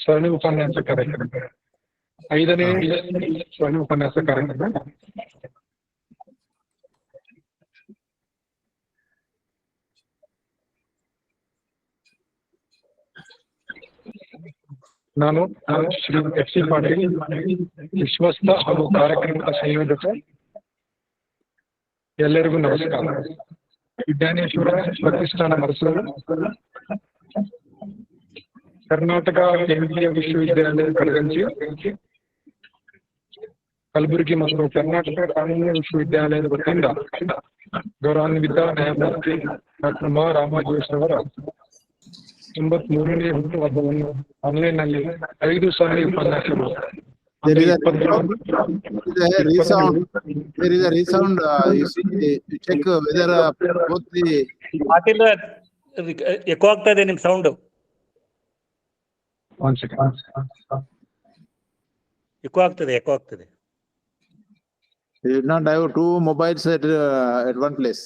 ಸರಣಿ ಉಪನ್ಯಾಸ ಕಾರ್ಯಕ್ರಮ 5ನೇ ಸರಣಿ ಉಪನ್ಯಾಸ ಕಾರ್ಯಕ್ರಮ. ನಾನು ಶ್ರೀ ಎಸ್.ಸಿ. ಪಾಟೀಲ್, ವಿಶ್ವಸ್ತ ಹಾಗೂ ಕಾರ್ಯಕ್ರಮದ ಸಂಯೋಜಕ. ಎಲ್ಲರಿಗೂ ನಮಸ್ಕಾರ. ವಿಜ್ಞಾನೇಶ್ವರ ಪ್ರತಿಷ್ಠಾನ ಮರಸೂರು, ಕರ್ನಾಟಕ ಕೇಂದ್ರೀಯ ವಿಶ್ವವಿದ್ಯಾಲಯ ಕಡಗಂಚಿ, ಕಲಬುರಗಿ ಮತ್ತು ಕರ್ನಾಟಕ ಕಾನೂನು ವಿಶ್ವವಿದ್ಯಾಲಯದ ವತಿಯಿಂದ ಗೌರವಾನ್ವಿತ ನ್ಯಾಯಮೂರ್ತಿ ಡಾಕ್ಟರ್ ರಾಮ ಜೋಯಿಸ್ ಅವರ 93ನೇ ಹುಟ್ಟುಹಬ್ಬವನ್ನು ಆನ್ಲೈನ್ ನಲ್ಲಿ 5 ಸರಣಿ ಉಪನ್ಯಾಸಗಳು. ಎಕೋ ಆಗ್ತಾ ಇದೆ ನಿಮ್ ಸೌಂಡ್. ಎಕೋ ಆಗ್ತದೆ. You did not have 2 mobiles at one place,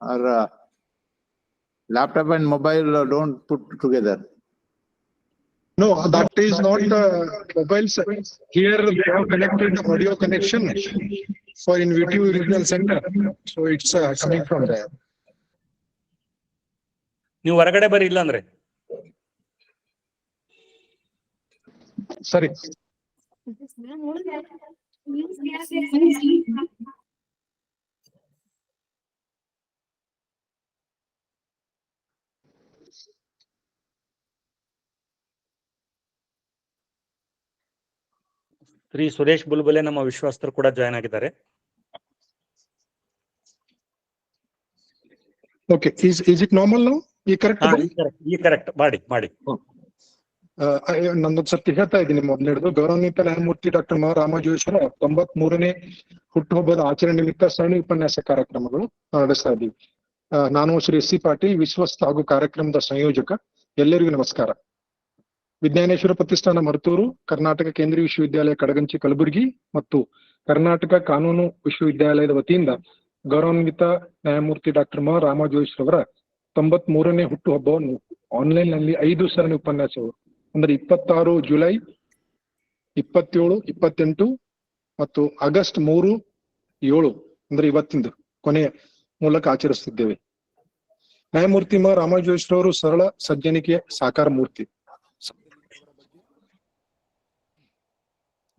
or laptop and mobile don't put together. No, that is not mobiles. Here they have connected audio connection for in VTU regional center, so it's coming from there. ನೀವು ಹೊರಗಡೆ ಬರಿ, ಇಲ್ಲ ಅಂದ್ರೆ ಸರಿ. ಶ್ರೀ ಸುರೇಶ್ ಬುಲ್ಬುಲೆ ನಮ್ಮ ವಿಶ್ವಾಸ್ತರು ಕೂಡ join ಆಗಿದ್ದಾರೆ. Okay, is it normal now? ಈ ಕರೆಕ್ಟ್ ಮಾಡಿ. ನಂದೊಂದು ಸರ್ತಿ ಹೇಳ್ತಾ ಇದ್ದೀನಿ ಮೊದಲಿಡಿದು. ಗೌರವಾನ್ವಿತ ನ್ಯಾಯಮೂರ್ತಿ ಡಾಕ್ಟರ್ ರಾಮ ಜೋಯಿಸ್ ಅವರ 93ನೇ ಹುಟ್ಟುಹಬ್ಬದ ಆಚರಣೆ ನಿಮಿತ್ತ ಸರಣಿ ಉಪನ್ಯಾಸ ಕಾರ್ಯಕ್ರಮಗಳು ನಡೆಸ್ತಾ ಇದ್ದೀವಿ. ನಾನು ಶ್ರೀ ಎಸ್.ಸಿ. ಪಾಟೀಲ್, ವಿಶ್ವಸ್ತ ಹಾಗೂ ಕಾರ್ಯಕ್ರಮದ ಸಂಯೋಜಕ. ಎಲ್ಲರಿಗೂ ನಮಸ್ಕಾರ. ವಿಜ್ಞಾನೇಶ್ವರ ಪ್ರತಿಷ್ಠಾನ ಮರತೂರು, ಕರ್ನಾಟಕ ಕೇಂದ್ರೀಯ ವಿಶ್ವವಿದ್ಯಾಲಯ ಕಡಗಂಚಿ ಕಲಬುರಗಿ ಮತ್ತು ಕರ್ನಾಟಕ ಕಾನೂನು ವಿಶ್ವವಿದ್ಯಾಲಯದ ವತಿಯಿಂದ ಗೌರವಾನ್ವಿತ ನ್ಯಾಯಮೂರ್ತಿ ಡಾಕ್ಟರ್ ರಾಮ ಜೋಯಿಸ್ ಅವರ 93ನೇ ಹುಟ್ಟುಹಬ್ಬವನ್ನು ಆನ್ಲೈನ್ ನಲ್ಲಿ 5 ಸರಣಿ ಉಪನ್ಯಾಸಗಳು ಅಂದ್ರೆ 26 ಜುಲೈ, 27, 28 ಮತ್ತು ಆಗಸ್ಟ್ 3, 7 ಅಂದ್ರೆ ಇವತ್ತಿಂದು ಕೊನೆಯ ಮೂಲಕ ಆಚರಿಸುತ್ತಿದ್ದೇವೆ. ನ್ಯಾಯಮೂರ್ತಿ ರಾಮ ಜೋಯಿಸ್ ರವರು ಸರಳ ಸಜ್ಜನಿಕೆಯ ಸಾಕಾರ ಮೂರ್ತಿ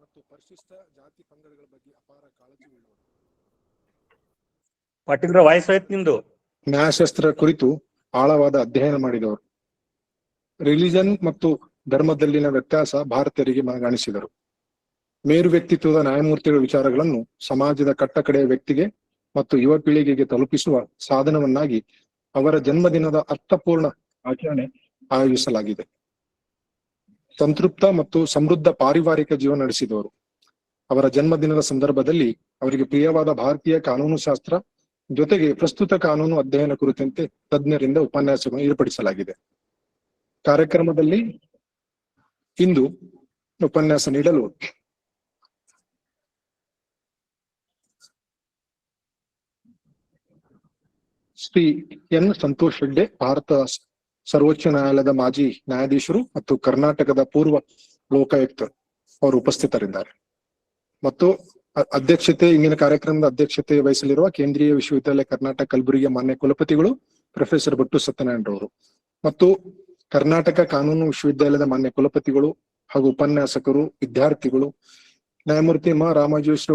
ಮತ್ತು ಪರಿಶಿಷ್ಟ ಜಾತಿ ಪಂಗಡಗಳ ಬಗ್ಗೆ ಅಪಾರ ಕಾಳಜಿ ಉಳ್ಳವರು. ಪಾಟೀಲ್ರ ವಾಯ್ಸ್ ಆಯ್ತು ನಿಮ್ದು. ನ್ಯಾಯಶಾಸ್ತ್ರ ಕುರಿತು ಆಳವಾದ ಅಧ್ಯಯನ ಮಾಡಿದವರು. ರಿಲಿಜನ್ ಮತ್ತು ಧರ್ಮದಲ್ಲಿನ ವ್ಯತ್ಯಾಸ ಭಾರತೀಯರಿಗೆ ಮನಗಾಣಿಸಿದರು. ಮೇರು ವ್ಯಕ್ತಿತ್ವದ ನ್ಯಾಯಮೂರ್ತಿಗಳ ವಿಚಾರಗಳನ್ನು ಸಮಾಜದ ಕಟ್ಟಕಡೆಯ ವ್ಯಕ್ತಿಗೆ ಮತ್ತು ಯುವ ಪೀಳಿಗೆಗೆ ತಲುಪಿಸುವ ಸಾಧನವನ್ನಾಗಿ ಅವರ ಜನ್ಮದಿನದ ಅರ್ಥಪೂರ್ಣ ಆಚರಣೆ ಆಯೋಜಿಸಲಾಗಿದೆ. ಸಂತೃಪ್ತ ಮತ್ತು ಸಮೃದ್ಧ ಪಾರಿವಾರಿಕ ಜೀವನ ನಡೆಸಿದವರು. ಅವರ ಜನ್ಮದಿನದ ಸಂದರ್ಭದಲ್ಲಿ ಅವರಿಗೆ ಪ್ರಿಯವಾದ ಭಾರತೀಯ ಕಾನೂನು ಶಾಸ್ತ್ರ ಜೊತೆಗೆ ಪ್ರಸ್ತುತ ಕಾನೂನು ಅಧ್ಯಯನ ಕುರಿತಂತೆ ತಜ್ಞರಿಂದ ಉಪನ್ಯಾಸವನ್ನು ಏರ್ಪಡಿಸಲಾಗಿದೆ. ಕಾರ್ಯಕ್ರಮದಲ್ಲಿ ಇಂದು ಉಪನ್ಯಾಸ ನೀಡಲು ಶ್ರೀ N.Santosh Hegde, ಭಾರತ ಸರ್ವೋಚ್ಚ ನ್ಯಾಯಾಲಯದ ಮಾಜಿ ನ್ಯಾಯಾಧೀಶರು ಮತ್ತು ಕರ್ನಾಟಕದ ಪೂರ್ವ ಲೋಕಾಯುಕ್ತ ಅವರು ಉಪಸ್ಥಿತರಿದ್ದಾರೆ. ಮತ್ತು ಇಂದಿನ ಕಾರ್ಯಕ್ರಮದ ಅಧ್ಯಕ್ಷತೆ ವಹಿಸಲಿರುವ ಕೇಂದ್ರೀಯ ವಿಶ್ವವಿದ್ಯಾಲಯ ಕರ್ನಾಟಕ ಕಲಬುರಗಿಯ ಮಾನ್ಯ ಕುಲಪತಿಗಳು ಪ್ರೊಫೆಸರ್ ಬಟ್ಟು ಸತ್ಯನಾರಾಯಣ ರವರು ಮತ್ತು ಕರ್ನಾಟಕ ಕಾನೂನು ವಿಶ್ವವಿದ್ಯಾಲಯದ ಮಾನ್ಯ ಕುಲಪತಿಗಳು ಹಾಗೂ ಉಪನ್ಯಾಸಕರು, ವಿದ್ಯಾರ್ಥಿಗಳು, ನ್ಯಾಯಮೂರ್ತಿ ರಾಮ ಜೋಯಿಸ್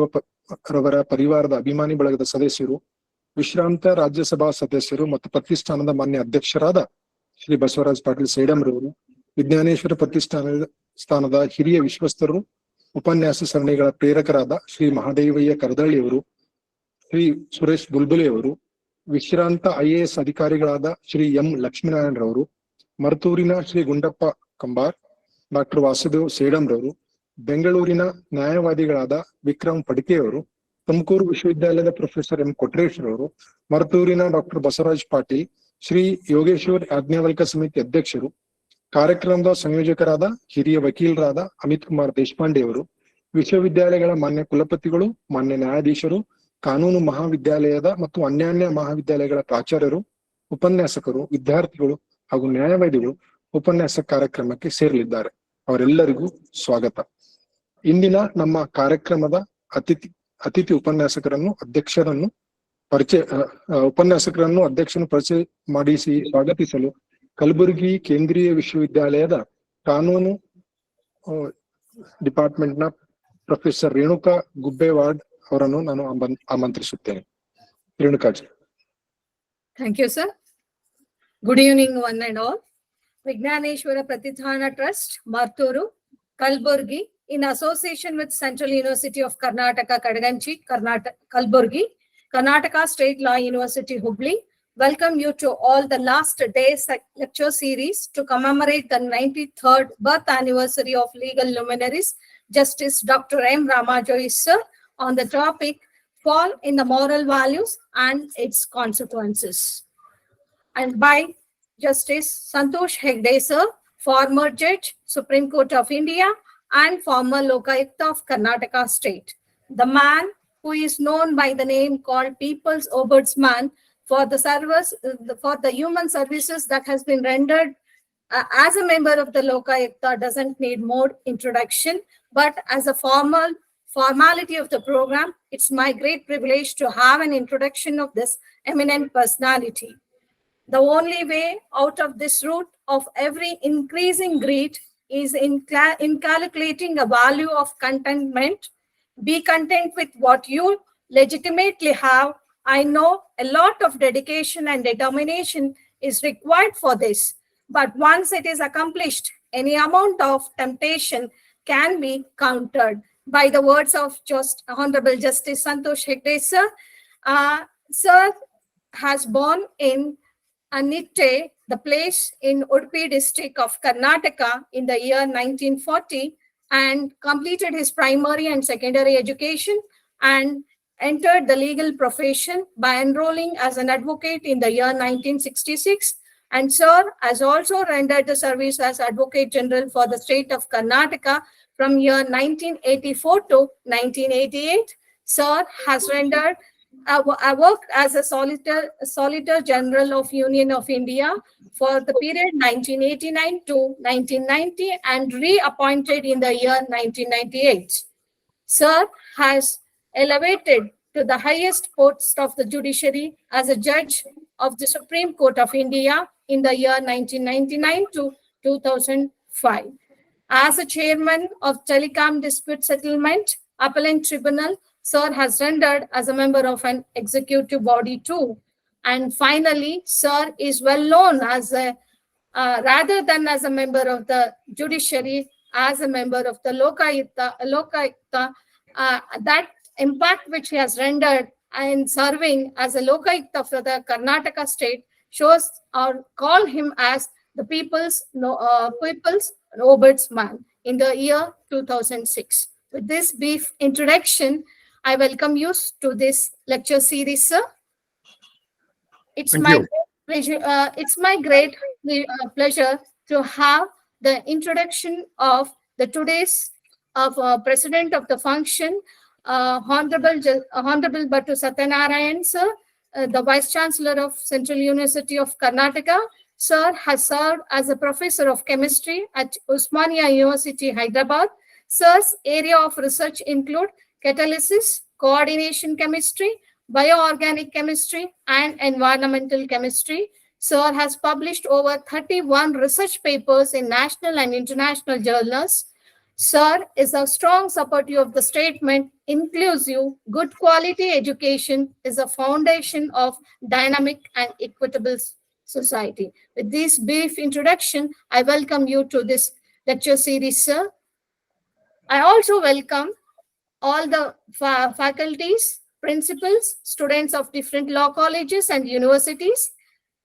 ರವರ ಪರಿವಾರದ ಅಭಿಮಾನಿ ಬಳಗದ ಸದಸ್ಯರು, ವಿಶ್ರಾಂತ ರಾಜ್ಯಸಭಾ ಸದಸ್ಯರು ಮತ್ತು ಪ್ರತಿಷ್ಠಾನದ ಮಾನ್ಯ ಅಧ್ಯಕ್ಷರಾದ ಶ್ರೀ ಬಸವರಾಜ್ ಪಾಟೀಲ್ ಸೇಡಂರವರು, ವಿಜ್ಞಾನೇಶ್ವರ ಪ್ರತಿಷ್ಠಾನದ ಹಿರಿಯ ವಿಶ್ವಸ್ತರು, ಉಪನ್ಯಾಸ ಸರಣಿಗಳ ಪ್ರೇರಕರಾದ ಶ್ರೀ ಮಹಾದೇವಯ್ಯ ಕರದಳ್ಳಿಯವರು, ಶ್ರೀ ಸುರೇಶ್ ಬುಲ್ಬುಲೆಯವರು, ವಿಶ್ರಾಂತ IAS ಅಧಿಕಾರಿಗಳಾದ ಶ್ರೀ ಎಂ ಲಕ್ಷ್ಮೀನಾರಾಯಣರವರು, ಮರತೂರಿನ ಶ್ರೀ ಗುಂಡಪ್ಪ ಕಂಬಾರ್, ಡಾಕ್ಟರ್ ವಾಸುದೇವ್ ಸೇಡಂರವರು, ಬೆಂಗಳೂರಿನ ನ್ಯಾಯವಾದಿಗಳಾದ ವಿಕ್ರಮ್ ಪಡಿಕೆಯವರು, ತುಮಕೂರು ವಿಶ್ವವಿದ್ಯಾಲಯದ ಪ್ರೊಫೆಸರ್ ಎಂ ಕೊಟ್ರೇಶ್ ರವರು, ಮರತೂರಿನ ಡಾಕ್ಟರ್ ಬಸವರಾಜ್ ಪಾಟೀಲ್, ಶ್ರೀ ಯೋಗೇಶ್ವರ್ ಯಾಜ್ಞವಲ್ಕ ಸಮಿತಿ ಅಧ್ಯಕ್ಷರು, ಕಾರ್ಯಕ್ರಮದ ಸಂಯೋಜಕರಾದ ಹಿರಿಯ ವಕೀಲರಾದ ಅಮಿತ್ ಕುಮಾರ್ ದೇಶಪಾಂಡೆ ಅವರು, ವಿಶ್ವವಿದ್ಯಾಲಯಗಳ ಮಾನ್ಯ ಕುಲಪತಿಗಳು, ಮಾನ್ಯ ನ್ಯಾಯಾಧೀಶರು, ಕಾನೂನು ಮಹಾವಿದ್ಯಾಲಯದ ಮತ್ತು ಅನ್ಯಾನ್ಯ ಮಹಾವಿದ್ಯಾಲಯಗಳ ಪ್ರಾಚಾರ್ಯರು, ಉಪನ್ಯಾಸಕರು, ವಿದ್ಯಾರ್ಥಿಗಳು ಹಾಗೂ ನ್ಯಾಯವಾದಿಗಳು ಉಪನ್ಯಾಸ ಕಾರ್ಯಕ್ರಮಕ್ಕೆ ಸೇರಲಿದ್ದಾರೆ. ಅವರೆಲ್ಲರಿಗೂ ಸ್ವಾಗತ. ಇಂದಿನ ನಮ್ಮ ಕಾರ್ಯಕ್ರಮದ ಅತಿಥಿ ಉಪನ್ಯಾಸಕರನ್ನು ಅಧ್ಯಕ್ಷನು ಪರಿಚಯ ಮಾಡಿಸಿ ಸ್ವಾಗತಿಸಲು ಕಲಬುರಗಿ ಕೇಂದ್ರೀಯ ವಿಶ್ವವಿದ್ಯಾಲಯದ ಕಾನೂನು ಡಿಪಾರ್ಟ್ಮೆಂಟ್ ನ ಪ್ರೊಫೆಸರ್ ರೇಣುಕಾ ಗುಬ್ಬೇವಾಡ್ ಅವರನ್ನು ನಾನು ಆಮಂತ್ರಿಸುತ್ತೇನೆ. Renukaji. Thank you, sir. Good evening, one and all. Vijnaneshwara Pratisthana Trust, Martur, Kalaburagi, in association with Central University of Karnataka, Kadaganchi, Kalaburagi, Karnataka State Law University, Hubli, welcome you to all the last day's lecture series to commemorate the 93rd birth anniversary of legal luminaries, Justice Dr. M. Rama Jois, sir, on the topic Fall in the Moral Values and its Consequences. And by Justice N.Santosh Hegde, sir, former Judge, Supreme Court of India, and former Lokayukta of Karnataka State. The man who is known by the name called People's Ombudsman for the service, for the human services that has been rendered as a member of the Lokayukta doesn't need more introduction, but as a formality of the program, it's my great privilege to have an introduction of this eminent personality. The only way out of this root of every increasing greed is in calculating a value of contentment. Be content with what you legitimately have. I know a lot of dedication and determination is required for this, but once it is accomplished, any amount of temptation can be countered. By the words of Honorable Justice N.Santosh Hegde, sir, sir has born in Nitte, the place in Udupi district of Karnataka in the year 1940, and completed his primary and secondary education and entered the legal profession by enrolling as an advocate in the year 1966. And sir has also rendered the service as Advocate General for the state of Karnataka from year 1984 to 1988. Sir has rendered I worked as a Solicitor General of Union of India for the period 1989 to 1990 and reappointed in the year 1998. Sir has elevated to the highest post of the judiciary as a judge of the Supreme Court of India in the year 1999 to 2005. As a chairman of Telecom Dispute Settlement Appellant Tribunal, sir has rendered as a member of an executive body too. And finally, sir is well known as rather than as a member of the judiciary, as a member of the Lokayukta, that impact which he has rendered in serving as a Lokayukta for the Karnataka state shows or call him as the people's Ombudsman in the year 2006. With this brief introduction, I welcome you to this lecture series, sir. It's my great pleasure to have the introduction of the today's President of the function, Honorable Battu Satyanarayana, sir, the Vice Chancellor of Central University of Karnataka. Sir has served as a Professor of Chemistry at Osmania University, Hyderabad. Sir's area of research include catalysis, coordination chemistry, bioorganic chemistry, and environmental chemistry. Sir has published over 31 research papers in national and international journals. Sir is a strong supporter of the statement, inclusive, good quality education is a foundation of dynamic and equitable society. With this brief introduction, I welcome you to this lecture series, sir. I also welcome all the faculties, principals, students of different law colleges and universities,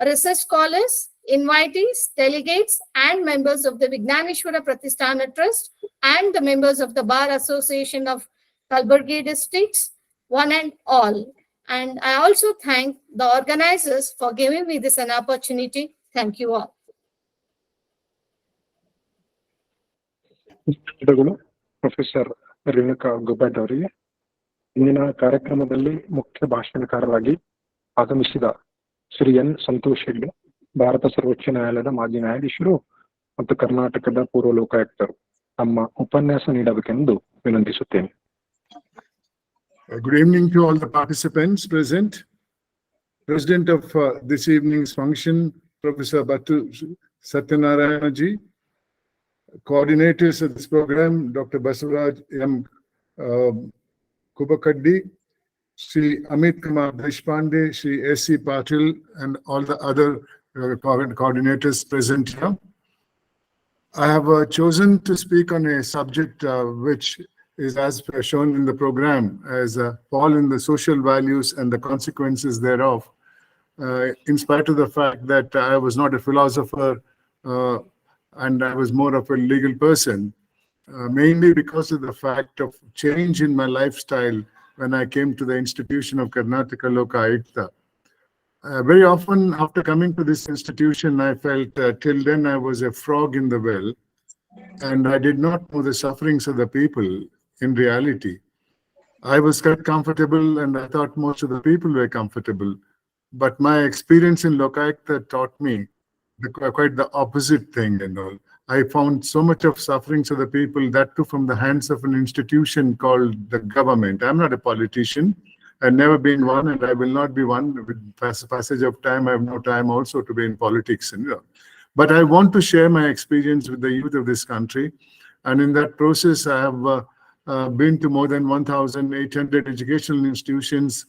research scholars, invitees, delegates, and members of the Vijnaneshwara Pratisthana Trust and the members of the Bar Association of Kalaburagi districts, one and all. And I also thank the organizers for giving me this an opportunity. Thank you all. Professor Renuka Gubbewad ಅವರಿಗೆ ಇಂದಿನ ಕಾರ್ಯಕ್ರಮದಲ್ಲಿ ಮುಖ್ಯ ಭಾಷಣಕಾರರಾಗಿ ಆಗಮಿಸಿದ ಶ್ರೀ ಎನ್.ಸಂತೋಷ್ ಹೆಗ್ಡೆ, ಭಾರತ ಸರ್ವೋಚ್ಚ ನ್ಯಾಯಾಲಯದ ಮಾಜಿ ನ್ಯಾಯಾಧೀಶರು ಮತ್ತು ಕರ್ನಾಟಕದ ಪೂರ್ವ ಲೋಕಾಯುಕ್ತರು ತಮ್ಮ ಉಪನ್ಯಾಸ ನೀಡಬೇಕೆಂದು ವಿನಂತಿಸುತ್ತೇನೆ. Good evening to all the participants present. President of this evening's function, Professor Battu Satyanarayana ji. Coordinators of this program, Dr. Basavaraj M. Kubakaddi, Sri Amit Kumar Deshpande, Sri S.C. Patil, and all the other coordinators present here. I have chosen to speak on a subject which is as shown in the program as fall in the social values and the consequences thereof, in spite of the fact that I was not a philosopher and I was more of a legal person, mainly because of the fact of change in my lifestyle when I came to the institution of Karnataka Lokayukta. Very often after coming to this institution, I felt till then I was a frog in the well, and I did not know the sufferings of the people in reality. I was quite comfortable and I thought most of the people were comfortable. But my experience in Lokayukta taught me quite the opposite thing and all. I found so much of sufferings of the people, that too from the hands of an institution called the government. I'm not a politician. I've never been one and I will not be one. With passage of time, I have no time also to be in politics. But I want to share my experience with the youth of this country. And in that process, I have been to more than 1,800 educational institutions,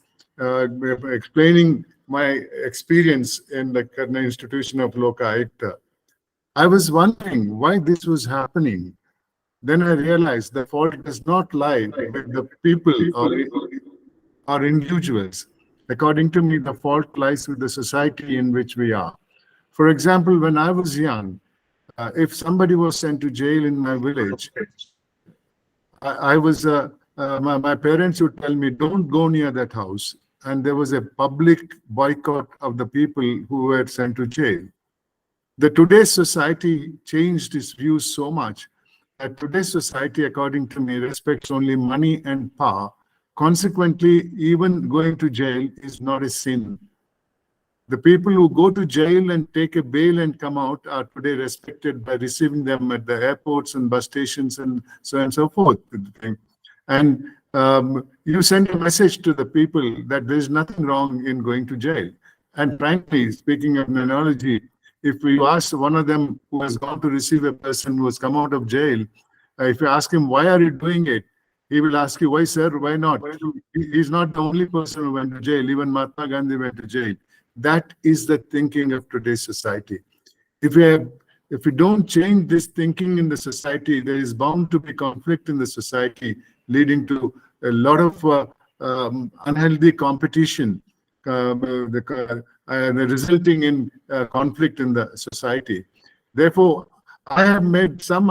explaining my experience in the Karna institution of Lokayukta. I was wondering why this was happening. Then I realized the fault does not lie with the people or individuals. According to me, the fault lies with the society in which we are. For example, when I was young, if somebody was sent to jail in my village, my parents would tell me, don't go near that house. And there was a public boycott of the people who were sent to jail. The today's society changed its views so much that today's society, according to me, respects only money and power. Consequently, even going to jail is not a sin. The people who go to jail and take a bail and come out are today respected by receiving them at the airports and bus stations and so forth. And you send a message to the people that there is nothing wrong in going to jail. And frankly, speaking of an analogy, if we ask one of them who has gone to receive a person who has come out of jail, if you ask him, why are you doing it? He will ask you, why, sir? Why not? He's not the only person who went to jail. Even Mahatma Gandhi went to jail. That is the thinking of today's society. If we don't change this thinking in the society, there is bound to be conflict in the society, leading to a lot of unhealthy competition, resulting in conflict in the society. Therefore, I have made some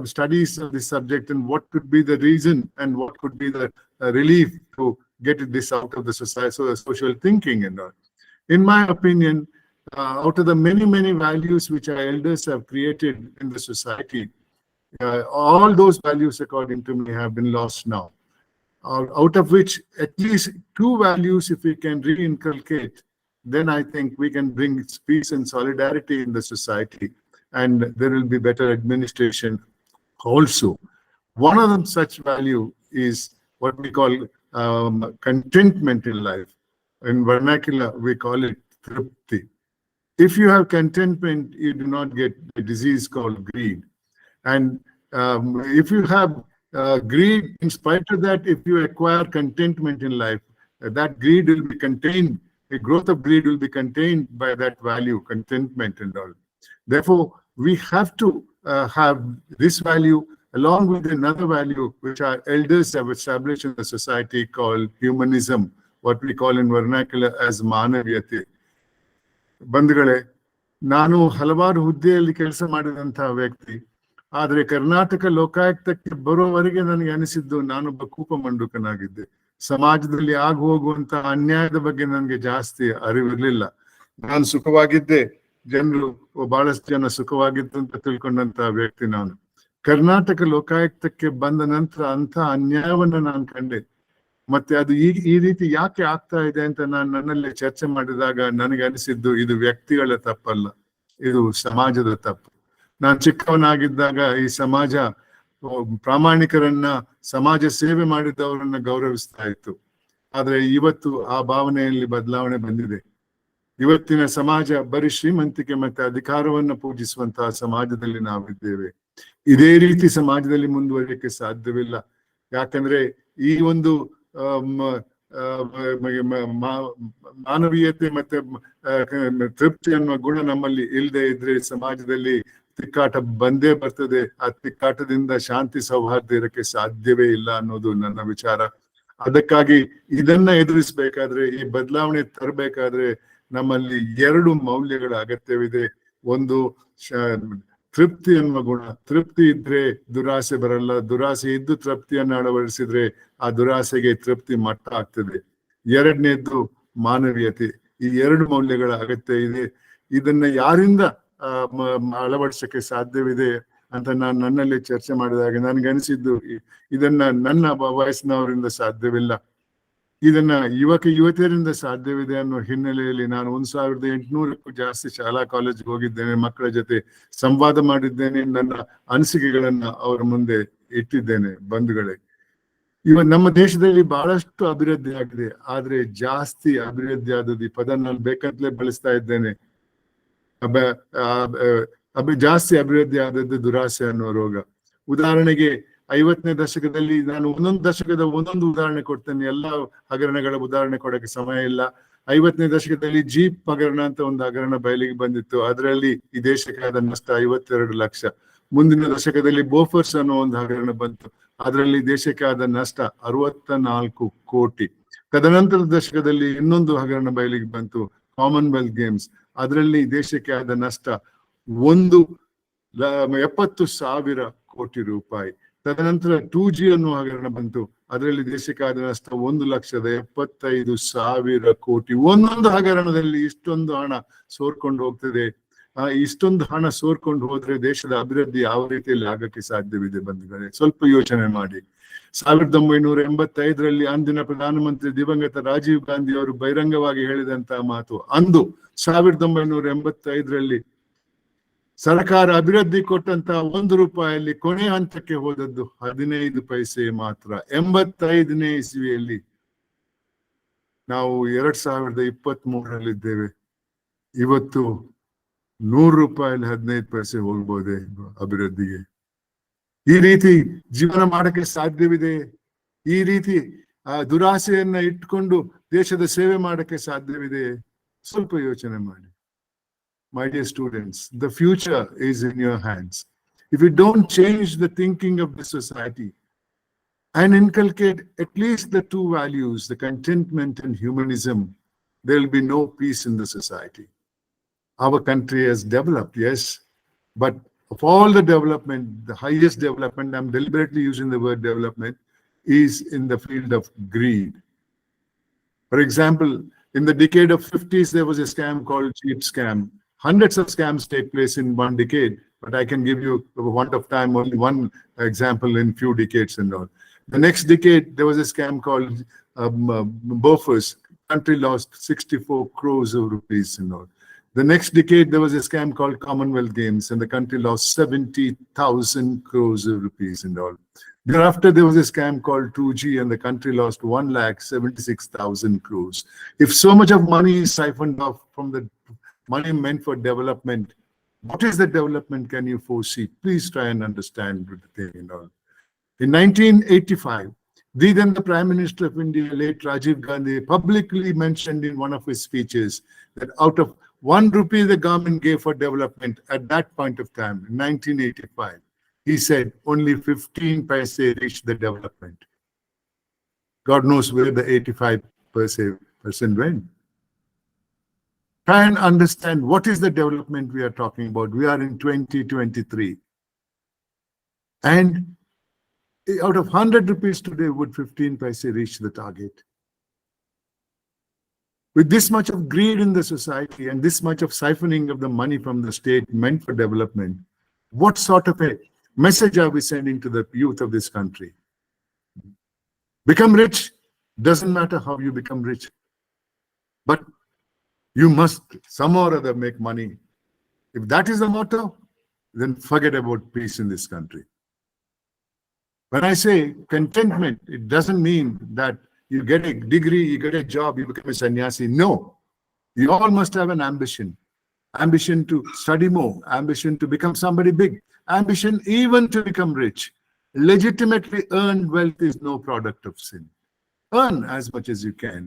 studies of this subject and what could be the reason and what could be the relief to get this out of the society, so the social thinking and all. In my opinion, out of the many values which our elders have created in the society, all those values, according to me, have been lost now. Out of which at least 2 values, if we can reinculcate, then I think we can bring peace and solidarity in the society, and there will be better administration also. One of them such value is what we call contentment in life. In vernacular, we call it tripti. If you have contentment, you do not get a disease called greed. And if you have greed, in spite of that, if you acquire contentment in life, that greed will be contained, the growth of greed will be contained by that value, contentment and all. Therefore, we have to have this value along with another value which our elders have established in the society called humanism, what we call in vernacular as ಮಾನವೀಯತೆ. ಬಂಧುಗಳೇ, ನಾನು ಹಲವಾರು ಹುದ್ದೆಯಲ್ಲಿ ಕೆಲಸ ಮಾಡಿದಂತಹ ವ್ಯಕ್ತಿ. ಆದರೆ ಕರ್ನಾಟಕ ಲೋಕಾಯುಕ್ತಕ್ಕೆ ಬರೋವರೆಗೆ ನನಗೆ ಅನಿಸಿದ್ದು ನಾನೊಬ್ಬ ಕೂಪ ಮಂಡುಕನಾಗಿದ್ದೆ. ಸಮಾಜದಲ್ಲಿ ಆಗ ಹೋಗುವಂತಹ ಅನ್ಯಾಯದ ಬಗ್ಗೆ ನನಗೆ ಜಾಸ್ತಿ ಅರಿವಿರಲಿಲ್ಲ. ನಾನು ಸುಖವಾಗಿದ್ದೆ, ಜನರು ಬಹಳಷ್ಟು ಜನ ಸುಖವಾಗಿದ್ದು ಅಂತ ತಿಳ್ಕೊಂಡಂತಹ ವ್ಯಕ್ತಿ ನಾನು. ಕರ್ನಾಟಕ ಲೋಕಾಯುಕ್ತಕ್ಕೆ ಬಂದ ನಂತರ ಅಂತ ಅನ್ಯಾಯವನ್ನ ನಾನು ಕಂಡೆ. ಮತ್ತೆ ಅದು ಈ ರೀತಿ ಯಾಕೆ ಆಗ್ತಾ ಇದೆ ಅಂತ ನಾನು ನನ್ನಲ್ಲೇ ಚರ್ಚೆ ಮಾಡಿದಾಗ ನನಗೆ ಅನಿಸಿದ್ದು ಇದು ವ್ಯಕ್ತಿಗಳ ತಪ್ಪಲ್ಲ, ಇದು ಸಮಾಜದ ತಪ್ಪು. ನಾನು ಚಿಕ್ಕವನಾಗಿದ್ದಾಗ ಈ ಸಮಾಜ ಪ್ರಾಮಾಣಿಕರನ್ನ, ಸಮಾಜ ಸೇವೆ ಮಾಡಿದವರನ್ನ ಗೌರವಿಸ್ತಾ ಇತ್ತು. ಆದ್ರೆ ಇವತ್ತು ಆ ಭಾವನೆಯಲ್ಲಿ ಬದಲಾವಣೆ ಬಂದಿದೆ. ಇವತ್ತಿನ ಸಮಾಜ ಬರೀ ಶ್ರೀಮಂತಿಕೆ ಮತ್ತೆ ಅಧಿಕಾರವನ್ನ ಪೂಜಿಸುವಂತಹ ಸಮಾಜದಲ್ಲಿ ನಾವಿದ್ದೇವೆ. ಇದೇ ರೀತಿ ಸಮಾಜದಲ್ಲಿ ಮುಂದುವರಿಯಕ್ಕೆ ಸಾಧ್ಯವಿಲ್ಲ. ಯಾಕಂದ್ರೆ ಈ ಒಂದು ಮಾನವೀಯತೆ ಮತ್ತೆ ತೃಪ್ತಿ ಅನ್ನುವ ಗುಣ ನಮ್ಮಲ್ಲಿ ಇಲ್ಲದೆ ಇದ್ರೆ ಸಮಾಜದಲ್ಲಿ ತಿಕ್ಕಾಟ ಬಂದೇ ಬರ್ತದೆ. ಆ ತಿಕ್ಕಾಟದಿಂದ ಶಾಂತಿ ಸೌಹಾರ್ದ ಇರಕ್ಕೆ ಸಾಧ್ಯವೇ ಇಲ್ಲ ಅನ್ನೋದು ನನ್ನ ವಿಚಾರ. ಅದಕ್ಕಾಗಿ ಇದನ್ನ ಎದುರಿಸಬೇಕಾದ್ರೆ, ಈ ಬದಲಾವಣೆ ತರಬೇಕಾದ್ರೆ ನಮ್ಮಲ್ಲಿ ಎರಡು ಮೌಲ್ಯಗಳ ಅಗತ್ಯವಿದೆ. ಒಂದು ತೃಪ್ತಿ ಎನ್ನುವ ಗುಣ. ತೃಪ್ತಿ ಇದ್ರೆ ದುರಾಸೆ ಬರಲ್ಲ. ದುರಾಸೆ ಇದ್ದು ತೃಪ್ತಿಯನ್ನು ಅಳವಡಿಸಿದ್ರೆ ಆ ದುರಾಸೆಗೆ ತೃಪ್ತಿ ಮಟ್ಟ ಆಗ್ತದೆ. ಎರಡನೇದ್ದು ಮಾನವೀಯತೆ. ಈ ಎರಡು ಮೌಲ್ಯಗಳ ಅಗತ್ಯ ಇದೆ. ಇದನ್ನ ಯಾರಿಂದ ಅಳವಡಿಸಕ್ಕೆ ಸಾಧ್ಯವಿದೆ ಅಂತ ನಾನು ನನ್ನಲ್ಲಿ ಚರ್ಚೆ ಮಾಡಿದಾಗ ನನ್ಗನಿಸಿದ್ದು, ಇದನ್ನ ನನ್ನ ವಯಸ್ಸಿನವರಿಂದ ಸಾಧ್ಯವಿಲ್ಲ, ಇದನ್ನ ಯುವತಿಯರಿಂದ ಸಾಧ್ಯವಿದೆ ಅನ್ನೋ ಹಿನ್ನೆಲೆಯಲ್ಲಿ ನಾನು 1800ಕ್ಕೂ ಜಾಸ್ತಿ ಶಾಲಾ ಕಾಲೇಜ್ಗೆ ಹೋಗಿದ್ದೇನೆ. ಮಕ್ಕಳ ಜೊತೆ ಸಂವಾದ ಮಾಡಿದ್ದೇನೆ. ನನ್ನ ಅನಿಸಿಕೆಗಳನ್ನ ಅವರ ಮುಂದೆ ಇಟ್ಟಿದ್ದೇನೆ. ಬಂಧುಗಳೇ, ನಮ್ಮ ದೇಶದಲ್ಲಿ ಬಹಳಷ್ಟು ಅಭಿವೃದ್ಧಿ ಆಗಿದೆ. ಆದ್ರೆ ಜಾಸ್ತಿ ಅಭಿವೃದ್ಧಿ ಆದದ್ದು, ಈ ಪದ ನಾನು ಬೇಕಂತಲೇ ಬಳಸ್ತಾ ಇದ್ದೇನೆ, ಜಾಸ್ತಿ ಅಭಿವೃದ್ಧಿ ಆದದ್ದು ದುರಾಸೆ ಅನ್ನೋ ರೋಗ. ಉದಾಹರಣೆಗೆ 50ನೇ ದಶಕದಲ್ಲಿ, ನಾನು ಒಂದೊಂದು ದಶಕದ ಒಂದೊಂದು ಉದಾಹರಣೆ ಕೊಡ್ತೇನೆ, ಎಲ್ಲ ಹಗರಣಗಳ ಉದಾಹರಣೆ ಕೊಡಕ್ಕೆ ಸಮಯ ಇಲ್ಲ. 50ನೇ ದಶಕದಲ್ಲಿ ಜೀಪ್ ಹಗರಣ ಅಂತ ಒಂದು ಹಗರಣ ಬಯಲಿಗೆ ಬಂದಿತ್ತು. ಅದರಲ್ಲಿ ಈ ದೇಶಕ್ಕೆ ಆದ ನಷ್ಟ 52 ಲಕ್ಷ. ಮುಂದಿನ ದಶಕದಲ್ಲಿ ಬೋಫರ್ಸ್ ಅನ್ನೋ ಒಂದು ಹಗರಣ ಬಂತು. ಅದರಲ್ಲಿ ದೇಶಕ್ಕೆ ಆದ ನಷ್ಟ 64 ಕೋಟಿ. ತದನಂತರದ ದಶಕದಲ್ಲಿ ಇನ್ನೊಂದು ಹಗರಣ ಬಯಲಿಗೆ ಬಂತು, ಕಾಮನ್ವೆಲ್ತ್ ಗೇಮ್ಸ್. ಅದರಲ್ಲಿ ದೇಶಕ್ಕೆ ಆದ ನಷ್ಟ 70,000 ಕೋಟಿ ರೂಪಾಯಿ. ತದನಂತರ 2G ಅನ್ನುವ ಹಗರಣ ಬಂತು. ಅದರಲ್ಲಿ ದೇಶಕ್ಕೆ ಆದ ನಷ್ಟ 1,75,000 ಕೋಟಿ. ಒಂದೊಂದು ಹಗರಣದಲ್ಲಿ ಇಷ್ಟೊಂದು ಹಣ ಸೋರ್ಕೊಂಡು ಹೋಗ್ತದೆ. ಇಷ್ಟೊಂದು ಹಣ ಸೋರ್ಕೊಂಡು ಹೋದ್ರೆ ದೇಶದ ಅಭಿವೃದ್ಧಿ ಯಾವ ರೀತಿಯಲ್ಲಿ ಆಗಕ್ಕೆ ಸಾಧ್ಯವಿದೆ ಬಂಧುಗಳೇ? ಸ್ವಲ್ಪ ಯೋಚನೆ ಮಾಡಿ. 1985ರಲ್ಲಿ ಅಂದಿನ ಪ್ರಧಾನಮಂತ್ರಿ ದಿವಂಗತ ರಾಜೀವ್ ಗಾಂಧಿ ಅವರು ಬಹಿರಂಗವಾಗಿ ಹೇಳಿದಂತಹ ಮಾತು. ಅಂದು 1985ರಲ್ಲಿ ಸರ್ಕಾರ ಅಭಿವೃದ್ಧಿ ಕೊಟ್ಟಂತಹ 1 ರೂಪಾಯಲ್ಲಿ ಕೊನೆ ಹಂತಕ್ಕೆ ಹೋದದ್ದು 15 ಪೈಸೆ ಮಾತ್ರ. 85ನೇ ಇಸ್ವಿಯಲ್ಲಿ ನಾವು 2023ರಲ್ಲಿದ್ದೇವೆ. ಇವತ್ತು 100 ರೂಪಾಯಲ್ಲಿ 15 ಪೈಸೆ ಹೋಗ್ಬೋದೇ ಅಭಿವೃದ್ಧಿಗೆ? ಈ ರೀತಿ ಜೀವನ ಮಾಡಕ್ಕೆ ಸಾಧ್ಯವಿದೆ? ಈ ರೀತಿ ದುರಾಸೆಯನ್ನ ಇಟ್ಕೊಂಡು ದೇಶದ ಸೇವೆ ಮಾಡಕ್ಕೆ ಸಾಧ್ಯವಿದೆ? ಸ್ವಲ್ಪ ಯೋಚನೆ ಮಾಡಿ. My dear students, the future is in your hands. If you don't change the thinking of the society and inculcate at least the two values, the contentment and humanism, there will be no peace in the society. Our country has developed, yes, but of all the development, the highest development, I'm deliberately using the word development, is in the field of greed. For example, in the decade of 50s, there was a scam called cheat scam. Hundreds of scams take place in one decade, but I can give you, for want of time, only one example in few decades and all. The next decade, there was a scam called Bofors. Country lost 64 crores of rupees and all. The next decade, there was a scam called Commonwealth Games, and the country lost 70,000 crores of rupees and all. Thereafter, there was a scam called 2G, and the country lost 1,76,000 crores. If so much of money is siphoned off from the money meant for development, what is the development can you foresee? Please try and understand the thing and all. In 1985, then the Prime Minister of India, late Rajiv Gandhi, publicly mentioned in one of his speeches that out of 1 rupee the government gave for development at that point of time, in 1985, he said only 15 paise reached the development. God knows where the 85% went. Try and understand what is the development we are talking about. We are in 2023. And out of 100 rupees today, would 15 paise reach the target? With this much of greed in the society and this much of siphoning of the money from the state meant for development, what sort of a message are we sending to the youth of this country? Become rich. Doesn't matter how you become rich. But you must somehow or other make money. If that is the motto, then forget about peace in this country. When I say contentment, it doesn't mean that you get a degree, you get a job, you become a sannyasi. No, you all must have an ambition. Ambition to study more, ambition to become somebody big, ambition even to become rich. Legitimately earned wealth is no product of sin. Earn as much as you can,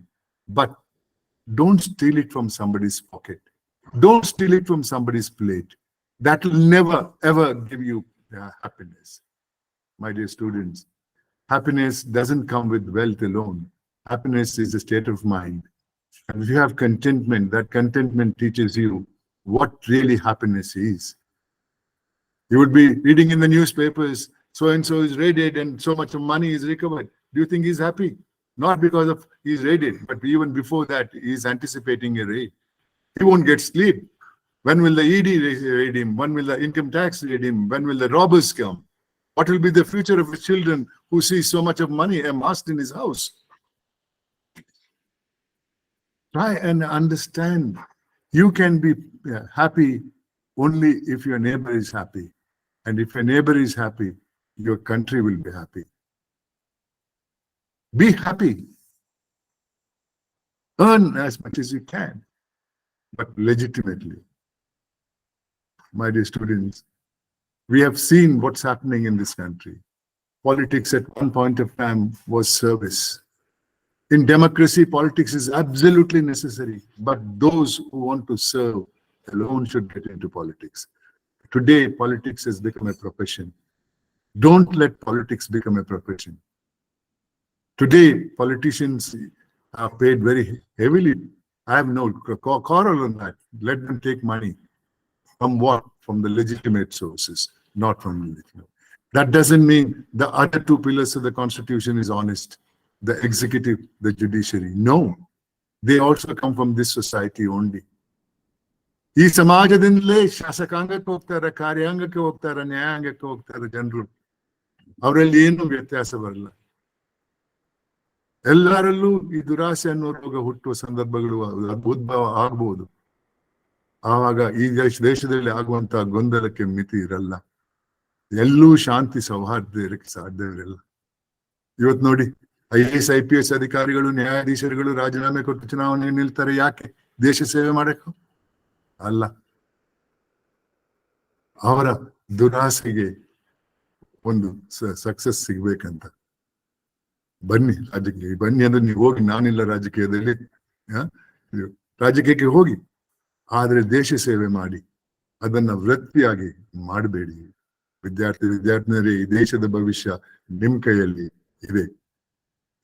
but don't steal it from somebody's pocket. Don't steal it from somebody's plate. That will never, ever give you happiness. My dear students, happiness doesn't come with wealth alone. Happiness is a state of mind. And if you have contentment, that contentment teaches you what really happiness is. You would be reading in the newspapers, so-and-so is raided and so much of money is recovered. Do you think he's happy? Not because of he's raided, but even before that, he's anticipating a raid. He won't get sleep. When will the ED raid him? When will the income tax raid him? When will the robbers come? What will be the future of his children who see so much of money amassed in his house? Try and understand. You can be happy only if your neighbor is happy. And if your neighbor is happy, your country will be happy. Be happy. Earn as much as you can, but legitimately. My dear students, we have seen what's happening in this country. Politics at one point of time was service. In democracy, politics is absolutely necessary, but those who want to serve alone should get into politics. Today, politics has become a profession. Don't let politics become a profession. Today, politicians are paid very heavily. I have no quarrel on that. Let them take money. From what? From the legitimate sources, not from illegitimate. That doesn't mean the other two pillars of the Constitution is honest. The executive, the judiciary. No. They also come from this society only. ಈ ಸಮಾಜದಿಂದಲೇ ಶಾಸಕಾಂಗಕ್ಕೆ ಹೋಗ್ತಾರೆ, ಕಾರ್ಯಾಂಗಕ್ಕೆ ಹೋಗ್ತಾರೆ, ನ್ಯಾಯಾಂಗಕ್ಕೆ ಹೋಗ್ತಾರೆ ಜನರು. ಅವರಲ್ಲಿ ಏನು ವ್ಯತ್ಯಾಸ ಬರಲ್ಲ. ಎಲ್ಲರಲ್ಲೂ ಈ ದುರಾಸೆ ಅನ್ನೋ ರೋಗ ಹುಟ್ಟುವ ಸಂದರ್ಭಗಳು ಉದ್ಭವ ಆಗಬಹುದು. ಆವಾಗ ಈ ದೇಶದಲ್ಲಿ ಆಗುವಂತಹ ಗೊಂದಲಕ್ಕೆ ಮಿತಿ ಇರಲ್ಲ. ಎಲ್ಲೂ ಶಾಂತಿ ಸೌಹಾರ್ದ ಇರಕ್ಕೆ ಸಾಧ್ಯವಿರಲ್ಲ. ಇವತ್ತು ನೋಡಿ, IAS IPS ಅಧಿಕಾರಿಗಳು, ನ್ಯಾಯಾಧೀಶರುಗಳು ರಾಜೀನಾಮೆ ಕೊಟ್ಟು ಚುನಾವಣೆ ನಿಲ್ತಾರೆ. ಯಾಕೆ? ದೇಶ ಸೇವೆ ಮಾಡಕ್ಕೆ ಅಲ್ಲ. ಅವರ ದುರಾಸೆಗೆ ಒಂದು ಸಕ್ಸಸ್ ಸಿಗ್ಬೇಕಂತ. ಬನ್ನಿ ರಾಜಕೀಯ, ಬನ್ನಿ ಅಂದ್ರೆ ನೀವು ಹೋಗಿ. ನಾನಿಲ್ಲ ರಾಜಕೀಯದಲ್ಲಿ, ರಾಜಕೀಯಕ್ಕೆ ಹೋಗಿ, ಆದ್ರೆ ದೇಶ ಸೇವೆ ಮಾಡಿ. ಅದನ್ನ ವೃತ್ತಿಯಾಗಿ ಮಾಡಬೇಡಿ. ವಿದ್ಯಾರ್ಥಿನಿಯರೇ, ಈ ದೇಶದ ಭವಿಷ್ಯ ನಿಮ್ ಕೈಯಲ್ಲಿ ಇದೆ.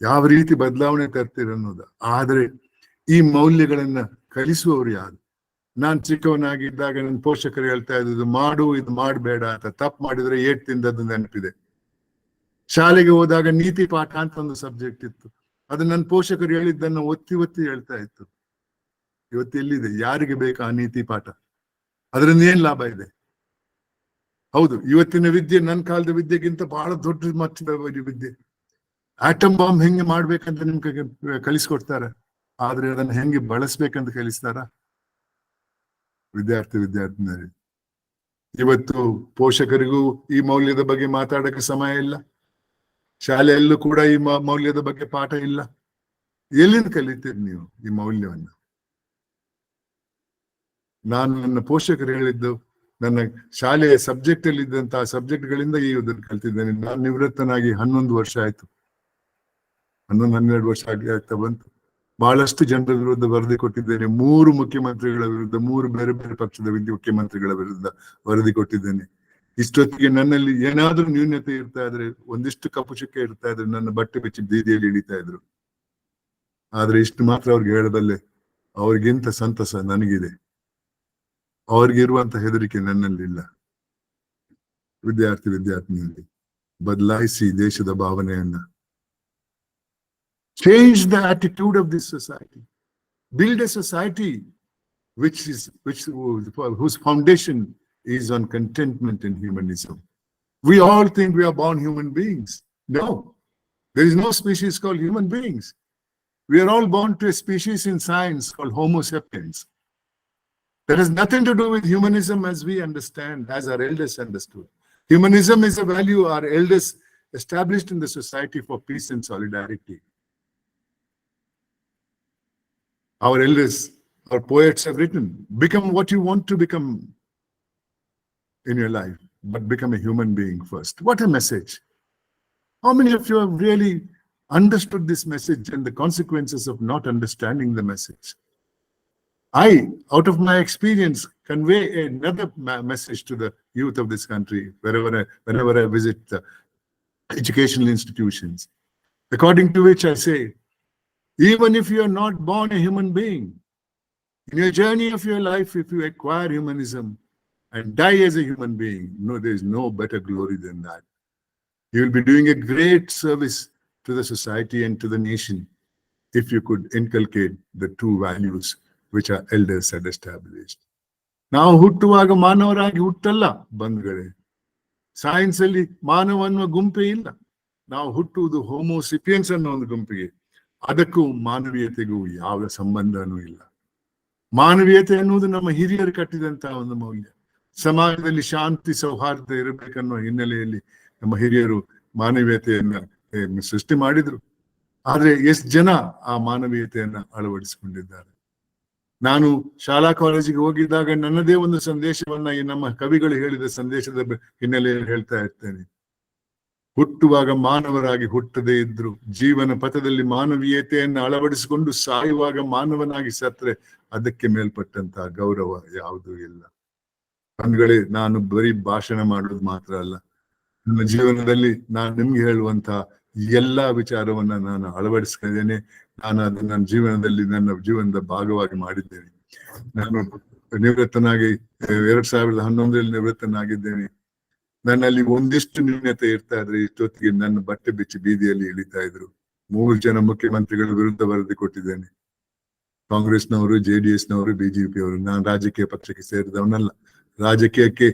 ಯಾವ ರೀತಿ ಬದಲಾವಣೆ ತರ್ತೀರ ಅನ್ನೋದು. ಆದ್ರೆ ಈ ಮೌಲ್ಯಗಳನ್ನ ಕಲಿಸುವವರು ಯಾರು? ನಾನ್ ಚಿಕ್ಕವನಾಗಿದ್ದಾಗ ನನ್ನ ಪೋಷಕರು ಹೇಳ್ತಾ ಇದ್ದು, ಮಾಡು, ಇದು ಮಾಡಬೇಡ ಅಂತ. ತಪ್ಪು ಮಾಡಿದ್ರೆ ಏಟ್ ತಿಂದದ್ದು ನೆನಪಿದೆ. ಶಾಲೆಗೆ ಹೋದಾಗ ನೀತಿ ಪಾಠ ಅಂತ ಒಂದು ಸಬ್ಜೆಕ್ಟ್ ಇತ್ತು. ಅದು ನನ್ನ ಪೋಷಕರು ಹೇಳಿದ್ದನ್ನ ಒತ್ತಿ ಒತ್ತಿ ಹೇಳ್ತಾ ಇತ್ತು. ಇವತ್ತು ಎಲ್ಲಿದೆ? ಯಾರಿಗೆ ಬೇಕಾ ಆ ನೀತಿ ಪಾಠ? ಅದರಿಂದ ಏನ್ ಲಾಭ ಇದೆ? ಹೌದು, ಇವತ್ತಿನ ವಿದ್ಯೆ ನನ್ನ ಕಾಲದ ವಿದ್ಯೆಗಿಂತ ಬಹಳ ದೊಡ್ಡ ಮಟ್ಟದ ವಿದ್ಯೆ. ಆಟಮ್ ಬಾಂಬ್ ಹೆಂಗೆ ಮಾಡ್ಬೇಕಂತ ನಿಮ್ಗೆ ಕಲಿಸ್ಕೊಡ್ತಾರೆ, ಆದ್ರೆ ಅದನ್ನ ಹೆಂಗೆ ಬಳಸ್ಬೇಕಂತ ಕಲಿಸ್ತಾರ? ವಿದ್ಯಾರ್ಥಿನಿಯರೇ, ಇವತ್ತು ಪೋಷಕರಿಗೂ ಈ ಮೌಲ್ಯದ ಬಗ್ಗೆ ಮಾತಾಡಕ್ಕೆ ಸಮಯ ಇಲ್ಲ. ಶಾಲೆಯಲ್ಲೂ ಕೂಡ ಈ ಮೌಲ್ಯದ ಬಗ್ಗೆ ಪಾಠ ಇಲ್ಲ. ಎಲ್ಲಿಂದ ಕಲಿತೀರಿ ನೀವು ಈ ಮೌಲ್ಯವನ್ನ? ನಾನು ನನ್ನ ಪೋಷಕರು ಹೇಳಿದ್ದು, ನನ್ನ ಶಾಲೆಯ ಸಬ್ಜೆಕ್ಟ್ ಅಲ್ಲಿ ಇದ್ದಂತಹ ಸಬ್ಜೆಕ್ಟ್ಗಳಿಂದ ಈ ಇದನ್ನು ಕಲ್ತಿದ್ದೇನೆ. ನಾನು ನಿವೃತ್ತನಾಗಿ 11 ವರ್ಷ ಆಯ್ತು. 11-12 ವರ್ಷ ಆಗ್ತಾ ಬಂತು. ಬಹಳಷ್ಟು ಜನರ ವಿರುದ್ಧ ವರದಿ ಕೊಟ್ಟಿದ್ದೇನೆ. 3 ಮುಖ್ಯಮಂತ್ರಿಗಳ ವಿರುದ್ಧ, 3 ಬೇರೆ ಬೇರೆ ಪಕ್ಷದ ಮುಖ್ಯಮಂತ್ರಿಗಳ ವಿರುದ್ಧ ವರದಿ ಕೊಟ್ಟಿದ್ದೇನೆ. ಇಷ್ಟೊತ್ತಿಗೆ ನನ್ನಲ್ಲಿ ಏನಾದ್ರೂ ನ್ಯೂನ್ಯತೆ ಇರ್ತಾ ಇದ್ರೆ, ಒಂದಿಷ್ಟು ಕಪ್ಪು ಚುಕ್ಕೆ ಇರ್ತಾ ಇದ್ರೆ, ನನ್ನ ಬಟ್ಟೆ ಬಿಚ್ಚಿ ಬೀದಿಯಲ್ಲಿ ಇಳಿತಾ ಇದ್ರು. ಆದ್ರೆ ಇಷ್ಟು ಮಾತ್ರ ಅವ್ರಿಗೆ ಹೇಳಬಲ್ಲೆ, ಅವ್ರಿಗಿಂತ ಸಂತಸ ನನಗಿದೆ. ಅವ್ರಿಗಿರುವಂತ ಹೆದರಿಕೆ ನನ್ನಲ್ಲಿಲ್ಲ. ವಿದ್ಯಾರ್ಥಿನಿಯರಲ್ಲಿ, ಬದಲಾಯಿಸಿ ದೇಶದ ಭಾವನೆಯನ್ನ. Change the attitude of this society. Build a society whose foundation is on contentment and humanism. We all think we are born human beings. No, there is no species called human beings. We are all born to a species in science called Homo sapiens. That has nothing to do with humanism as we understand, as our elders understood. Humanism is a value our elders established in the society for peace and solidarity. Our elders, our poets have written, become what you want to become in your life, but become a human being first. What a message. How many of you have really understood this message and the consequences of not understanding the message? I, out of my experience, convey another message to the youth of this country whenever I visit the educational institutions, according to which I say, even if you are not born a human being, in your journey of your life, if you acquire humanism and die as a human being, no, there is no better glory than that. You will be doing a great service to the society and to the nation if you could inculcate the two values which our elders had established. ನಾವು ಹುಟ್ಟುವಾಗ ಮಾನವರಾಗಿ ಹುಟ್ಟಲ್ಲ ಬಂಧುಗಳೇ. Science ಅಲ್ಲಿ ಮಾನವ ಅನ್ನುವ ಗುಂಪೇ ಇಲ್ಲ. ನಾವು ಹುಟ್ಟುವುದು ಹೋಮೋಸಿಪಿಯನ್ಸ್ ಅನ್ನೋ ಒಂದು ಗುಂಪಿಗೆ. ಅದಕ್ಕೂ ಮಾನವೀಯತೆಗೂ ಯಾವ ಸಂಬಂಧನೂ ಇಲ್ಲ. ಮಾನವೀಯತೆ ಅನ್ನುವುದು ನಮ್ಮ ಹಿರಿಯರು ಕಟ್ಟಿದಂತಹ ಒಂದು ಮೌಲ್ಯ. ಸಮಾಜದಲ್ಲಿ ಶಾಂತಿ ಸೌಹಾರ್ದ ಇರಬೇಕನ್ನೋ ಹಿನ್ನೆಲೆಯಲ್ಲಿ ನಮ್ಮ ಹಿರಿಯರು ಮಾನವೀಯತೆಯನ್ನ ಸೃಷ್ಟಿ ಮಾಡಿದ್ರು. ಆದ್ರೆ ಎಷ್ಟು ಜನ ಆ ಮಾನವೀಯತೆಯನ್ನ ಅಳವಡಿಸಿಕೊಂಡಿದ್ದಾರೆ? ನಾನು ಶಾಲಾ ಕಾಲೇಜಿಗೆ ಹೋಗಿದ್ದಾಗ ನನ್ನದೇ ಒಂದು ಸಂದೇಶವನ್ನ ಈ ನಮ್ಮ ಕವಿಗಳು ಹೇಳಿದ ಸಂದೇಶದ ಹಿನ್ನೆಲೆಯಲ್ಲಿ ಹೇಳ್ತಾ ಇರ್ತೇನೆ. ಹುಟ್ಟುವಾಗ ಮಾನವರಾಗಿ ಹುಟ್ಟದೇ ಇದ್ರು ಜೀವನ ಪಥದಲ್ಲಿ ಮಾನವೀಯತೆಯನ್ನು ಅಳವಡಿಸಿಕೊಂಡು ಸಾಯುವಾಗ ಮಾನವನಾಗಿ ಸತ್ರೆ ಅದಕ್ಕೆ ಮೇಲ್ಪಟ್ಟಂತಹ ಗೌರವ ಯಾವುದೂ ಇಲ್ಲ. ಬಂಧುಗಳೇ, ನಾನು ಬರೀ ಭಾಷಣ ಮಾಡೋದು ಮಾತ್ರ ಅಲ್ಲ, ನನ್ನ ಜೀವನದಲ್ಲಿ ನಾನು ನಿಮ್ಗೆ ಹೇಳುವಂತಹ ಎಲ್ಲಾ ವಿಚಾರವನ್ನ ನಾನು ಅಳವಡಿಸ್ಕೊಂಡಿದ್ದೇನೆ. ನಾನು ಅದನ್ನ ನನ್ನ ಜೀವನದಲ್ಲಿ ನನ್ನ ಜೀವನದ ಭಾಗವಾಗಿ ಮಾಡಿದ್ದೇನೆ. ನಾನು ನಿವೃತ್ತನಾಗಿ 2011 ನಿವೃತ್ತನಾಗಿದ್ದೇನೆ. ನನ್ನಲ್ಲಿ ಒಂದಿಷ್ಟು ನ್ಯೂನ್ಯತೆ ಇರ್ತಾ ಇದ್ರೆ ಇಷ್ಟೊತ್ತಿಗೆ ನನ್ನ ಬಟ್ಟೆ ಬಿಚ್ಚಿ ಬೀದಿಯಲ್ಲಿ ಇಳಿತಾ ಇದ್ರು. 3 ಜನ ಮುಖ್ಯಮಂತ್ರಿಗಳ ವಿರುದ್ಧ ವರದಿ ಕೊಟ್ಟಿದ್ದೇನೆ. ಕಾಂಗ್ರೆಸ್ನವರು, JDSನವರು, BJPಯವರು. ನಾನು ರಾಜಕೀಯ ಪಕ್ಷಕ್ಕೆ ಸೇರಿದವನಲ್ಲ. ರಾಜಕೀಯಕ್ಕೆ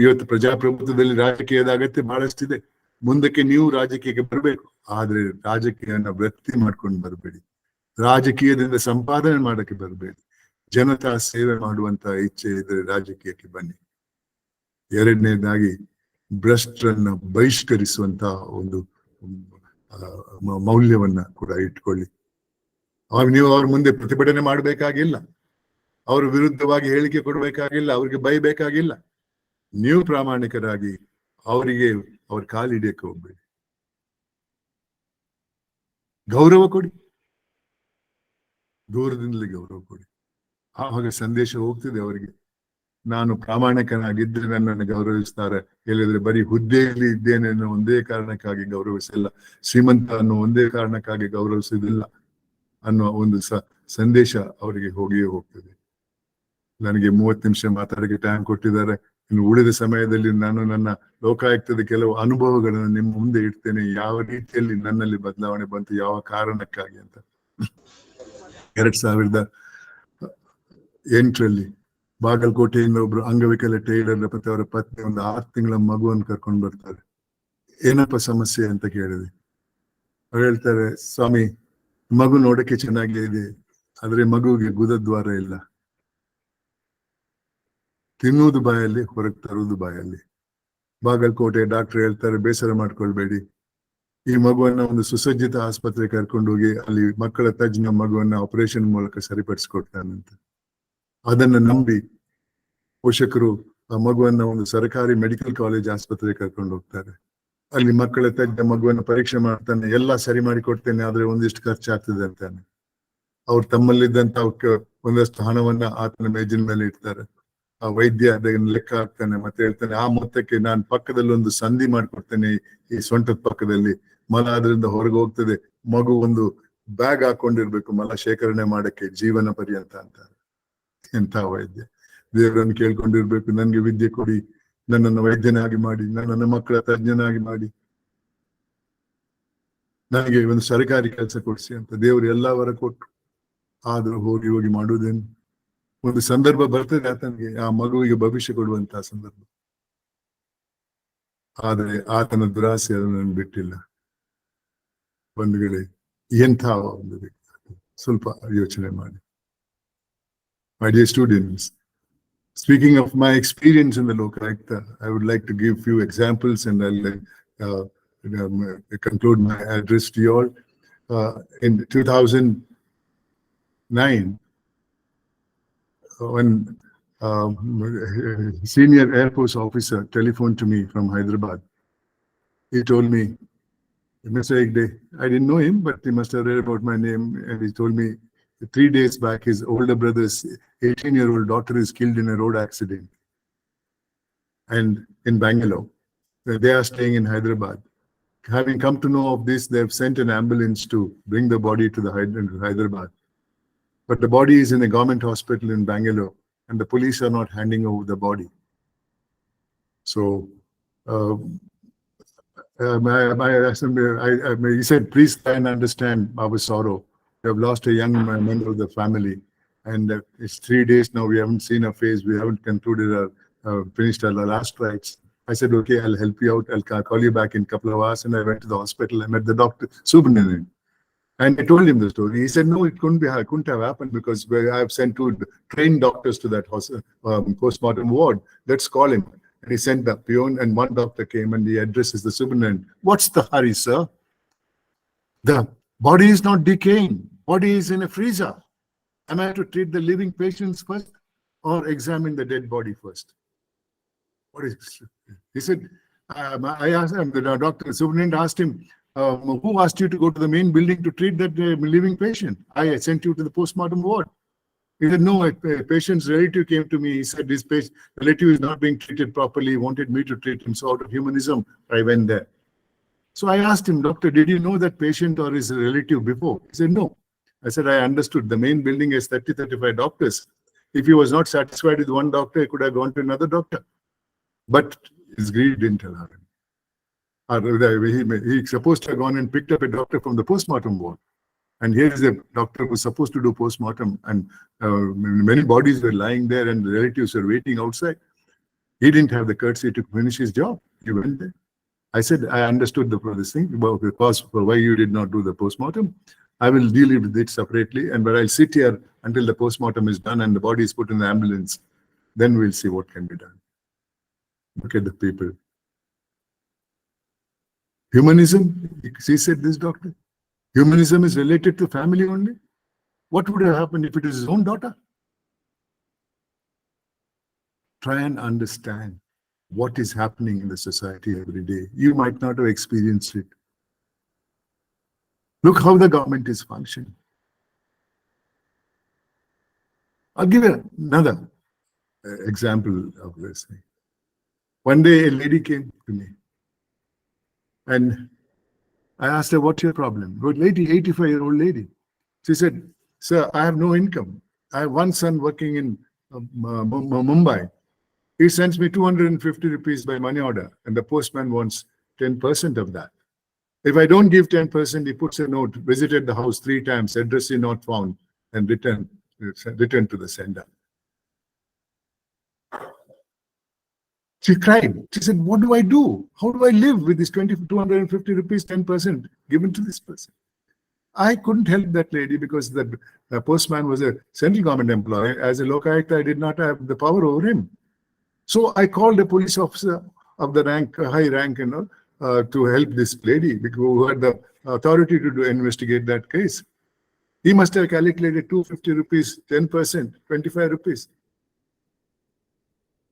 ಇವತ್ತು ಪ್ರಜಾಪ್ರಭುತ್ವದಲ್ಲಿ ರಾಜಕೀಯದ ಅಗತ್ಯ ಬಹಳಷ್ಟಿದೆ. ಮುಂದಕ್ಕೆ ನೀವು ರಾಜಕೀಯಕ್ಕೆ ಬರಬೇಕು, ಆದ್ರೆ ರಾಜಕೀಯನ ವೃತ್ತಿ ಮಾಡ್ಕೊಂಡು ಬರಬೇಡಿ. ರಾಜಕೀಯದಿಂದ ಸಂಪಾದನೆ ಮಾಡಕ್ಕೆ ಬರಬೇಡಿ. ಜನತಾ ಸೇವೆ ಮಾಡುವಂತ ಇಚ್ಛೆ ಇದ್ರೆ ರಾಜಕೀಯಕ್ಕೆ ಬನ್ನಿ. ಎರಡನೇದಾಗಿ ಭ್ರಷ್ಟರನ್ನ ಬಹಿಷ್ಕರಿಸುವಂತ ಒಂದು ಮೌಲ್ಯವನ್ನ ಕೂಡ ಇಟ್ಕೊಳ್ಳಿ. ನೀವು ಅವ್ರ ಮುಂದೆ ಪ್ರತಿಭಟನೆ ಮಾಡಬೇಕಾಗಿಲ್ಲ, ಅವ್ರ ವಿರುದ್ಧವಾಗಿ ಹೇಳಿಕೆ ಕೊಡ್ಬೇಕಾಗಿಲ್ಲ, ಅವ್ರಿಗೆ ಬೈಬೇಕಾಗಿಲ್ಲ. ನೀವು ಪ್ರಾಮಾಣಿಕರಾಗಿ ಅವರಿಗೆ ಅವ್ರ ಕಾಲಿಡಿಯಕ್ಕೆ ಹೋಗ್ಬೇಡಿ. ಗೌರವ ಕೊಡಿ, ದೂರದಿಂದಲೇ ಗೌರವ ಕೊಡಿ. ಆವಾಗ ಸಂದೇಶ ಹೋಗ್ತಿದೆ ಅವರಿಗೆ, ನಾನು ಪ್ರಾಮಾಣಿಕನಾಗಿದ್ರೆ ನನ್ನನ್ನು ಗೌರವಿಸ್ತಾರೆ. ಹೇಳಿದ್ರೆ ಬರೀ ಹುದ್ದೆಯಲ್ಲಿ ಇದ್ದೇನೆ ಅನ್ನೋ ಒಂದೇ ಕಾರಣಕ್ಕಾಗಿ ಗೌರವಿಸಿಲ್ಲ, ಶ್ರೀಮಂತ ಅನ್ನೋ ಒಂದೇ ಕಾರಣಕ್ಕಾಗಿ ಗೌರವಿಸುವುದಿಲ್ಲ ಅನ್ನೋ ಒಂದು ಸಂದೇಶ ಅವರಿಗೆ ಹೋಗಿಯೇ ಹೋಗ್ತದೆ. ನನಗೆ 30 ನಿಮಿಷ ಮಾತಾಡಕ್ಕೆ ಟೈಮ್ ಕೊಟ್ಟಿದ್ದಾರೆ. ಇನ್ನು ಉಳಿದ ಸಮಯದಲ್ಲಿ ನಾನು ನನ್ನ ಲೋಕಾಯುಕ್ತದ ಕೆಲವು ಅನುಭವಗಳನ್ನು ನಿಮ್ಮ ಮುಂದೆ ಇಡ್ತೇನೆ. ಯಾವ ರೀತಿಯಲ್ಲಿ ನನ್ನಲ್ಲಿ ಬದಲಾವಣೆ ಬಂತು, ಯಾವ ಕಾರಣಕ್ಕಾಗಿ ಅಂತ. 2008 ಬಾಗಲಕೋಟೆಯಿಂದ ಒಬ್ರು ಅಂಗವಿಕಲ ಟೈಲರ್ ಮತ್ತೆ ಅವರ ಪತ್ನಿ ಒಂದು 6 ತಿಂಗಳ ಮಗುವನ್ನು ಕರ್ಕೊಂಡು ಬರ್ತಾರೆ. ಏನಪ್ಪ ಸಮಸ್ಯೆ ಅಂತ ಕೇಳಿದೆ. ಅವ್ರು ಹೇಳ್ತಾರೆ, ಸ್ವಾಮಿ, ಮಗು ನೋಡಕ್ಕೆ ಚೆನ್ನಾಗೇ ಇದೆ, ಆದ್ರೆ ಮಗುವಿಗೆ ಗುದದ್ವಾರ ಇಲ್ಲ. ತಿನ್ನುವುದು ಬಾಯಲ್ಲಿ, ಹೊರಗೆ ತರುವುದು ಬಾಯಲ್ಲಿ. ಬಾಗಲಕೋಟೆ ಡಾಕ್ಟರ್ ಹೇಳ್ತಾರೆ, ಬೇಸರ ಮಾಡ್ಕೊಳ್ಬೇಡಿ, ಈ ಮಗುವನ್ನ ಒಂದು ಸುಸಜ್ಜಿತ ಆಸ್ಪತ್ರೆ ಕರ್ಕೊಂಡು ಹೋಗಿ ಅಲ್ಲಿ ಮಕ್ಕಳ ತಜ್ಞ ಮಗುವನ್ನ ಆಪರೇಷನ್ ಮೂಲಕ ಸರಿಪಡಿಸಿಕೊಡ್ತಾನಂತ. ಅದನ್ನ ನಂಬಿ ಪೋಷಕರು ಆ ಮಗುವನ್ನ ಒಂದು ಸರ್ಕಾರಿ ಮೆಡಿಕಲ್ ಕಾಲೇಜ್ ಆಸ್ಪತ್ರೆಗೆ ಕರ್ಕೊಂಡು ಹೋಗ್ತಾರೆ. ಅಲ್ಲಿ ಮಕ್ಕಳ ತಜ್ಞ ಮಗುವನ್ನ ಪರೀಕ್ಷೆ ಮಾಡ್ತಾನೆ, ಎಲ್ಲಾ ಸರಿ ಮಾಡಿ ಕೊಡ್ತೇನೆ, ಆದ್ರೆ ಒಂದಿಷ್ಟು ಖರ್ಚಾಗ್ತದೆ ಅಂತಾನೆ. ಅವ್ರು ತಮ್ಮಲ್ಲಿದ್ದಂತ ಒಂದಷ್ಟು ಹಣವನ್ನ ಆತನ ಮೇಜಿನ ಮೇಲೆ ಇಡ್ತಾರೆ. ಆ ವೈದ್ಯ ಅದನ್ನ ಲೆಕ್ಕ ಹಾಕ್ತಾನೆ, ಮತ್ತೆ ಹೇಳ್ತಾನೆ, ಆ ಮೊತ್ತಕ್ಕೆ ನಾನು ಪಕ್ಕದಲ್ಲಿ ಒಂದು ಸಂಧಿ ಮಾಡ್ಕೊಡ್ತೇನೆ, ಈ ಸೊಂಟದ ಪಕ್ಕದಲ್ಲಿ ಮಲ ಅದರಿಂದ ಹೊರಗೆ ಹೋಗ್ತದೆ, ಮಗು ಒಂದು ಬ್ಯಾಗ್ ಹಾಕೊಂಡಿರ್ಬೇಕು ಮಲ ಶೇಖರಣೆ ಮಾಡಕ್ಕೆ ಜೀವನ ಪರ್ಯಂತ ಅಂತಾರೆ. ಎಂಥ ವೈದ್ಯ! ದೇವರನ್ನು ಕೇಳ್ಕೊಂಡಿರ್ಬೇಕು, ನನ್ಗೆ ವಿದ್ಯೆ ಕೊಡಿ, ನನ್ನನ್ನು ವೈದ್ಯನಾಗಿ ಮಾಡಿ, ನನ್ನನ್ನು ಮಕ್ಕಳ ತಜ್ಞನಾಗಿ ಮಾಡಿ, ನನಗೆ ಒಂದು ಸರ್ಕಾರಿ ಕೆಲಸ ಕೊಡಿಸಿ ಅಂತ ದೇವರು ಎಲ್ಲಾ ವರ ಕೊಟ್ಟು. ಆದ್ರೂ ಹೋಗಿ ಹೋಗಿ ಮಾಡುವುದೇನು? ಒಂದು ಸಂದರ್ಭ ಬರ್ತದೆ ಆತನಿಗೆ, ಆ ಮಗುವಿಗೆ ಭವಿಷ್ಯ ಕೊಡುವಂತಹ ಸಂದರ್ಭ. ಆದ್ರೆ ಆತನ ದುರಾಸೆ ಅದನ್ನು ಬಿಟ್ಟಿಲ್ಲ. ಬಂಧುಗಳೇ, ಎಂಥ ಒಂದು ವ್ಯಕ್ತಿ, ಸ್ವಲ್ಪ ಯೋಚನೆ ಮಾಡಿ. My dear students, Speaking of my experience in the Lokayukta, I would like to give few examples and I'll conclude my address to you all. In 2009, when senior Air Force officer telephoned to me from Hyderabad, he told me, Mr. Hegde, I didn't know him, but he must have read about my name, and he told me 3 days back his older brother's 18-year-old daughter is killed in a road accident. And in Bangalore, they are staying in Hyderabad. Having come to know of this, they've sent an ambulance to bring the body to the Hyderabad. But the body is in a government hospital in Bangalore, and the police are not handing over the body. So he said, please try and understand our sorrow. We have lost a young member of the family, and it's 3 days now. We haven't seen her face. We haven't concluded finished our last rites. I said, okay, I'll help you out. I'll call you back in a couple of hours. And I went to the hospital. I met the doctor, superintendent. And I told him the story. He said, no, it couldn't have happened because I have sent 2 trained doctors to that postmortem ward. Let's call him. And he sent the peon, and 1 doctor came, and the address is the superintendent. What's the hurry, sir? The body is not decaying. Body is in a freezer. Am I to treat the living patients first or examine the dead body first? What is this? He said, I asked him, the doctor, superintendent asked him, who asked you to go to the main building to treat that living patient? I sent you to the postmortem ward. He said, no, a patient's relative came to me. He said, this relative is not being treated properly. He wanted me to treat him. So out of humanism, I went there. So I asked him, doctor, did you know that patient or his relative before? He said, no. I said, I understood. The main building has 30-35 doctors. If he was not satisfied with 1 doctor, he could have gone to another doctor. But his greed didn't allow him. He's supposed to have gone and picked up a doctor from the postmortem ward. And here is a doctor who's supposed to do postmortem, and many bodies were lying there and the relatives were waiting outside. He didn't have the courtesy to finish his job. He went there. I said, I understood this thing about the cause for why you did not do the postmortem. I will deal with it separately, but I'll sit here until the postmortem is done and the body is put in the ambulance. Then we'll see what can be done. Look at the people. Humanism, he said, this doctor. Humanism is related to family only. What would have happened if it is his own daughter? Try and understand what is happening in the society every day. You might not have experienced it. Look how the government is functioning. I'll give you another example of this. One day a lady came to me and I asked her, what's your problem? Good lady, 85-year-old lady. She said, sir, I have no income. I have 1 son working in Mumbai. He sends me 250 rupees by money order, and the postman wants 10% of that. If I don't give 10%, he puts a note, visited the house 3 times, address is not found, and return to the sender. She cried. She said, what do I do? How do I live with this 250 rupees, 10% given to this person? I couldn't help that lady because the postman was a central government employee. As a Lokayukta, I did not have the power over him. So I called a police officer of the rank, high rank, to help this lady who had the authority to investigate that case. He must have calculated 250 rupees, 10%, 25 rupees.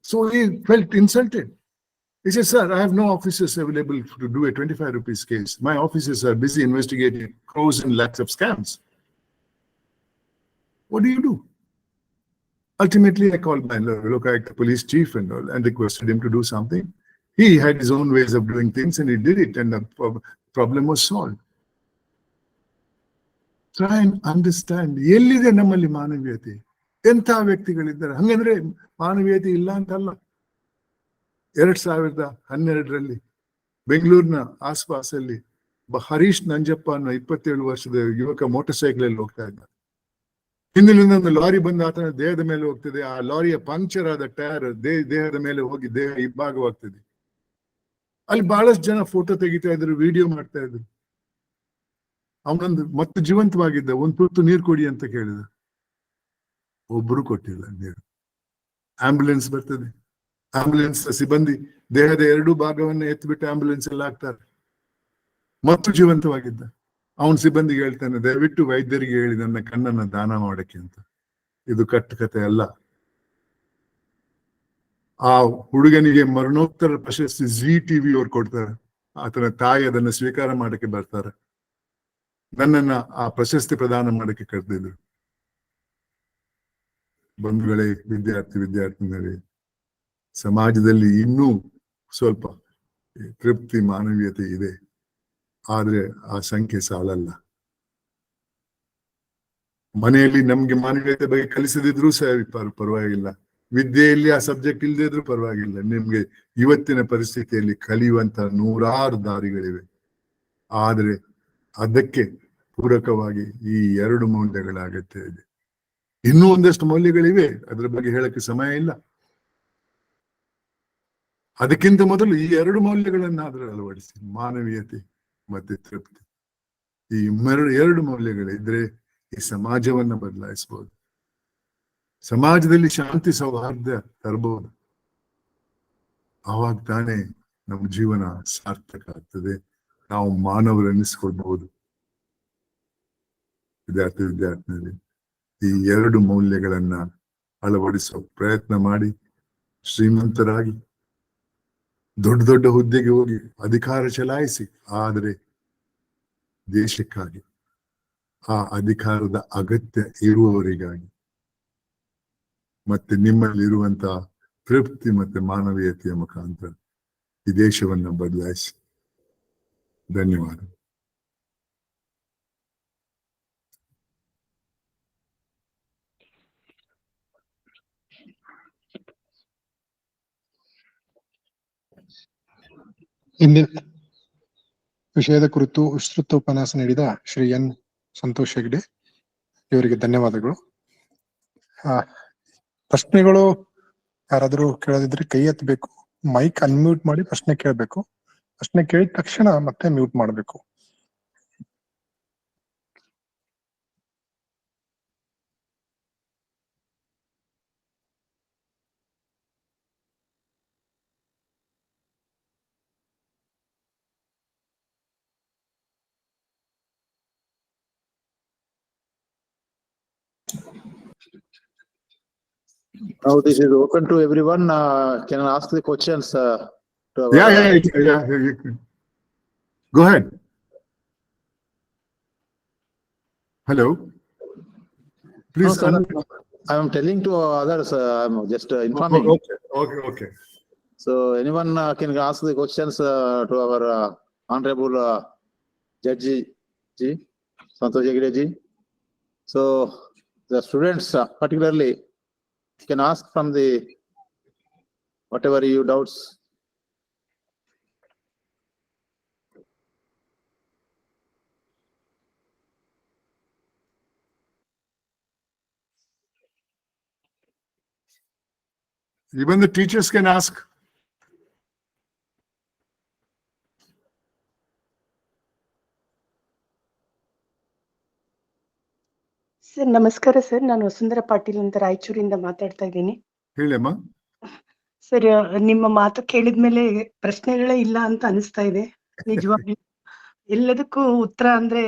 So he felt insulted. He said, sir, I have no officers available to do a 25 rupees case. My officers are busy investigating crores and lakhs of scams. What do you do? Ultimately, I called my Lokayukta police chief and requested him to do something. He had his own ways of doing things and he did it, and the problem was solved. Try and understand. Ellide nammalli ಮಾನವೀಯತೆ ಎಂಥ ವ್ಯಕ್ತಿಗಳಿದ್ದಾರೆ ಹಂಗಂದ್ರೆ ಮಾನವೀಯತೆ ಇಲ್ಲ ಅಂತಲ್ಲ. 2012ರಲ್ಲಿ ಬೆಂಗಳೂರಿನ ಆಸ್ಪಾಸಲ್ಲಿ ಹರೀಶ್ ನಂಜಪ್ಪ ಅನ್ನೋ 27 ವರ್ಷದ ಯುವಕ ಮೋಟಾರ್ ಸೈಕಲ್ ಅಲ್ಲಿ ಹೋಗ್ತಾ ಇದ್ದ. ಹಿಂದಿನಿಂದ ಒಂದು ಲಾರಿ ಬಂದು ಆತನ ದೇಹದ ಮೇಲೆ ಹೋಗ್ತದೆ. ಆ ಲಾರಿಯ ಪಂಕ್ಚರ್ ಆದ ಟೈರ್ ದೇಹದ ಮೇಲೆ ಹೋಗಿ ದೇಹ ಇಬ್ಬಾಗವಾಗ್ತದೆ. ಅಲ್ಲಿ ಬಹಳಷ್ಟು ಜನ ಫೋಟೋ ತೆಗಿತಾ ಇದ್ರು, ವಿಡಿಯೋ ಮಾಡ್ತಾ ಇದ್ರು. ಅವನೊಂದು ಮತ್ತೆ ಜೀವಂತವಾಗಿದ್ದ, 1 ತುತ್ತು ನೀರು ಕೊಡಿ ಅಂತ ಕೇಳಿದ. ಒಬ್ರು ಕೊಟ್ಟಿಲ್ಲ ನೀರು. ಆಂಬ್ಯುಲೆನ್ಸ್ ಬರ್ತದೆ, ಆಂಬ್ಯುಲೆನ್ಸ್ ಸಿಬ್ಬಂದಿ ದೇಹದ ಎರಡೂ ಭಾಗವನ್ನ ಎತ್ಬಿಟ್ಟು ಆಂಬ್ಯುಲೆನ್ಸ್ ಎಲ್ಲ ಹಾಕ್ತಾರೆ. ಮತ್ತು ಜೀವಂತವಾಗಿದ್ದ ಅವನ ಸಿಬ್ಬಂದಿಗೆ ಹೇಳ್ತಾನೆ, ದಯವಿಟ್ಟು ವೈದ್ಯರಿಗೆ ಹೇಳಿ ನನ್ನ ಕಣ್ಣನ್ನ ದಾನ ಮಾಡಕ್ಕೆ ಅಂತ. ಇದು ಕಟ್ಟುಕತೆ ಅಲ್ಲ. ಆ ಹುಡುಗನಿಗೆ ಮರಣೋತ್ತರ ಪ್ರಶಸ್ತಿ ZTV ಅವ್ರು ಕೊಡ್ತಾರೆ. ಆತನ ತಾಯಿ ಅದನ್ನ ಸ್ವೀಕಾರ ಮಾಡಕ್ಕೆ ಬರ್ತಾರೆ. ನನ್ನನ್ನ ಆ ಪ್ರಶಸ್ತಿ ಪ್ರದಾನ ಮಾಡಕ್ಕೆ ಕರೆದಿದ್ರು. ಬಂಧುಗಳೇ, ವಿದ್ಯಾರ್ಥಿನಿಯರೇ, ಸಮಾಜದಲ್ಲಿ ಇನ್ನೂ ಸ್ವಲ್ಪ ತೃಪ್ತಿ, ಮಾನವೀಯತೆ ಇದೆ. ಆದ್ರೆ ಆ ಸಂಖ್ಯೆ ಸಾಲಲ್ಲ. ಮನೆಯಲ್ಲಿ ನಮ್ಗೆ ಮಾನವೀಯತೆ ಬಗ್ಗೆ ಕಲಿಸದಿದ್ರು ಸಹ ಪರವಾಗಿಲ್ಲ, ವಿದ್ಯೆಯಲ್ಲಿ ಆ ಸಬ್ಜೆಕ್ಟ್ ಇಲ್ಲದೆ ಇದ್ರೂ ಪರವಾಗಿಲ್ಲ. ನಿಮ್ಗೆ ಇವತ್ತಿನ ಪರಿಸ್ಥಿತಿಯಲ್ಲಿ ಕಲಿಯುವಂತ 100 ದಾರಿಗಳಿವೆ. ಆದ್ರೆ ಅದಕ್ಕೆ ಪೂರಕವಾಗಿ ಈ 2 ಮೌಲ್ಯಗಳ ಅಗತ್ಯ ಇದೆ. ಇನ್ನೂ ಒಂದಷ್ಟು ಮೌಲ್ಯಗಳಿವೆ, ಅದ್ರ ಬಗ್ಗೆ ಹೇಳಕ್ಕೆ ಸಮಯ ಇಲ್ಲ. ಅದಕ್ಕಿಂತ ಮೊದಲು ಈ 2 ಮೌಲ್ಯಗಳನ್ನಾದ್ರೂ ಅಳವಡಿಸಿ, ಮಾನವೀಯತೆ ಮತ್ತೆ ತೃಪ್ತಿ. ಈ 2 ಮೌಲ್ಯಗಳಿದ್ರೆ ಈ ಸಮಾಜವನ್ನ ಬದಲಾಯಿಸಬಹುದು. ಸಮಾಜದಲ್ಲಿ ಶಾಂತಿ ಸೌಹಾರ್ದ ತರಬಹುದು. ಆವಾಗ ತಾನೇ ನಮ್ಮ ಜೀವನ ಸಾರ್ಥಕ ಆಗ್ತದೆ, ನಾವು ಮಾನವರೆನ್ನಿಸ್ಕೊಳ್ಬಹುದು. ವಿದ್ಯಾರ್ಥಿನಿಯರೇ, ಈ 2 ಮೌಲ್ಯಗಳನ್ನ ಅಳವಡಿಸುವ ಪ್ರಯತ್ನ ಮಾಡಿ, ಶ್ರೀಮಂತರಾಗಿ ದೊಡ್ಡ ದೊಡ್ಡ ಹುದ್ದೆಗೆ ಹೋಗಿ ಅಧಿಕಾರ ಚಲಾಯಿಸಿ. ಆದರೆ ದೇಶಕ್ಕಾಗಿ, ಆ ಅಧಿಕಾರದ ಅಗತ್ಯ ಇರುವವರಿಗಾಗಿ, ಮತ್ತೆ ನಿಮ್ಮಲ್ಲಿರುವಂತಹ ತೃಪ್ತಿ ಮತ್ತೆ ಮಾನವೀಯತೆಯ ಮುಖಾಂತರ ಈ ದೇಶವನ್ನ ಬದಲಾಯಿಸಿ. ಧನ್ಯವಾದ. ಇಂದಿನ ವಿಷಯದ ಕುರಿತು ವಿಸ್ತೃತ ಉಪನ್ಯಾಸ ನೀಡಿದ ಶ್ರೀ N.Santosh Hegde ಇವರಿಗೆ ಧನ್ಯವಾದಗಳು. ಪ್ರಶ್ನೆಗಳು ಯಾರಾದ್ರೂ ಕೇಳದಿದ್ರೆ ಕೈ ಎತ್ತಬೇಕು, ಮೈಕ್ ಅನ್ಮ್ಯೂಟ್ ಮಾಡಿ ಪ್ರಶ್ನೆ ಕೇಳಬೇಕು. ಪ್ರಶ್ನೆ ಕೇಳಿದ ತಕ್ಷಣ ಮತ್ತೆ ಮ್ಯೂಟ್ ಮಾಡಬೇಕು. Now this is open to everyone. Can I ask the questions? To our, Yeah. Go ahead. Hello. Please. No, sir, I am telling to others. I am just informing. Okay. So anyone can ask the questions to our honorable Judge Ji, Santosh Hegde Ji. So the students particularly can ask from the whatever you doubts. Even the teachers can ask. Sir ನಮಸ್ಕಾರ sir, ನಾನು ವಸುಂಧರಾ ಪಾಟೀಲ್ ಅಂತ ರಾಯಚೂರಿಂದ ಮಾತಾಡ್ತಾ ಇದ್ದೀನಿ. ಹೇಳಮ್ಮ. Sir, ನಿಮ್ಮ ಮಾತು ಕೇಳಿದ್ಮೇಲೆ ಪ್ರಶ್ನೆಗಳೇ ಇಲ್ಲ ಅಂತ ಅನಿಸ್ತಾ ಇದೆ. ನಿಜವಾಗ್ಲೂ ಎಲ್ಲದಕ್ಕೂ ಉತ್ತರ ಅಂದ್ರೆ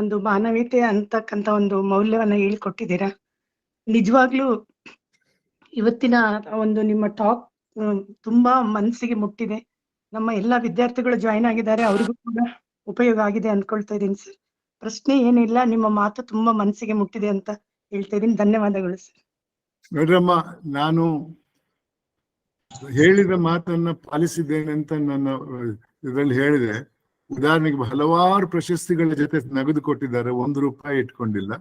ಒಂದು ಮಾನವೀಯತೆ ಅಂತಕ್ಕಂತ ಒಂದು ಮೌಲ್ಯವನ್ನ ಹೇಳ್ಕೊಟ್ಟಿದ್ದೀರಾ. ನಿಜವಾಗ್ಲೂ ಇವತ್ತಿನ ಒಂದು ನಿಮ್ಮ ಟಾಕ್ ತುಂಬಾ ಮನಸ್ಸಿಗೆ ಮುಟ್ಟಿದೆ. ನಮ್ಮ ಎಲ್ಲಾ ವಿದ್ಯಾರ್ಥಿಗಳು ಜಾಯಿನ್ ಆಗಿದ್ದಾರೆ, ಅವ್ರಿಗೂ ಕೂಡ ಉಪಯೋಗ ಆಗಿದೆ ಅನ್ಕೊಳ್ತಾ ಇದ್ದೀನಿ ಸರ್. ಪ್ರಶ್ನೆ ಏನಿಲ್ಲ, ನಿಮ್ಮ ಮಾತು ತುಂಬಾ ಮನಸ್ಸಿಗೆ ಮುಟ್ಟಿದೆ ಅಂತ ಹೇಳ್ತಾ ಇದ್ದೀನಿ. ಧನ್ಯವಾದಗಳು ಸರ್. ನೋಡ್ರಮ್ಮ, ನಾನು ಹೇಳಿದ ಮಾತನ್ನ ಪಾಲಿಸಿದ್ದೇನೆ ಅಂತ ನನ್ನ ಇದರಲ್ಲಿ ಹೇಳಿದೆ. ಉದಾಹರಣೆಗೆ ಹಲವಾರು ಪ್ರಶಸ್ತಿಗಳ ಜೊತೆ ನಗದು ಕೊಟ್ಟಿದ್ದಾರೆ, 1 ರೂಪಾಯಿ ಇಟ್ಕೊಂಡಿಲ್ಲ.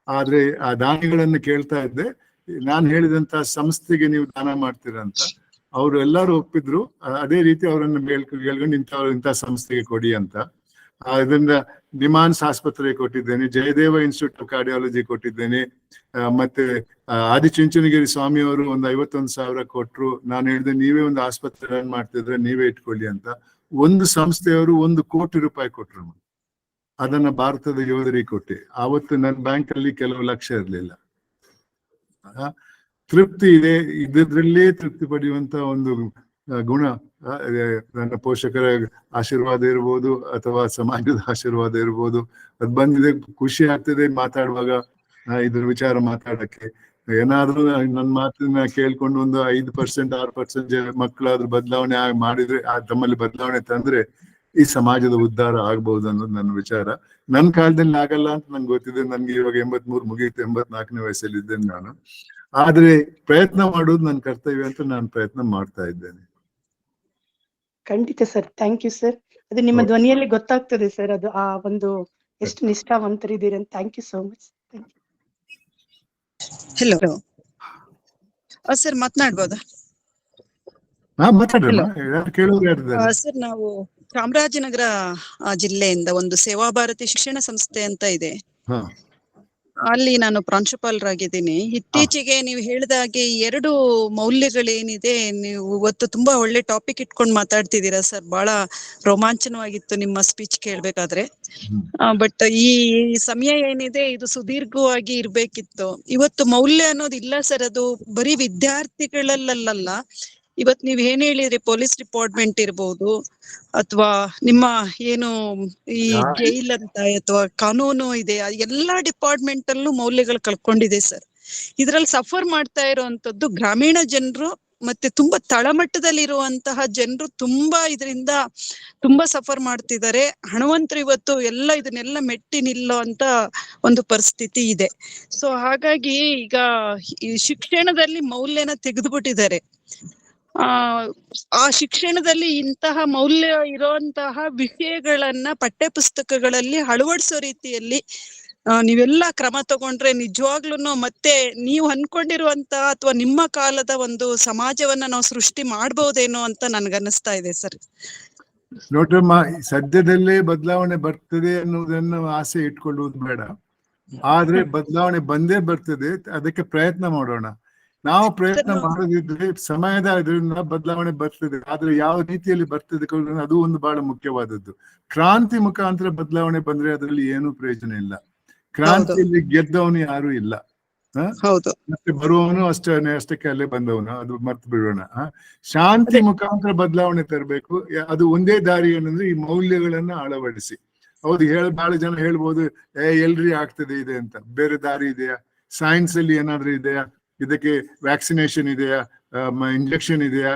ಆದ್ರೆ ಆ ದಾನಿಗಳನ್ನ ಕೇಳ್ತಾ ಇದ್ದೆ, ನಾನು ಹೇಳಿದಂತ ಸಂಸ್ಥೆಗೆ ನೀವು ದಾನ ಮಾಡ್ತೀರಾ ಅಂತ. ಅವರು ಎಲ್ಲರೂ ಒಪ್ಪಿದ್ರು. ಅದೇ ರೀತಿ ಅವರನ್ನು ಹೇಳ್ಕೊಂಡು ಇಂಥ ಸಂಸ್ಥೆಗೆ ಕೊಡಿ ಅಂತ. ಇದರಿಂದ ನಿಮಾನ್ಸ್ ಆಸ್ಪತ್ರೆಗೆ ಕೊಟ್ಟಿದ್ದೇನೆ, ಜಯದೇವ ಇನ್ಸ್ಟಿಟ್ಯೂಟ್ ಆಫ್ ಕಾರ್ಡಿಯಾಲಜಿ ಕೊಟ್ಟಿದ್ದೇನೆ, ಮತ್ತೆ ಆದಿಚುಂಚನಗಿರಿ ಸ್ವಾಮಿಯವರು ಒಂದು 51,000 ಕೊಟ್ರು. ನಾನು ಹೇಳಿದೆ, ನೀವೇ ಒಂದು ಆಸ್ಪತ್ರೆ ರನ್ ಮಾಡ್ತಿದ್ರೆ ನೀವೇ ಇಟ್ಕೊಳ್ಳಿ ಅಂತ. ಒಂದು ಸಂಸ್ಥೆಯವರು 1 ಕೋಟಿ ರೂಪಾಯಿ ಕೊಟ್ರು. ಅದನ್ನ ಭಾರತದ ಯೋಧರಿಗೆ ಕೊಟ್ಟೆ. ಆವತ್ತು ನನ್ನ ಬ್ಯಾಂಕ್ ಅಲ್ಲಿ ಕೆಲವು ಲಕ್ಷ ಇರ್ಲಿಲ್ಲ. ತೃಪ್ತಿ ಇದೆ, ಇದರಲ್ಲೇ ತೃಪ್ತಿ ಪಡೆಯುವಂತ ಒಂದು ಗುಣ ನನ್ನ ಪೋಷಕರ ಆಶೀರ್ವಾದ ಇರ್ಬೋದು ಅಥವಾ ಸಮಾಜದ ಆಶೀರ್ವಾದ ಇರ್ಬೋದು. ಅದ್ ಬಂದಿದೆ, ಖುಷಿ ಆಗ್ತದೆ ಮಾತಾಡುವಾಗ ಇದ್ರ ವಿಚಾರ ಮಾತಾಡಕ್ಕೆ. ಏನಾದ್ರೂ ನನ್ನ ಮಾತನ್ನ ಕೇಳ್ಕೊಂಡು ಒಂದು 5% 6% ಮಕ್ಕಳಾದ್ರೂ ಬದಲಾವಣೆ ಮಾಡಿದ್ರೆ, ತಮ್ಮಲ್ಲಿ ಬದಲಾವಣೆ ತಂದ್ರೆ ಈ ಸಮಾಜದ ಉದ್ಧಾರ ಆಗ್ಬಹುದು ಅನ್ನೋದು ನನ್ನ ವಿಚಾರ. ನನ್ನ ಕಾಲದಲ್ಲಿ ಆಗಲ್ಲ ಅಂತ ನಂಗೆ ಗೊತ್ತಿದೆ. ನನ್ಗೆ ಇವಾಗ 83 ಮುಗಿಯುತ್ತೆ, 84ನೇ ವಯಸ್ಸಲ್ಲಿ ಇದ್ದೇನೆ ನಾನು. ಆದ್ರೆ ಪ್ರಯತ್ನ ಮಾಡೋದು ನನ್ನ ಕರ್ತವ್ಯ ಅಂತ ನಾನು ಪ್ರಯತ್ನ ಮಾಡ್ತಾ ಇದ್ದೇನೆ. ಖಂಡಿತ ಸರ್, ಥ್ಯಾಂಕ್ ಯು ಸರ್. ಅದು ನಿಮ್ಮ ಧ್ವನಿಯಲ್ಲಿ ಗೊತ್ತಾಗ್ತದೆ ಸರ್, ಅದು ಆ ಒಂದು ಎಷ್ಟು ನಿಷ್ಠಾವಂತರಿದ್ದೀರಿ ಅಂತ. Thank you so much. Hello sir, ಮಾತನಾಡ್ಬೋದಾ? ಸರ್, ನಾವು ಚಾಮರಾಜನಗರ ಜಿಲ್ಲೆಯಿಂದ ಒಂದು ಸೇವಾ ಭಾರತಿ ಶಿಕ್ಷಣ ಸಂಸ್ಥೆ ಅಂತ ಇದೆ, ಅಲ್ಲಿ ನಾನು ಪ್ರಾಂಶುಪಾಲರಾಗಿದ್ದೀನಿ. ಇತ್ತೀಚೆಗೆ ನೀವು ಹೇಳಿದ ಹಾಗೆ 2 ಮೌಲ್ಯಗಳೇನಿದೆ, ನೀವು ಇವತ್ತು ತುಂಬಾ ಒಳ್ಳೆ ಟಾಪಿಕ್ ಇಟ್ಕೊಂಡು ಮಾತಾಡ್ತಿದ್ದೀರಾ ಸರ್. ಬಹಳ ರೋಮಾಂಚನವಾಗಿತ್ತು ನಿಮ್ಮ ಸ್ಪೀಚ್ ಕೇಳ್ಬೇಕಾದ್ರೆ. ಬಟ್ ಈ ಸಮಯ ಏನಿದೆ ಇದು ಸುದೀರ್ಘವಾಗಿ ಇರ್ಬೇಕಿತ್ತು. ಇವತ್ತು ಮೌಲ್ಯ ಅನ್ನೋದು ಇಲ್ಲ ಸರ್, ಅದು ಬರೀ ವಿದ್ಯಾರ್ಥಿಗಳಲ್ಲ. ಇವತ್ ನೀವ್ ಏನ್ ಹೇಳಿದ್ರಿ, ಪೊಲೀಸ್ ಡಿಪಾರ್ಟ್ಮೆಂಟ್ ಇರ್ಬೋದು ಅಥವಾ ನಿಮ್ಮ ಏನು ಈ ಜೈಲ್ ಅಂತ ಅಥವಾ ಕಾನೂನು ಇದೆ, ಎಲ್ಲಾ ಡಿಪಾರ್ಟ್ಮೆಂಟ್ ಅಲ್ಲೂ ಮೌಲ್ಯಗಳು ಕಳ್ಕೊಂಡಿದೆ ಸರ್. ಇದ್ರಲ್ಲಿ ಸಫರ್ ಮಾಡ್ತಾ ಇರುವಂತದ್ದು ಗ್ರಾಮೀಣ ಜನರು ಮತ್ತೆ ತುಂಬಾ ತಳಮಟ್ಟದಲ್ಲಿ ಇರುವಂತಹ ಜನರು ತುಂಬಾ ಇದರಿಂದ ತುಂಬಾ ಸಫರ್ ಮಾಡ್ತಿದ್ದಾರೆ. ಹಣವಂತರು ಇವತ್ತು ಇದನ್ನೆಲ್ಲ ಮೆಟ್ಟಿ ನಿಲ್ಲೋ ಅಂತ ಒಂದು ಪರಿಸ್ಥಿತಿ ಇದೆ. ಸೊ ಹಾಗಾಗಿ ಈಗ ಈ ಶಿಕ್ಷಣದಲ್ಲಿ ಮೌಲ್ಯನ ತೆಗೆದುಬಿಟ್ಟಿದ್ದಾರೆ. ಆ ಶಿಕ್ಷಣದಲ್ಲಿ ಇಂತಹ ಮೌಲ್ಯ ಇರುವಂತಹ ವಿಷಯಗಳನ್ನ ಪಠ್ಯ ಪುಸ್ತಕಗಳಲ್ಲಿ ಅಳವಡಿಸೋ ರೀತಿಯಲ್ಲಿ ನೀವೆಲ್ಲ ಕ್ರಮ ತಗೊಂಡ್ರೆ ನಿಜವಾಗ್ಲೂ ಮತ್ತೆ ನೀವು ಅನ್ಕೊಂಡಿರುವಂತಹ ಅಥವಾ ನಿಮ್ಮ ಕಾಲದ ಒಂದು ಸಮಾಜವನ್ನ ನಾವು ಸೃಷ್ಟಿ ಮಾಡ್ಬೋದೇನೋ ಅಂತ ನನ್ಗನ್ನಿಸ್ತಾ ಇದೆ ಸರ್. ನೋಡ್ರಮ್ಮ, ಸದ್ಯದಲ್ಲೇ ಬದಲಾವಣೆ ಬರ್ತದೆ ಅನ್ನೋದನ್ನು ಆಸೆ ಇಟ್ಕೊಳ್ಳುವುದು ಬೇಡ. ಆದ್ರೆ ಬದಲಾವಣೆ ಬಂದೇ ಬರ್ತದೆ, ಅದಕ್ಕೆ ಪ್ರಯತ್ನ ಮಾಡೋಣ. ನಾವು ಪ್ರಯತ್ನ ಮಾಡೋದಿದ್ರೆ ಸಮಯದ ಇದರಿಂದ ಬದಲಾವಣೆ ಬರ್ತದೆ. ಆದ್ರೆ ಯಾವ ರೀತಿಯಲ್ಲಿ ಬರ್ತದೆ ಅದು ಒಂದು ಬಹಳ ಮುಖ್ಯವಾದದ್ದು. ಕ್ರಾಂತಿ ಮುಖಾಂತರ ಬದಲಾವಣೆ ಬಂದ್ರೆ ಅದರಲ್ಲಿ ಏನೂ ಪ್ರಯೋಜನ ಇಲ್ಲ. ಕ್ರಾಂತಿಯಲ್ಲಿ ಗೆದ್ದವನು ಯಾರು ಇಲ್ಲ, ಮತ್ತೆ ಬರುವವನು ಅಷ್ಟಕ್ಕೆ ಅಲ್ಲೇ ಬಂದವನು, ಅದು ಮರ್ತು ಬಿಡೋಣ. ಶಾಂತಿ ಮುಖಾಂತರ ಬದಲಾವಣೆ ತರಬೇಕು. ಅದು ಒಂದೇ ದಾರಿ ಏನಂದ್ರೆ ಈ ಮೌಲ್ಯಗಳನ್ನ ಅಳವಡಿಸಿ. ಹೌದು, ಬಹಳ ಜನ ಹೇಳ್ಬೋದು, ಎಲ್ರಿ ಆಗ್ತದೆ ಇದೆ ಅಂತ. ಬೇರೆ ದಾರಿ ಇದೆಯಾ? ಸೈನ್ಸ್ ಅಲ್ಲಿ ಏನಾದ್ರೂ ಇದೆಯಾ? ಇದಕ್ಕೆ ವ್ಯಾಕ್ಸಿನೇಷನ್ ಇದೆಯಾ? ಇಂಜೆಕ್ಷನ್ ಇದೆಯಾ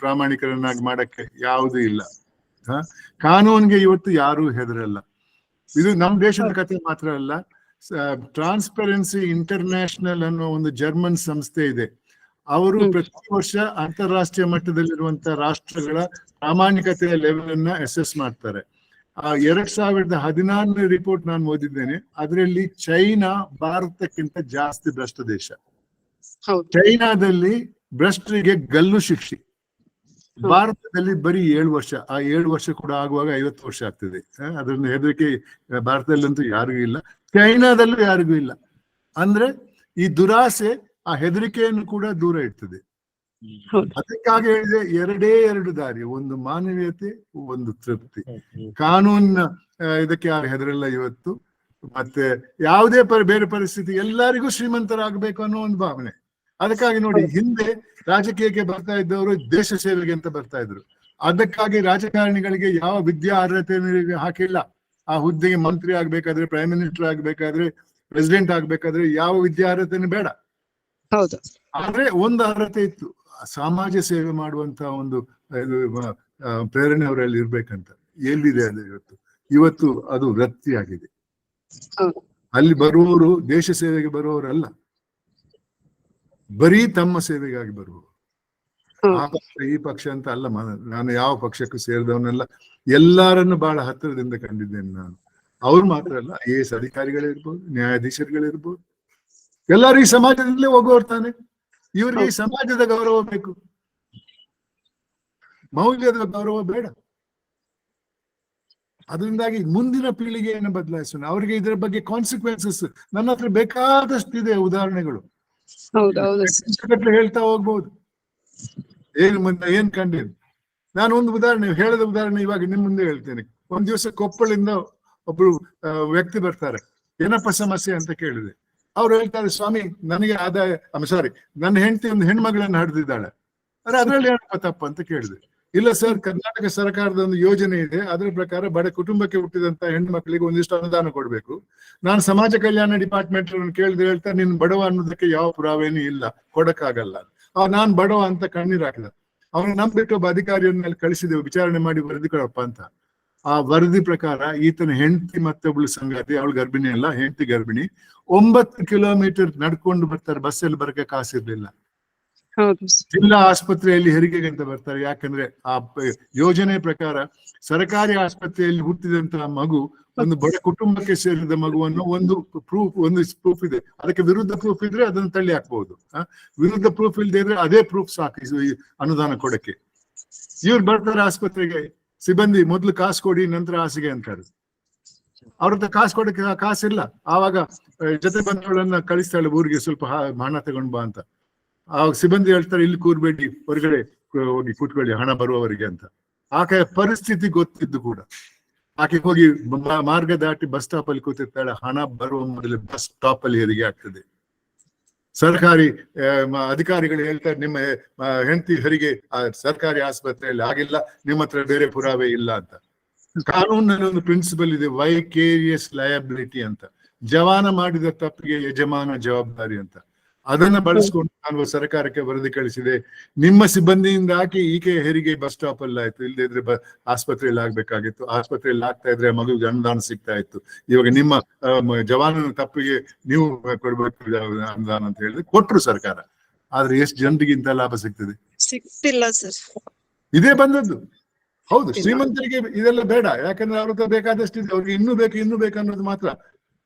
ಪ್ರಾಮಾಣಿಕರನ್ನಾಗಿ ಮಾಡಕ್ಕೆ? ಯಾವುದೂ ಇಲ್ಲ. ಕಾನೂನ್ಗೆ ಇವತ್ತು ಯಾರು ಹೆದರಲ್ಲ. ಇದು ನಮ್ಮ ದೇಶದ ಕಥೆ ಮಾತ್ರ ಅಲ್ಲ. ಟ್ರಾನ್ಸ್ಪರೆನ್ಸಿ ಇಂಟರ್ನ್ಯಾಷನಲ್ ಅನ್ನೋ ಒಂದು ಜರ್ಮನ್ ಸಂಸ್ಥೆ ಇದೆ. ಅವರು ಪ್ರತಿ ವರ್ಷ ಅಂತಾರಾಷ್ಟ್ರೀಯ ಮಟ್ಟದಲ್ಲಿರುವಂತಹ ರಾಷ್ಟ್ರಗಳ ಪ್ರಾಮಾಣಿಕತೆಯ ಲೆವೆಲ್ ಅನ್ನ ಅಸೆಸ್ ಮಾಡ್ತಾರೆ. 2016ನೇ ರಿಪೋರ್ಟ್ ನಾನು ಓದಿದ್ದೇನೆ. ಅದರಲ್ಲಿ ಚೈನಾ ಭಾರತಕ್ಕಿಂತ ಜಾಸ್ತಿ ಭ್ರಷ್ಟ ದೇಶ. ಚೈನಾದಲ್ಲಿ ಭ್ರಷ್ಟರಿಗೆ ಗಲ್ಲು ಶಿಕ್ಷೆ, ಭಾರತದಲ್ಲಿ ಬರೀ 7 ವರ್ಷ. ಆ 7 ವರ್ಷ ಕೂಡ ಆಗುವಾಗ 50 ವರ್ಷ ಆಗ್ತದೆ. ಅದನ್ನ ಹೆದರಿಕೆ ಭಾರತದಲ್ಲಂತೂ ಯಾರಿಗೂ ಇಲ್ಲ, ಚೈನಾದಲ್ಲೂ ಯಾರಿಗೂ ಇಲ್ಲ. ಅಂದ್ರೆ ಈ ದುರಾಸೆ ಆ ಹೆದರಿಕೆಯನ್ನು ಕೂಡ ದೂರ ಇಡ್ತದೆ. ಅದಕ್ಕಾಗಿ ಹೇಳಿದೆ, 2 ದಾರಿ, ಒಂದು ಮಾನವೀಯತೆ, ಒಂದು ತೃಪ್ತಿ. ಕಾನೂನಿನ ಇದಕ್ಕೆ ಯಾರು ಹೆದರಲ್ಲ ಇವತ್ತು. ಮತ್ತೆ ಯಾವುದೇ ಬೇರೆ ಪರಿಸ್ಥಿತಿ ಎಲ್ಲರಿಗೂ ಶ್ರೀಮಂತರಾಗಬೇಕು ಅನ್ನೋ ಒಂದು ಭಾವನೆ. ಅದಕ್ಕಾಗಿ ನೋಡಿ, ಹಿಂದೆ ರಾಜಕೀಯಕ್ಕೆ ಬರ್ತಾ ಇದ್ದವರು ದೇಶ ಸೇವೆಗೆ ಅಂತ ಬರ್ತಾ ಇದ್ರು. ಅದಕ್ಕಾಗಿ ರಾಜಕಾರಣಿಗಳಿಗೆ ಯಾವ ವಿದ್ಯಾ ಅರ್ಹತೆ ಹಾಕಿಲ್ಲ. ಆ ಹುದ್ದೆಗೆ ಮಂತ್ರಿ ಆಗ್ಬೇಕಾದ್ರೆ, ಪ್ರೈಮ್ ಮಿನಿಸ್ಟರ್ ಆಗ್ಬೇಕಾದ್ರೆ, ಪ್ರೆಸಿಡೆಂಟ್ ಆಗ್ಬೇಕಾದ್ರೆ ಯಾವ ವಿದ್ಯಾರ್ಹತೆನೂ ಬೇಡ. ಹೌದು. ಆದ್ರೆ ಒಂದು ಅರ್ಹತೆ ಇತ್ತು, ಸಮಾಜ ಸೇವೆ ಮಾಡುವಂತ ಒಂದು ಪ್ರೇರಣೆ ಅವರಲ್ಲಿ ಇರ್ಬೇಕಂತ. ಎಲ್ಲಿದೆ ಅದು ಇವತ್ತು ಅದು ವೃತ್ತಿಯಾಗಿದೆ. ಅಲ್ಲಿ ಬರುವವರು ದೇಶ ಸೇವೆಗೆ ಬರುವವರಲ್ಲ, ಬರೀ ತಮ್ಮ ಸೇವೆಗಾಗಿ ಬರುವವರು. ಆ ಪಕ್ಷ ಈ ಪಕ್ಷ ಅಂತ ಅಲ್ಲ. ನಾನು ಯಾವ ಪಕ್ಷಕ್ಕೂ ಸೇರಿದವನಲ್ಲ, ಎಲ್ಲರನ್ನು ಬಹಳ ಹತ್ತಿರದಿಂದ ಕಂಡಿದ್ದೇನೆ ನಾನು. ಅವ್ರು ಮಾತ್ರ ಅಲ್ಲ, IAS ಅಧಿಕಾರಿಗಳಿರ್ಬೋದು, ನ್ಯಾಯಾಧೀಶರುಗಳಿರ್ಬೋದು, ಎಲ್ಲರೂ ಈ ಸಮಾಜದಲ್ಲೇ ಹೋಗುವವರು ತಾನೆ. ಇವರಿಗೆ ಈ ಸಮಾಜದ ಗೌರವ ಬೇಕು, ಮೌಲ್ಯದ ಗೌರವ ಬೇಡ. ಅದರಿಂದಾಗಿ ಮುಂದಿನ ಪೀಳಿಗೆಯನ್ನು ಬದಲಾಯಿಸೋಣ. ಅವರಿಗೆ ಇದರ ಬಗ್ಗೆ ಕಾನ್ಸಿಕ್ವೆನ್ಸಸ್ ನನ್ನ ಹತ್ರ ಬೇಕಾದಷ್ಟಿದೆ ಉದಾಹರಣೆಗಳು, ಹೇಳ್ತಾ ಹೋಗ್ಬಹುದು. ಏನ್ ಕಂಡೇನು. ನಾನು ಒಂದು ಹೇಳಿದ ಉದಾಹರಣೆ ಇವಾಗ ನಿಮ್ ಮುಂದೆ ಹೇಳ್ತೇನೆ. ಒಂದ್ ದಿವಸ ಕೊಪ್ಪಳಿಂದ ಒಬ್ರು ವ್ಯಕ್ತಿ ಬರ್ತಾರೆ. ಏನಪ್ಪ ಸಮಸ್ಯೆ ಅಂತ ಕೇಳಿದೆ. ಅವ್ರು ಹೇಳ್ತಾರೆ, ಸ್ವಾಮಿ ನನಗೆ ಆದಾಯ ಸಾರಿ ನನ್ನ ಹೆಂಡತಿ ಒಂದು ಹೆಣ್ಮಗಳನ್ನ ಹಡ್ದಿದ್ದಾಳೆ, ಅದ್ರಲ್ಲಿ ಏನಪ್ಪ ತಪ್ಪು ಅಂತ ಕೇಳಿದೆ. ಇಲ್ಲ ಸರ್, ಕರ್ನಾಟಕ ಸರ್ಕಾರದ ಒಂದು ಯೋಜನೆ ಇದೆ, ಅದರ ಪ್ರಕಾರ ಬಡ ಕುಟುಂಬಕ್ಕೆ ಹುಟ್ಟಿದಂತ ಹೆಣ್ಣು ಮಕ್ಕಳಿಗೆ ಒಂದಿಷ್ಟು ಅನುದಾನ ಕೊಡ್ಬೇಕು. ನಾನು ಸಮಾಜ ಕಲ್ಯಾಣ ಡಿಪಾರ್ಟ್ಮೆಂಟ್ ಕೇಳಿದ್ರೆ ಹೇಳ್ತಾರೆ, ನೀನ್ ಬಡವ ಅನ್ನೋದಕ್ಕೆ ಯಾವ ಪುರಾವೆನೂ ಇಲ್ಲ, ಕೊಡಕ್ಕಾಗಲ್ಲ. ನಾನ್ ಬಡವ ಅಂತ ಕಣ್ಣೀರ್ ಹಾಕಿದ. ಅವನು ನಂಬಿಟ್ಟು ಒಬ್ಬ ಅಧಿಕಾರಿಯನ್ನಲ್ಲಿ ಕಳಿಸಿದೆವು, ವಿಚಾರಣೆ ಮಾಡಿ ವರದಿ ಕೊಡಪ್ಪ ಅಂತ. ಆ ವರದಿ ಪ್ರಕಾರ ಈತನ ಹೆಂಡತಿ ಮತ್ತೊಬ್ಳು ಸಂಗಾತಿ, ಅವಳು ಗರ್ಭಿಣಿ ಅಲ್ಲ, ಹೆಂಡತಿ ಗರ್ಭಿಣಿ, 9 ಕಿಲೋಮೀಟರ್ ನಡ್ಕೊಂಡು ಬರ್ತಾರೆ, ಬಸ್ಸಲ್ಲಿ ಬರಕ್ಕೆ ಕಾಸಿರ್ಲಿಲ್ಲ. ಜಿಲ್ಲಾ ಆಸ್ಪತ್ರೆಯಲ್ಲಿ ಹೆರಿಗೆಗೆ ಅಂತ ಬರ್ತಾರೆ. ಯಾಕಂದ್ರೆ ಆ ಯೋಜನೆ ಪ್ರಕಾರ ಸರ್ಕಾರಿ ಆಸ್ಪತ್ರೆಯಲ್ಲಿ ಹುಟ್ಟಿದಂತಹ ಮಗು ಒಂದು ಬಡ ಕುಟುಂಬಕ್ಕೆ ಸೇರಿದ ಮಗುವನ್ನು ಒಂದು ಪ್ರೂಫ್ ಇದೆ, ಅದಕ್ಕೆ ವಿರುದ್ಧ ಪ್ರೂಫ್ ಇದ್ರೆ ಅದನ್ನು ತಳ್ಳಿ ಹಾಕ್ಬಹುದು. ವಿರುದ್ಧ ಪ್ರೂಫ್ ಇಲ್ಲದೆ ಇದ್ರೆ ಅದೇ ಪ್ರೂಫ್ ಸಾಕು ಅನುದಾನ ಕೊಡಕ್ಕೆ. ಇವ್ರು ಬರ್ತಾರೆ ಆಸ್ಪತ್ರೆಗೆ, ಸಿಬ್ಬಂದಿ ಮೊದ್ಲು ಕಾಸು ಕೊಡಿ ನಂತರ ಹಾಸಿಗೆ ಅಂತಾರೆ. ಅವ್ರತ್ರ ಕಾಸು ಕೊಡಕ್ಕೆ ಕಾಸಿಲ್ಲ. ಆವಾಗ ಜೊತೆ ಬಂದವಳನ್ನ ಕಳಿಸ್ತಾಳೆ ಊರಿಗೆ, ಸ್ವಲ್ಪ ಹಣ ತಗೊಂಡ್ ಬಾ ಅಂತ. ಆವಾಗ ಸಿಬ್ಬಂದಿ ಹೇಳ್ತಾರೆ, ಇಲ್ಲಿ ಕೂರ್ಬೇಡಿ, ಹೊರಗಡೆ ಹೋಗಿ ಕೂತ್ಕೊಳ್ಳಿ ಹಣ ಬರುವವರಿಗೆ ಅಂತ. ಆಕೆ ಪರಿಸ್ಥಿತಿ ಗೊತ್ತಿದ್ದು ಕೂಡ ಆಕೆ ಹೋಗಿ ಮಾರ್ಗ ದಾಟಿ ಬಸ್ ಸ್ಟಾಪ್ ಅಲ್ಲಿ ಕೂತಿರ್ತಾಳೆ. ಹಣ ಬರುವ ಮೊದಲೇ ಬಸ್ ಸ್ಟಾಪ್ ಅಲ್ಲಿ ಹೆರಿಗೆ ಆಗ್ತದೆ. ಸರ್ಕಾರಿ ಅಧಿಕಾರಿಗಳು ಹೇಳ್ತಾರೆ, ನಿಮ್ಮ ಹೆಂಡತಿ ಹೆರಿಗೆ ಸರ್ಕಾರಿ ಆಸ್ಪತ್ರೆಯಲ್ಲಿ ಆಗಿಲ್ಲ, ನಿಮ್ಮ ಹತ್ರ ಬೇರೆ ಪುರಾವೆ ಇಲ್ಲ ಅಂತ. ಕಾನೂನಿನಲ್ಲಿ ಒಂದು ಪ್ರಿನ್ಸಿಪಲ್ ಇದೆ, ವೈಕೇರಿಯಸ್ ಲಯಬಿಲಿಟಿ ಅಂತ. ಜವಾನ ಮಾಡಿದ ತಪ್ಪಿಗೆ ಯಜಮಾನ ಜವಾಬ್ದಾರಿ ಅಂತ. ಅದನ್ನ ಬಳಸ್ಕೊಂಡು ನಾನು ಸರ್ಕಾರಕ್ಕೆ ವರದಿ ಕಳಿಸಿದೆ, ನಿಮ್ಮ ಸಿಬ್ಬಂದಿಯಿಂದ ಹಾಕಿ ಈಕೆ ಹೆರಿಗೆ ಬಸ್ ಸ್ಟಾಪ್ ಅಲ್ಲಿ ಆಯ್ತು, ಇಲ್ಲದೆ ಇದ್ರೆ ಆಸ್ಪತ್ರೆಯಲ್ಲಿ ಆಗ್ಬೇಕಾಗಿತ್ತು, ಆಸ್ಪತ್ರೆಯಲ್ಲಿ ಆಗ್ತಾ ಇದ್ರೆ ಮಗುವಿಗೆ ಅನುದಾನ ಸಿಗ್ತಾ ಇತ್ತು. ಇವಾಗ ನಿಮ್ಮ ಜವಾನನ ತಪ್ಪಿಗೆ ನೀವು ಕೊಡ್ಬೇಕು ಅನುದಾನ ಅಂತ ಹೇಳಿದ್ರೆ ಕೊಟ್ರು ಸರ್ಕಾರ. ಆದ್ರೆ ಎಷ್ಟು ಜನರಿಗಿಂತ ಲಾಭ ಸಿಗ್ತದೆ? ಸಿಗ್ತಿಲ್ಲ ಸರ್. ಇದೇ ಬಂದದ್ದು. ಹೌದು, ಶ್ರೀಮಂತರಿಗೆ ಇದೆಲ್ಲ ಬೇಡ, ಯಾಕಂದ್ರೆ ಅವ್ರ ಬೇಕಾದಷ್ಟು ಇದೆ, ಅವ್ರಿಗೆ ಇನ್ನೂ ಬೇಕು ಅನ್ನೋದು ಮಾತ್ರ.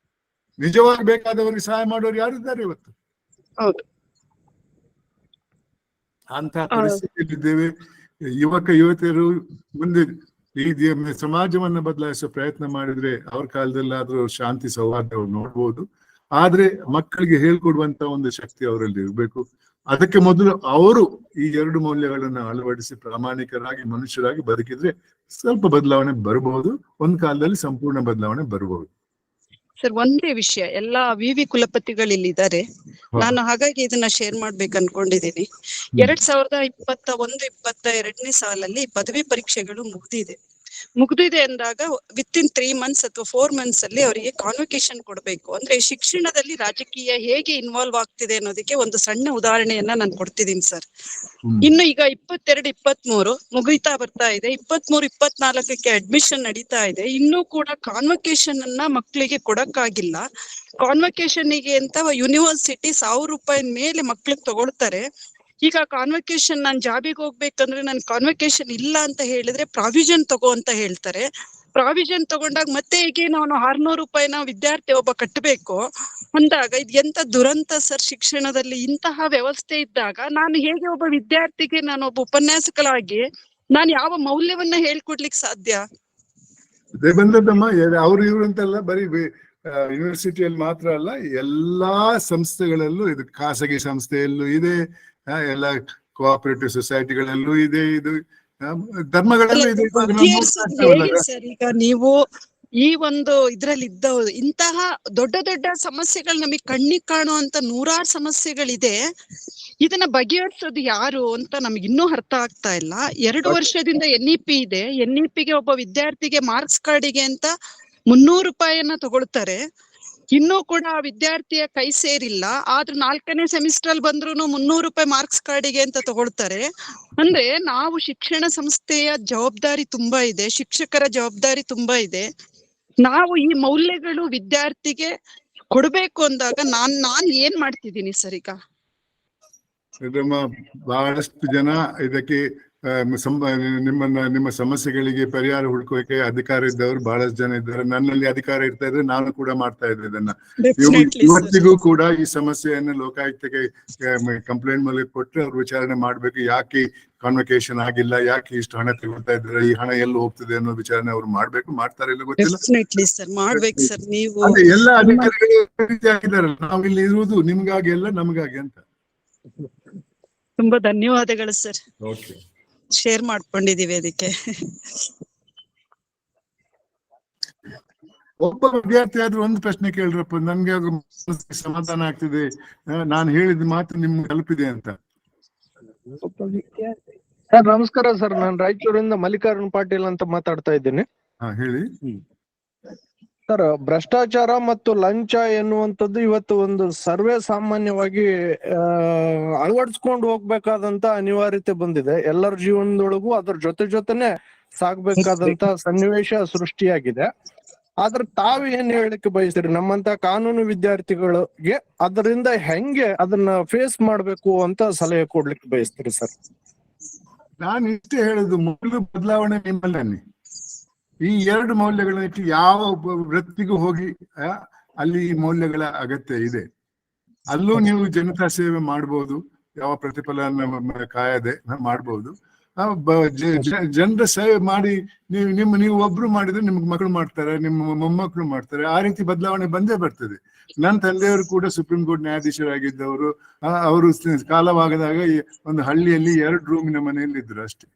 ನಿಜವಾಗಿ ಬೇಕಾದವರಿಗೆ ಸಹಾಯ ಮಾಡೋರು ಯಾರಿದ್ದಾರೆ ಇವತ್ತು? ಹೌದು, ಅಂತ ಪರಿಸ್ಥಿತಿಯಲ್ಲಿದ್ದೇವೆ. ಯುವತಿಯರು ಮುಂದೆ ಈ ಸಮಾಜವನ್ನ ಬದಲಾಯಿಸೋ ಪ್ರಯತ್ನ ಮಾಡಿದ್ರೆ ಅವ್ರ ಕಾಲದಲ್ಲಾದ್ರೂ ಶಾಂತಿ ಸೌಹಾರ್ದ ನೋಡ್ಬೋದು. ಆದ್ರೆ ಮಕ್ಕಳಿಗೆ ಹೇಳ್ಕೊಡುವಂತ ಒಂದು ಶಕ್ತಿ ಅವರಲ್ಲಿ ಇರ್ಬೇಕು. ಅದಕ್ಕೆ ಮೊದಲು ಅವರು ಈ 2 ಮೌಲ್ಯಗಳನ್ನ ಅಳವಡಿಸಿ ಪ್ರಾಮಾಣಿಕರಾಗಿ ಮನುಷ್ಯರಾಗಿ ಬದುಕಿದ್ರೆ ಸ್ವಲ್ಪ ಬದಲಾವಣೆ ಬರಬಹುದು. ಒಂದ್ ಕಾಲದಲ್ಲಿ ಸಂಪೂರ್ಣ ಬದಲಾವಣೆ ಬರಬಹುದು. ಸರ್, ಒಂದೇ ವಿಷಯ, ಎಲ್ಲಾ ವಿವಿ ಕುಲಪತಿಗಳು ಇಲ್ಲಿದ್ದಾರೆ. ನಾನು ಹಾಗಾಗಿ ಇದನ್ನ ಶೇರ್ ಮಾಡ್ಬೇಕು ಅನ್ಕೊಂಡಿದ್ದೀನಿ. 2021-22ನೇ ಸಾಲಲ್ಲಿ ಪದವಿ ಪರೀಕ್ಷೆಗಳು ಮುಗ್ದಿದೆ ಅಂದಾಗ ವಿತಿನ್ 3 months ಅಥವಾ 4 months ಅಲ್ಲಿ ಅವರಿಗೆ ಕಾನ್ವೊಕೇಶನ್ ಕೊಡ್ಬೇಕು. ಅಂದ್ರೆ ಶಿಕ್ಷಣದಲ್ಲಿ ರಾಜಕೀಯ ಹೇಗೆ ಇನ್ವಾಲ್ವ್ ಆಗ್ತಿದೆ ಅನ್ನೋದಕ್ಕೆ ಒಂದು ಸಣ್ಣ ಉದಾಹರಣೆಯನ್ನ ನಾನು ಕೊಡ್ತಿದ್ದೀನಿ ಸರ್. ಇನ್ನು ಈಗ 22-23 ಮುಗಿತಾ ಬರ್ತಾ ಇದೆ, 23-24ಕ್ಕೆ ಅಡ್ಮಿಷನ್ ನಡೀತಾ ಇದೆ. ಇನ್ನೂ ಕೂಡ ಕಾನ್ವೊಕೇಶನ್ ಅನ್ನ ಮಕ್ಕಳಿಗೆ ಕೊಡಕ್ಕಾಗಿಲ್ಲ. ಕಾನ್ವೊಕೇಶನ್ಗೆ ಅಂತ ಯೂನಿವರ್ಸಿಟಿ 1000 ರೂಪಾಯಿ ಮೇಲೆ ಮಕ್ಳಿಗೆ ತಗೊಳ್ತಾರೆ. ಈಗ ಕಾನ್ವೊಕೇಶನ್ ನಾನ್ ಜಾಬಿಗೆ ಹೋಗ್ಬೇಕಂದ್ರೆ ನನ್ ಕಾನ್ವೊಕೇಶನ್ ಇಲ್ಲ ಅಂತ ಹೇಳಿದ್ರೆ ಪ್ರಾವಿಷನ್ ತಗೋ ಅಂತ ಹೇಳ್ತಾರೆ. ಪ್ರಾವಿಷನ್ ತಗೊಂಡಾಗ ಮತ್ತೆ ಈಗ ನಾನು 600 ರೂಪಾಯಿನ ವಿದ್ಯಾರ್ಥಿ ಒಬ್ಬ ಕಟ್ಟಬೇಕು ಅಂದಾಗ ಇದು ಎಂತ ದುರಂತ ಸರ್. ಶಿಕ್ಷಣದಲ್ಲಿ ಇಂತಹ ವ್ಯವಸ್ಥೆ ಇದ್ದಾಗ ನಾನು ಹೇಗೆ ಒಬ್ಬ ವಿದ್ಯಾರ್ಥಿಗೆ, ನಾನು ಒಬ್ಬ ಉಪನ್ಯಾಸಕರಾಗಿ ನಾನು ಯಾವ ಮೌಲ್ಯವನ್ನ ಹೇಳ್ಕೊಡ್ಲಿಕ್ಕೆ ಸಾಧ್ಯ? ಅದೇ ಬಂದದ್ದಮ್ಮ, ಅವ್ರು ಇವ್ರು ಅಂತೆಲ್ಲ ಬರೀ ಯೂನಿವರ್ಸಿಟಿಯಲ್ಲಿ ಮಾತ್ರ ಅಲ್ಲ, ಎಲ್ಲಾ ಸಂಸ್ಥೆಗಳಲ್ಲೂ ಇದು, ಖಾಸಗಿ ಸಂಸ್ಥೆಯಲ್ಲೂ ಇದೆ, ಎಲ್ಲ ಕೋಆಪರೇಟಿವ್ ಸೊಸೈಟಿಗಳಲ್ಲೂ ಇದೆ, ಇದು ಧರ್ಮಗಳಲ್ಲೂ ಇದೆ. ಸರ್, ಈಗ ನೀವು ಈ ಒಂದು ಇದ್ರಲ್ಲಿ ಇದ್ದವರು ಇಂತಹ ದೊಡ್ಡ ದೊಡ್ಡ ಸಮಸ್ಯೆಗಳು ನಮಗೆ ಕಣ್ಣಿಗೆ ಕಾಣುವಂತ 100 ಸಮಸ್ಯೆಗಳಿದೆ. ಇದನ್ನ ಬಗೆಹರಿಸೋದು ಯಾರು ಅಂತ ನಮ್ಗೆ ಇನ್ನೂ ಅರ್ಥ ಆಗ್ತಾ ಇಲ್ಲ. 2 ವರ್ಷದಿಂದ NEP ಇದೆ. NEPಗೆ ಒಬ್ಬ ವಿದ್ಯಾರ್ಥಿಗೆ ಮಾರ್ಕ್ಸ್ ಕಾರ್ಡಿಗೆ ಅಂತ 300 ರೂಪಾಯಿಯನ್ನ ತಗೊಳ್ತಾರೆ. ಇನ್ನೂ ಕೂಡ ಆ ವಿದ್ಯಾರ್ಥಿಯ ಕೈ ಸೇರಿಲ್ಲ. ಆದ್ರೂ 4ನೇ ಸೆಮಿಸ್ಟರ್ ಅಲ್ಲಿ ಬಂದ್ರು 300 ರೂಪಾಯಿ ಮಾರ್ಕ್ಸ್ ಕಾರ್ಡಿಗೆ ಅಂತ ತಗೊಳ್ತಾರೆ. ಅಂದ್ರೆ ನಾವು ಶಿಕ್ಷಣ ಸಂಸ್ಥೆಯ ಜವಾಬ್ದಾರಿ ತುಂಬಾ ಇದೆ, ಶಿಕ್ಷಕರ ಜವಾಬ್ದಾರಿ ತುಂಬಾ ಇದೆ. ನಾವು ಈ ಮೌಲ್ಯಗಳು ವಿದ್ಯಾರ್ಥಿಗೆ ಕೊಡ್ಬೇಕು ಅಂದಾಗ ನಾನ್ ಏನ್ ಮಾಡ್ತಿದ್ದೀನಿ ಸರ್? ಈಗ ಬಹಳಷ್ಟು ಜನ ಇದಕ್ಕೆ ನಿಮ್ಮ ಸಮಸ್ಯೆಗಳಿಗೆ ಪರಿಹಾರ ಹುಡುಕೋಕೆ ಅಧಿಕಾರ ಇದ್ದವರು ಬಹಳಷ್ಟು ಜನ ಇದ್ದಾರೆ. ನನ್ನಲ್ಲಿ ಅಧಿಕಾರ ಇರ್ತಾ ಇದ್ರೆ ನಾನು ಕೂಡ ಮಾಡ್ತಾ ಇದ್ದೆ ಇದನ್ನ. ಇವತ್ತಿಗೂ ಕೂಡ ಈ ಸಮಸ್ಯೆಯನ್ನು ಲೋಕಾಯುಕ್ತಕ್ಕೆ ಕಂಪ್ಲೇಂಟ್ ಮೂಲಕ ಕೊಟ್ಟರೆ ಅವ್ರು ವಿಚಾರಣೆ ಮಾಡ್ಬೇಕು. ಯಾಕೆ ಕಾನ್ವೊಕೇಶನ್ ಆಗಿಲ್ಲ, ಯಾಕೆ ಇಷ್ಟು ಹಣ ತಗೊಳ್ತಾ ಇದ್ದಾರೆ, ಈ ಹಣ ಎಲ್ಲಿ ಹೋಗ್ತದೆ ಅನ್ನೋ ವಿಚಾರಣೆ ಅವ್ರು ಮಾಡ್ಬೇಕು. ಮಾಡ್ತಾರೆ ಇಲ್ಲ ಗೊತ್ತಿಲ್ಲ. ಎಲ್ಲ ಅಧಿಕಾರಿಗಳು ಆಗಿದ್ದಾರೆ. ನಾವಿಲ್ಲಿ ಇರುವುದು ನಿಮ್ಗಾಗಿ ಅಲ್ಲ, ನಮ್ಗಾಗಿ ಅಂತ. ತುಂಬಾ ಧನ್ಯವಾದಗಳು ಸರ್. ಓಕೆ, ಶೇರ್ ಮಾಡ್ಕೊಂಡಿದೀವಿ ಅದಕ್ಕೆ. ಒಬ್ಬ ವಿದ್ಯಾರ್ಥಿ ಆದ್ರೂ ಒಂದು ಪ್ರಶ್ನೆ ಕೇಳ್ರಪ್ಪ, ನನ್ಗೆ ಅದು ಮನಸ್ಸಿಗೆ ಸಮಾಧಾನ ಆಗ್ತಿದೆ, ನಾನು ಹೇಳಿದ ಮಾತು ನಿಮ್ಗೆ ತಲುಪಿದೆ ಅಂತ. ಸರ್ ನಮಸ್ಕಾರ ಸರ್, ನಾನು ರಾಯಚೂರಿಂದ ಮಲ್ಲಿಕಾರ್ಜುನ್ ಪಾಟೀಲ್ ಅಂತ ಮಾತಾಡ್ತಾ ಇದ್ದೀನಿ. ಹೇಳಿ. ಸರ್, ಭ್ರಷ್ಟಾಚಾರ ಮತ್ತು ಲಂಚ ಎನ್ನುವಂಥದ್ದು ಇವತ್ತು ಒಂದು ಸರ್ವೇ ಸಾಮಾನ್ಯವಾಗಿ ಅಳವಡಿಸ್ಕೊಂಡು ಹೋಗ್ಬೇಕಾದಂತ ಅನಿವಾರ್ಯತೆ ಬಂದಿದೆ. ಎಲ್ಲರ ಜೀವನದೊಳಗೂ ಅದ್ರ ಜೊತೆನೆ ಸಾಗ್ಬೇಕಾದಂತ ಸನ್ನಿವೇಶ ಸೃಷ್ಟಿಯಾಗಿದೆ. ಆದ್ರೆ ತಾವು ಏನ್ ಹೇಳಲಿಕ್ಕೆ ಬಯಸ್ತೀರಿ ನಮ್ಮಂತ ಕಾನೂನು ವಿದ್ಯಾರ್ಥಿಗಳಿಗೆ ಅದರಿಂದ ಹೆಂಗೆ ಅದನ್ನ ಫೇಸ್ ಮಾಡ್ಬೇಕು ಅಂತ ಸಲಹೆ ಕೊಡ್ಲಿಕ್ಕೆ ಬಯಸ್ತೀರಿ ಸರ್? ನಾನು ಇಷ್ಟೇ ಹೇಳುದು, ಮೊದಲು ಬದಲಾವಣೆ ನಿಮ್ಮಲ್ಲಿ. ಈ ಎರಡು ಮೌಲ್ಯಗಳನ್ನ ಇಟ್ಟು ಯಾವ ವೃತ್ತಿಗೂ ಹೋಗಿ ಅಲ್ಲಿ ಈ ಮೌಲ್ಯಗಳ ಅಗತ್ಯ ಇದೆ. ಅಲ್ಲೂ ನೀವು ಜನತಾ ಸೇವೆ ಮಾಡ್ಬೋದು, ಯಾವ ಪ್ರತಿಫಲನ ಕಾಯದೆ ಮಾಡ್ಬೋದು. ಜನರ ಸೇವೆ ಮಾಡಿ ನೀವು ಒಬ್ರು ಮಾಡಿದ್ರೆ ನಿಮ್ಗೆ ಮಕ್ಕಳು ಮಾಡ್ತಾರೆ, ನಿಮ್ಮ ಮೊಮ್ಮಕ್ಕಳು ಮಾಡ್ತಾರೆ. ಆ ರೀತಿ ಬದಲಾವಣೆ ಬಂದೇ ಬರ್ತದೆ. ನನ್ನ ತಂದೆಯವರು ಕೂಡ ಸುಪ್ರೀಂ ಕೋರ್ಟ್ ನ್ಯಾಯಾಧೀಶರಾಗಿದ್ದವರು. ಅವರು ಕಾಲವಾಗದಾಗ ಒಂದು ಹಳ್ಳಿಯಲ್ಲಿ 2 ರೂಮಿನ ಮನೆಯಲ್ಲಿ ಇದ್ರು ಅಷ್ಟೇ.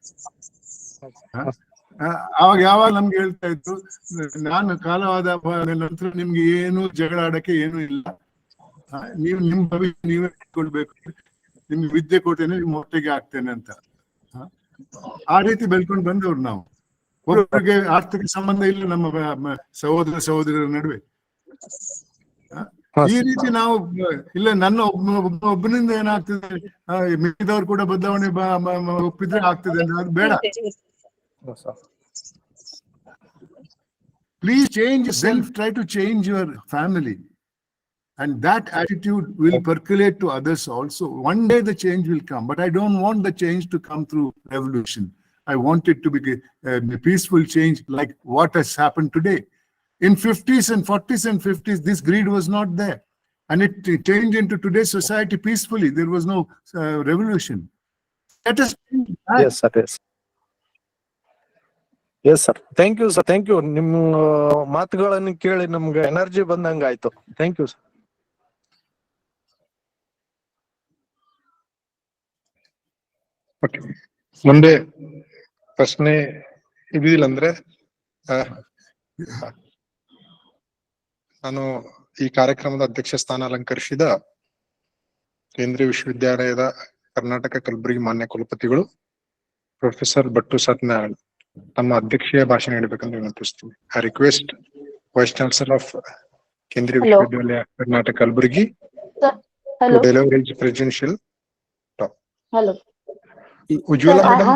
ಅವಾಗ ಯಾವಾಗ ನಮ್ಗೆ ಹೇಳ್ತಾ ಇತ್ತು, ನಾನು ಕಾಲವಾದ ನಂತರ ನಿಮ್ಗೆ ಏನು ಜಗಳ ಆಡಕ್ಕೆ ಏನು ಇಲ್ಲ, ನೀವು ನಿಮ್ ಭವಿಷ್ಯ ನೀವೇ ಕೊಡ್ಬೇಕು, ನಿಮ್ಗೆ ವಿದ್ಯೆ ಕೊಟ್ಟೇನೆ ನಿಮ್ ಹೊಟ್ಟೆಗೆ ಆಗ್ತೇನೆ ಅಂತ. ಆ ರೀತಿ ಬೆಳ್ಕೊಂಡು ಬಂದವ್ರು ನಾವು. ಒಬ್ಬರಿಗೆ ಆರ್ಥಿಕ ಸಂಬಂಧ ಇಲ್ಲ ನಮ್ಮ ಸಹೋದರ ಸಹೋದರರ ನಡುವೆ. ಈ ರೀತಿ ನಾವು ಇಲ್ಲ, ನನ್ನ ಒಬ್ಬನಿಂದ ಏನಾಗ್ತದೆ, ಮಿಕ್ಕಿದವ್ರು ಕೂಡ ಬದಲಾವಣೆ ಒಪ್ಪಿದ್ರೆ ಆಗ್ತದೆ ಅಂದ್ರೆ ಅದು ಬೇಡ. Please change yourself, try to change your family. And that attitude will percolate to others also. One day the change will come, but I don't want the change to come through revolution. I want it to be a peaceful change like what has happened today. In 50s and 40s and 50s, this greed was not there. And it changed into today's society peacefully. There was no revolution. Let us change that. Yes, sir. Yes sir, thank you sir, thank you. ನಿಮ್ಮ ಮಾತುಗಳನ್ನು ಕೇಳಿ ನಮ್ಗೆ energy ಬಂದಂಗ ಆಯ್ತು. Thank you sir. Okay, ಮುಂದೆ ಪ್ರಶ್ನೆ ಇದಿಲ್ಲ ಅಂದ್ರೆ ನಾನು ಈ ಕಾರ್ಯಕ್ರಮದ ಅಧ್ಯಕ್ಷ ಸ್ಥಾನ ಅಲಂಕರಿಸಿದ ಕೇಂದ್ರೀಯ ವಿಶ್ವವಿದ್ಯಾಲಯದ ಕರ್ನಾಟಕ ಕಲಬುರಗಿ ಮಾನ್ಯ ಕುಲಪತಿಗಳು ಪ್ರೊಫೆಸರ್ ಭಟ್ಟು ಸತ್ಯನಾರಾಯಣ ತಮ್ಮ ಅಧ್ಯಕ್ಷೀಯ ಭಾಷಣ ನೀಡಬೇಕಂತ ವಿನಂತಿಸ್ತೀನಿ. I request vice chancellor of Kendriya Vishwavidyalaya Karnataka Kalaburagi to deliver his presidential talk. Hello. Ujjwala sir, madam.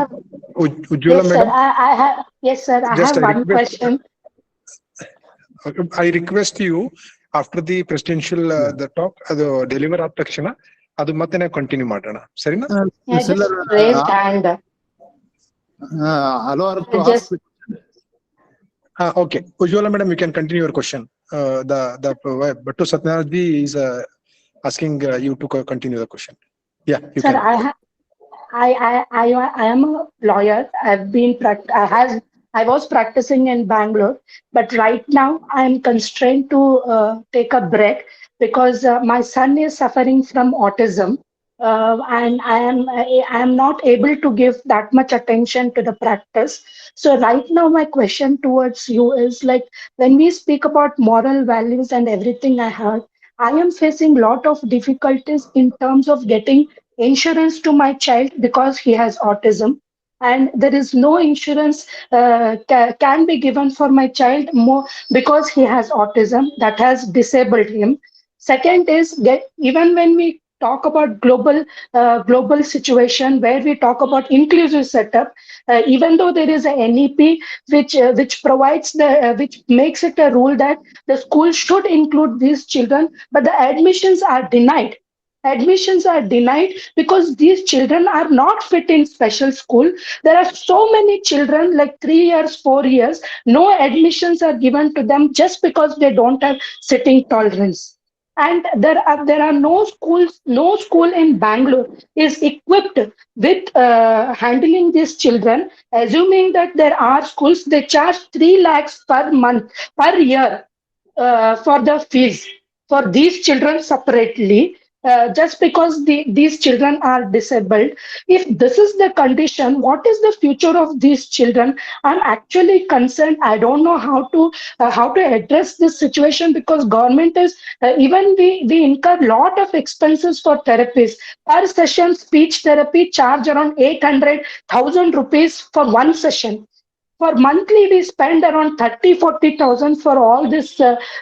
Ujjwala yes, madam. Sir, I have, yes, sir. I Just have one question. I request you after the presidential the talk ಅದು deliver ಆದ ತಕ್ಷಣ ಅದು ಮತ್ತೆ ನಾವು continue ಮಾಡೋಣ, ಸರಿನಾ? Yeah, just raised hand. Okay, Ujjwala madam, you can continue your question. The Battu Satyanarayana is asking you to continue the question. Yeah, you sir, can. I am a lawyer. I was practicing in Bangalore, but right now I am constrained to take a break because my son is suffering from autism. And I am not able to give that much attention to the practice. So right now my question towards you is like, when we speak about moral values and everything I heard, I am facing lot of difficulties in terms of getting insurance to my child because he has autism, and there is no insurance can be given for my child more because he has autism that has disabled him. Second is that even when we talk about global situation where we talk about inclusive setup, even though there is a NEP which provides which makes it a rule that the school should include these children, but the admissions are denied. Admissions are denied because these children are not fit in special school. There are so many children like 3 years, 4 years, no admissions are given to them just because they don't have sitting tolerance. And there are no school in Bangalore is equipped with handling these children. Assuming that there are schools, they charge 3 lakhs per month, per year for the fees for these children separately. just because these children are disabled. If this is the condition, what is the future of these children? I'm actually concerned. I don't know how to address this situation, because government is even we incur lot of expenses for therapies. Per session speech therapy charge around 800,000 rupees for one session. For monthly, we spend around 30,000-40,000 for all this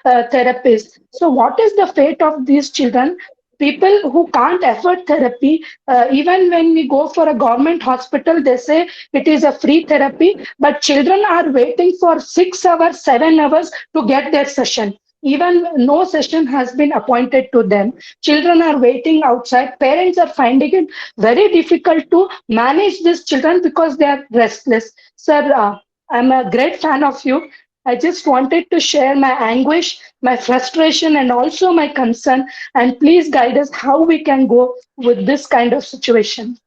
therapies. So what is the fate of these children? People who can't afford therapy, even when we go for a government hospital, they say it is a free therapy, but children are waiting for 6 hours, 7 hours to get their session. Even no session has been appointed to them. Children are waiting outside. Parents are finding it very difficult to manage these children because they are restless. Sir, I'm a great fan of you. I just wanted to share my anguish, my frustration, and also my concern. And please guide us how we can go with this kind of situation.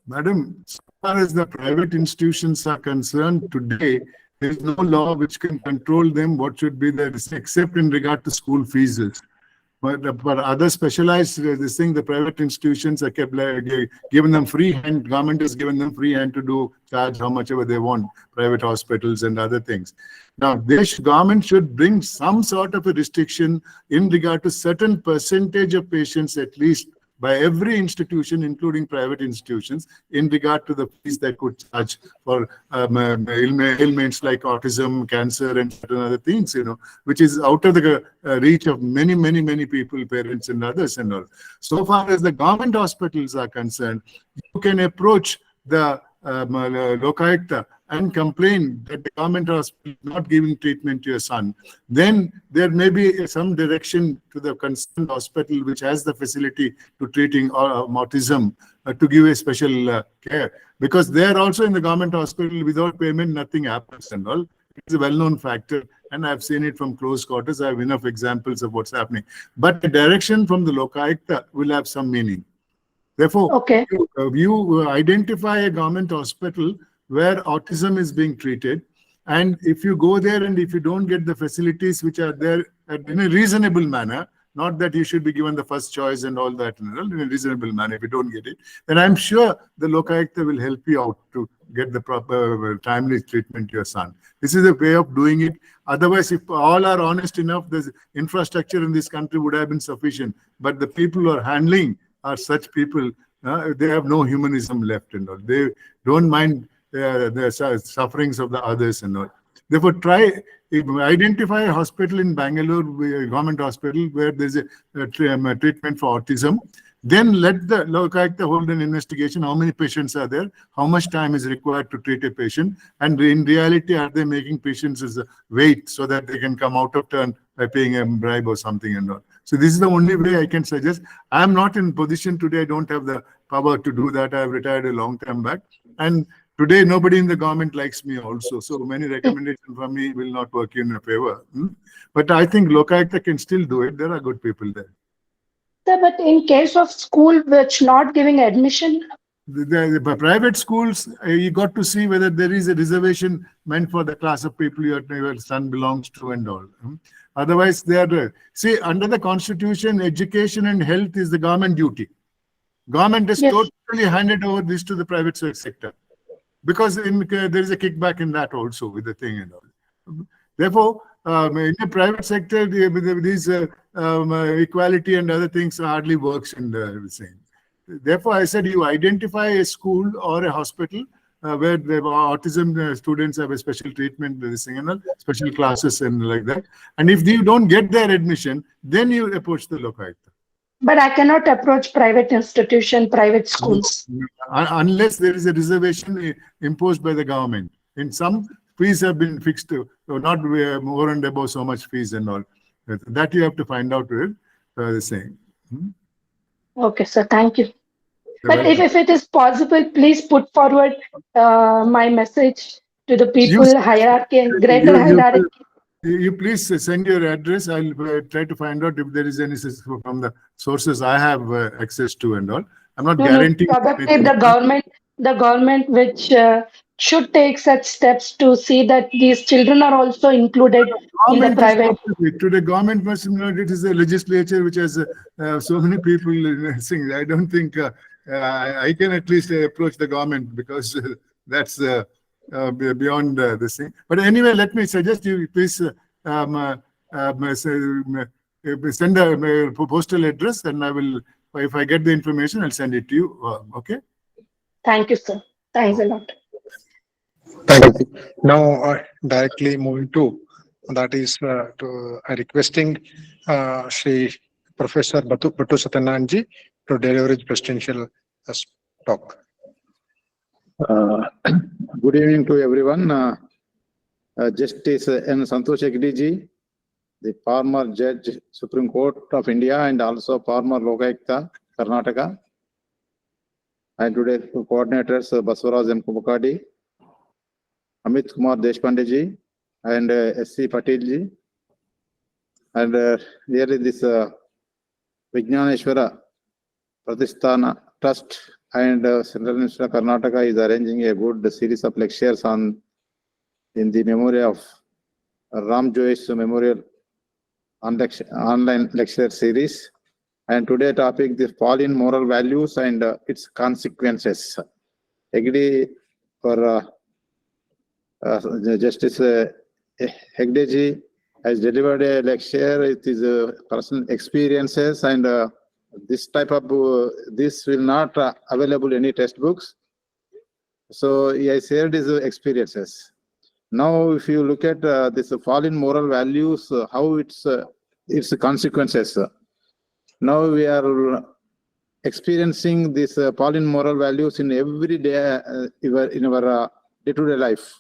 Madam, as far as the private institutions are concerned, today, there is no law which can control them, what should be their, except in regard to school fees. But for other specialized this thing, the private institutions are kept given them free hand. Government has given them free hand to do charge how much ever they want. Private hospitals and other things. Now, this government should bring some sort of a restriction in regard to certain percentage of patients, at least by every institution, including private institutions, in regard to the fees that could charge for ailments like autism, cancer, and certain other things, which is out of the reach of many people, parents and others and all. So far as the government hospitals are concerned, you can approach the Lokayukta and complain that the government hospital is not giving treatment to your son. Then there may be some direction to the concerned hospital which has the facility to treating autism to give a special care. Because there also in the government hospital, without payment, nothing happens and all. It's a well-known factor, and I've seen it from close quarters. I have enough examples of what's happening. But the direction from the Lokayukta will have some meaning. Therefore, okay, you identify a government hospital where autism is being treated, and if you go there and if you don't get the facilities which are there in a reasonable manner, not that you should be given the first choice and all that, in a reasonable manner, if you don't get it, then I'm sure the Lokayukta will help you out to get the proper timely treatment to your son. This is a way of doing it. Otherwise, if all are honest enough, the infrastructure in this country would have been sufficient. But the people who are handling are such people, they have no humanism left and all. They don't mind the sufferings of the others and all. Therefore, identify a hospital in Bangalore, a government hospital, where there's a treatment for autism. Then let the Lokayukta hold an investigation. How many patients are there? How much time is required to treat a patient? And in reality, are they making patients wait so that they can come out of turn by paying a bribe or something and all? So this is the only way I can suggest. I'm not in position today. I don't have the power to do that. I've retired a long time back. And today, nobody in the government likes me also. So many recommendations from me will not work in a favor. But I think Lokayukta can still do it. There are good people there. Sir, but in case of school which not giving admission, the private schools, you got to see whether there is a reservation meant for the class of people your son belongs to and all. Otherwise, they are, see, under the Constitution, education and health is the government duty. Government has totally handed over this to the private sector, because there is a kickback in that also with the thing and all. Therefore, in the private sector, these equality and other things hardly works in the same. Therefore, I said you identify a school or a hospital where the autism students have a special treatment, this thing and all, special classes and like that. And if you don't get their admission, then you approach the Lokayukta. But I cannot approach private institution, private schools. Unless there is a reservation imposed by the government. In some, fees have been fixed, not more and above so much fees and all. That you have to find out with the same. Okay, sir. Thank you. But if it is possible, please put forward my message to the people, hierarchy and greater hierarchy. You please send your address. I'll try to find out if there is any from the sources I have access to and all. I'm not guaranteeing. Probably the government which should take such steps to see that these children are also included in the Government is private? not to it. Today, government must know it is a legislature which has so many people sing. I don't think I can at least approach the government because that's beyond this thing. But anyway, let me suggest you please send a postal address, and I will, if I get the information, I'll send it to you. Okay. Thank you, sir. Thanks a lot. Thank you. Now, directly moving to, that is requesting Shri Professor Battu Satyanarayana to deliver his presidential talk. Good evening to everyone. Justice N.Santosh Hegde, the former Judge, Supreme Court of India, and also former Lokayukta, Karnataka. And today, coordinators Baswaraj M. Kubakadi, Amit Kumar Deshpande and S.C. Patil. And really this Vijnaneshwara Pratisthana Trust and Central Minister of Karnataka is arranging a good series of lectures in the memory of Jois Memorial online lecture series. And today topic, the fall in moral values and its consequences. Hegde for Justice Hegde has delivered a lecture. It is personal experiences, and this type of this will not available in any textbooks. So he has shared his experiences. Now, if you look at this fall in moral values, how its consequences. Now we are experiencing this fall in moral values in every day in our day-to-day life,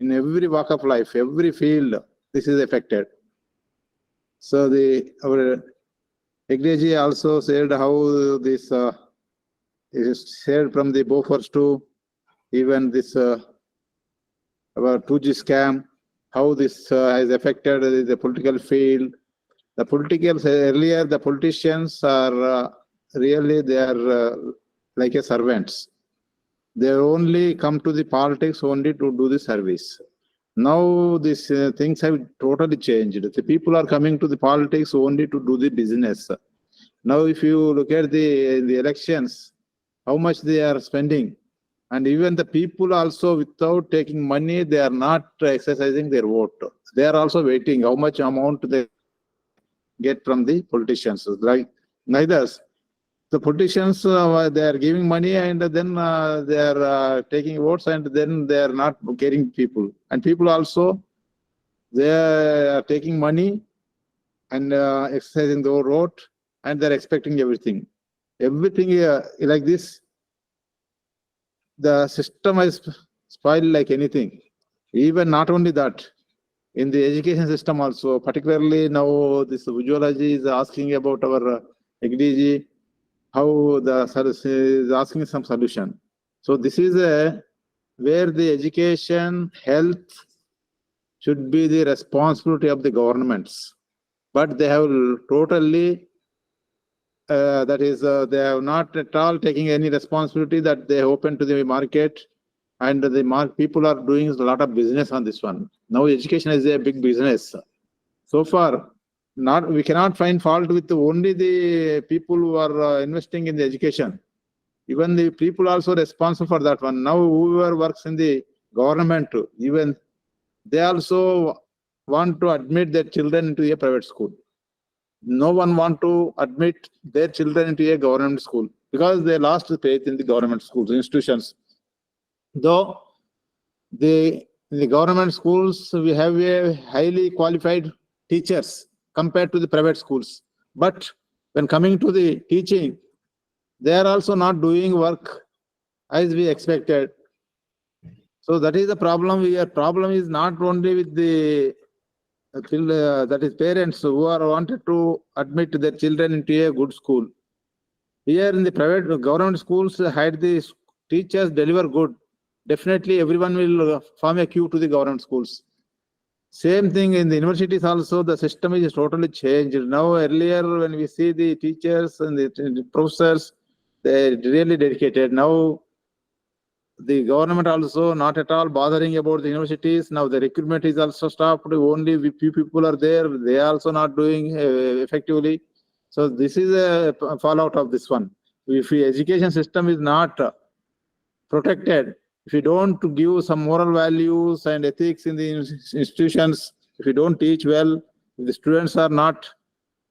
in every walk of life, every field. This is affected. So our Hegde also said how this is shared from the Bofors to even this about 2G scam, how this has affected the political field. The earlier the politicians are really, they are like a servants. They only come to the politics only to do the service. Now these things have totally changed. The people are coming to the politics only to do the business. Now if you look at the elections, how much they are spending, and even the people also without taking money, they are not exercising their vote. They are also waiting how much amount they get from the politicians. Like neither the politicians, they are giving money and then they are taking votes, and then they are not caring people. And people also, they are taking money and exercising their vote, and they are expecting everything. Everything like this, the system is spoiled like anything. Even not only that, in the education system also, particularly now this Visualogy is asking about our Hegde, how the service is asking some solution. So this is where the education, health should be the responsibility of the governments. But they have totally, that is, they have not at all taking any responsibility, that they open to the market, and the people are doing a lot of business on this one. Now education is a big business. So far, we cannot find fault with only the people who are investing in the education. Even the people also responsible for that one. Now whoever works in the government, even they also want to admit their children into a private school. No one want to admit their children into a government school because they lost faith in the government schools, institutions. Though in the government schools, we have a highly qualified teachers compared to the private schools. But when coming to the teaching, they are also not doing work as we expected. So that is the problem. Our problem is not only with the that is parents who are wanted to admit their children into a good school. Here in the private government schools, had the teachers deliver good, definitely everyone will form a queue to the government schools. Same thing in the universities also, the system is totally changed. Now earlier when we see the teachers and the professors, they're really dedicated. Now the government also not at all bothering about the universities. Now the recruitment is also stopped. Only few people are there. They are also not doing effectively. So this is a fallout of this one. If the education system is not protected, if you don't give some moral values and ethics in the institutions, if you don't teach well, if the students are not